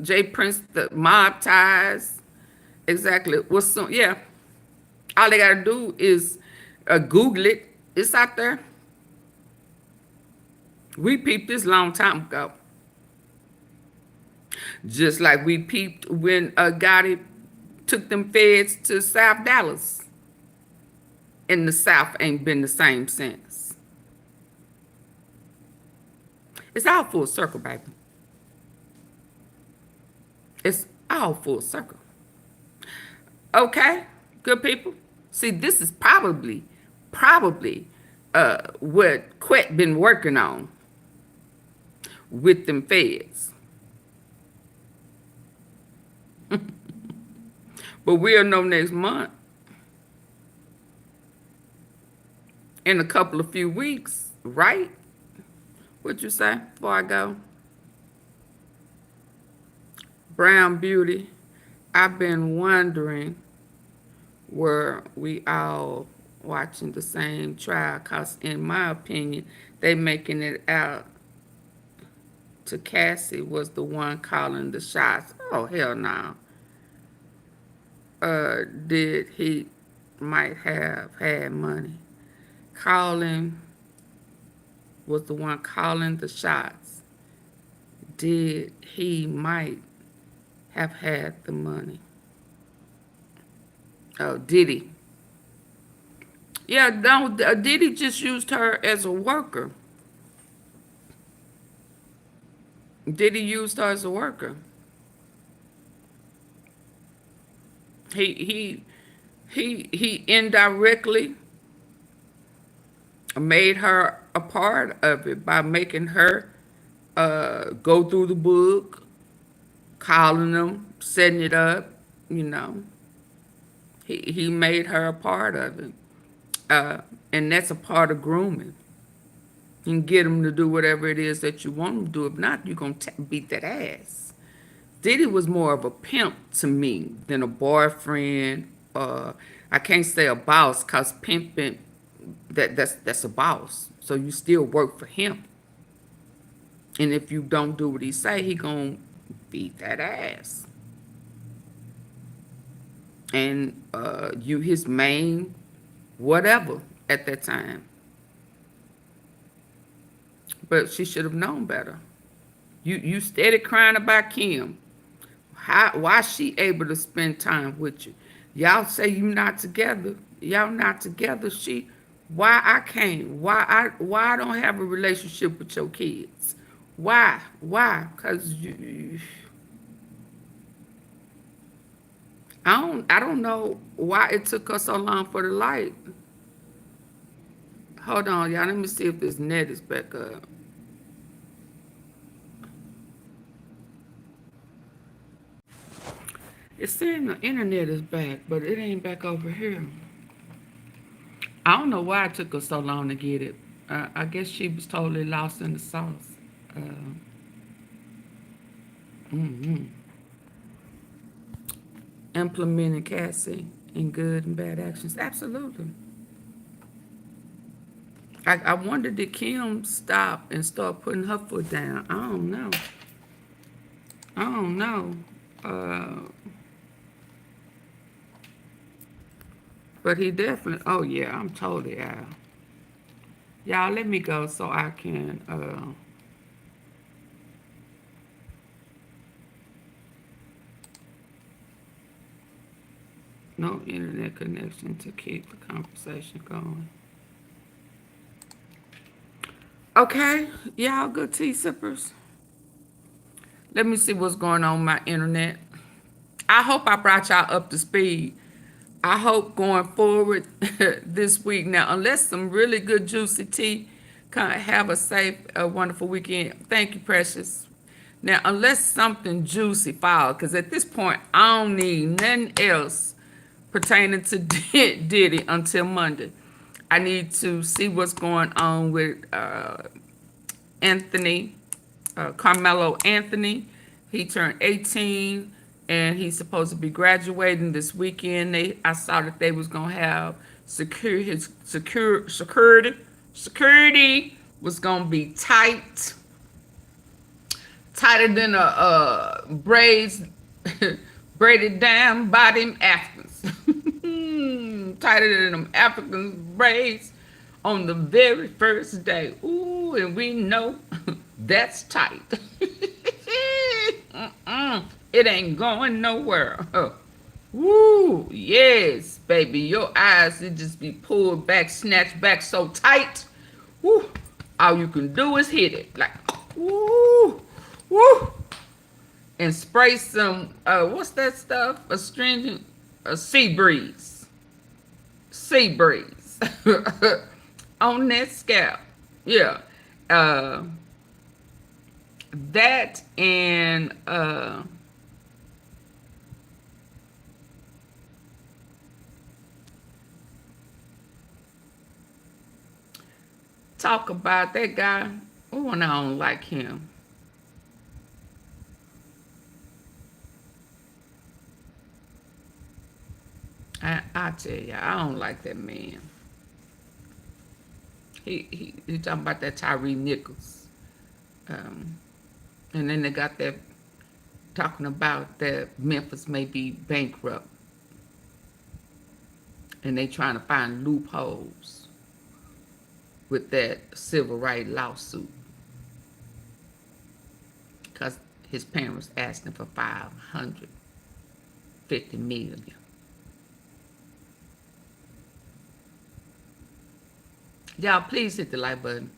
J Prince, the mob ties. Exactly. What's so, yeah. All they gotta do is Google it. It's out there. We peeped this long time ago. Just like we peeped when Gotti took them feds to South Dallas. And the South ain't been the same since. It's all full circle, baby. It's all full circle. Okay, good people. See, this is probably what Quet been working on with them feds. But we'll know next month. In a couple of few weeks, right? What'd you say before I go? Brown Beauty, I've been wondering were we all watching the same trial, because in my opinion, they making it out to Cassie was the one calling the shots. Oh, hell no. Did he might have had money. Calling was the one calling the shots. Did he might have had the money. Oh, Diddy. Yeah, no, Diddy just used her as a worker. Diddy used her as a worker. He indirectly made her a part of it by making her go through the book, calling them, setting it up, you know. He made her a part of it. And that's a part of grooming. You can get them to do whatever it is that you want them to do. If not, you're going to beat that ass. Diddy was more of a pimp to me than a boyfriend. I can't say a boss, because pimping, that's a boss. So you still work for him. And if you don't do what he say, he gonna beat that ass. And you his main whatever at that time. But she should have known better. You steady crying about Kim. Why she able to spend time with you? Y'all say you not together. Y'all not together. Why I can't? Why I don't have a relationship with your kids? Why? Because I don't know why it took us so long for the light. Hold on, y'all. Let me see if this net is back up. It's saying the internet is back, but it ain't back over here. I don't know why it took us so long to get it. I guess she was totally lost in the sauce. Implementing Cassie in good and bad actions. Absolutely. I wonder, did Kim stop and start putting her foot down? I don't know. But he definitely, oh yeah, I'm totally out. Y'all, let me go so I can, no internet connection to keep the conversation going. Okay, y'all good tea sippers. Let me see what's going on with my internet. I hope I brought y'all up to speed. I hope going forward this week now, unless some really good juicy tea, kind of have a safe, wonderful weekend. Thank you, Precious. Now, unless something juicy falls, because at this point, I don't need nothing else pertaining to Diddy until Monday. I need to see what's going on with Anthony, Carmelo Anthony. He turned 18 and he's supposed to be graduating this weekend. I saw that they was gonna have security was gonna be tighter than a braids braided down by them Africans. Tighter than them African braids on the very first day. Ooh, and we know that's tight. It ain't going nowhere. Woo, yes, baby. Your eyes, it just be pulled back, snatched back so tight. Woo, all you can do is hit it. Like, woo, woo. And spray some, what's that stuff? Astringent, sea breeze. Sea breeze. On that scalp. Yeah. That and, talk about that guy. Oh, and I don't like him. I tell you, I don't like that man. He talking about that Tyree Nichols. And then they got that talking about that Memphis may be bankrupt. And they trying to find loopholes with that civil rights lawsuit. Because his parents asked him for $550 million. Y'all, please hit the like button.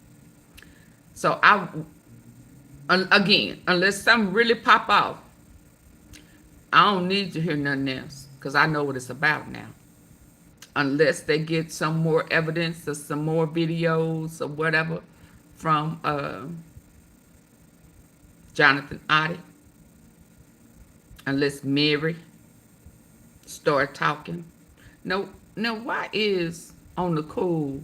So again, unless something really pop off, I don't need to hear nothing else because I know what it's about now. Unless they get some more evidence or some more videos or whatever from Jonathan Oddie. Unless Mary start talking. No, why is on the cool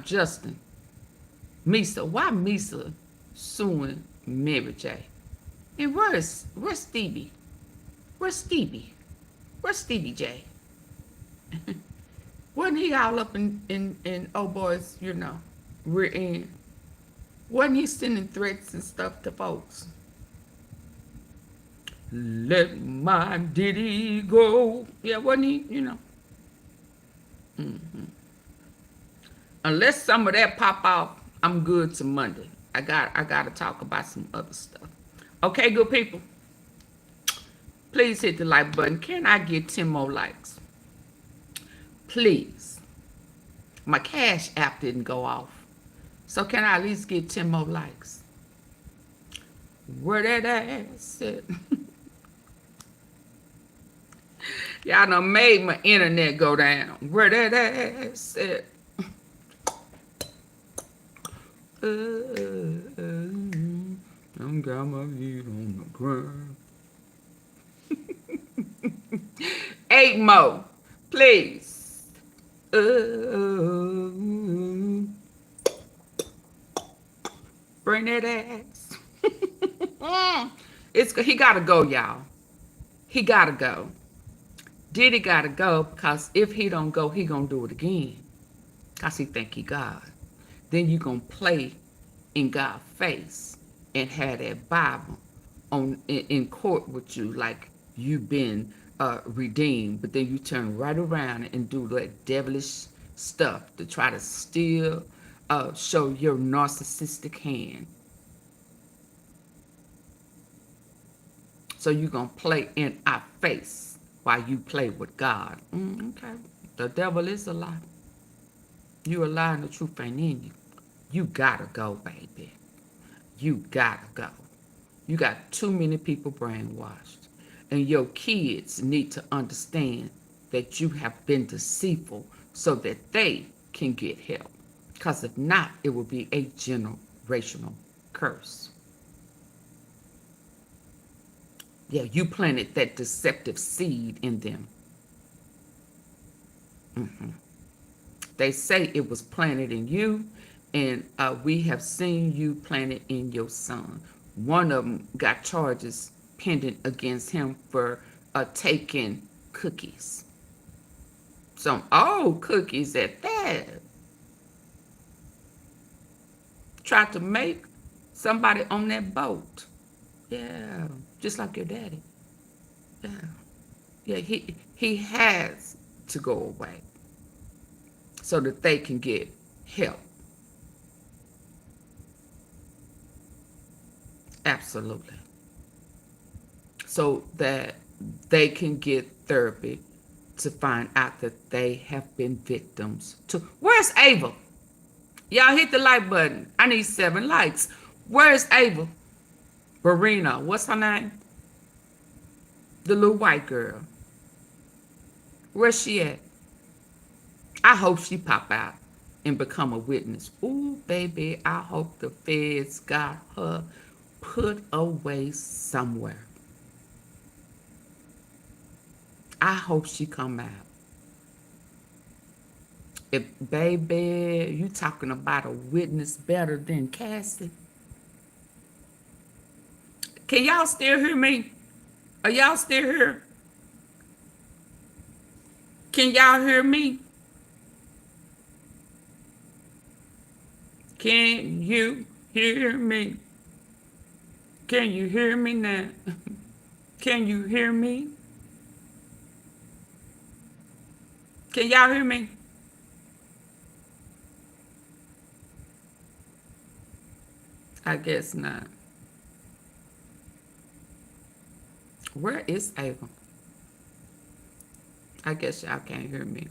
Justin Misa, why Misa suing Mary J? And where's Stevie? Where's Stevie J? Wasn't he all up in old boys, you know, we're in? Wasn't he sending threats and stuff to folks? Let my Diddy go. Yeah, wasn't he, you know? Unless some of that pop off, I'm good to Monday. I got to talk about some other stuff. Okay, good people. Please hit the like button. Can I get 10 more likes? Please. My Cash app didn't go off. So can I at least get 10 more likes? Where that ass at? Y'all done made my internet go down. Where that ass at? I'm got my feet on the ground. 8 more, please. Bring that ass. He gotta go, y'all. He gotta go. Diddy gotta go because if he don't go, he gonna do it again. Because he think he God. Then you gonna play in God's face and have that Bible in court with you like you've been redeemed. But then you turn right around and do that devilish stuff to try to still show your narcissistic hand. So you're gonna play in our face while you play with God. Okay. The devil is a lie. You a lie and the truth ain't in you. You gotta go, baby. You gotta go. You got too many people brainwashed. And your kids need to understand that you have been deceitful so that they can get help. Because if not, it will be a generational curse. Yeah, you planted that deceptive seed in them. They say it was planted in you, and we have seen you planted in your son. One of them got charges pending against him for taking cookies. Some old cookies at that. Tried to make somebody on that boat. Yeah, just like your daddy. Yeah. Yeah, he has to go away so that they can get help. Absolutely. So that they can get therapy to find out that they have been victims to. Where's Ava? Y'all hit the like button. I need 7 likes. Where's Ava? Verena, what's her name? The little white girl. Where's she at? I hope she pop out and become a witness. Ooh, baby, I hope the feds got her put away somewhere. I hope she come out. If, baby, you talking about a witness better than Cassie? Can y'all still hear me? Are y'all still here? Can y'all hear me? Can you hear me? Can you hear me now? Can you hear me? Can y'all hear me? I guess not. Where is Ava? I guess y'all can't hear me.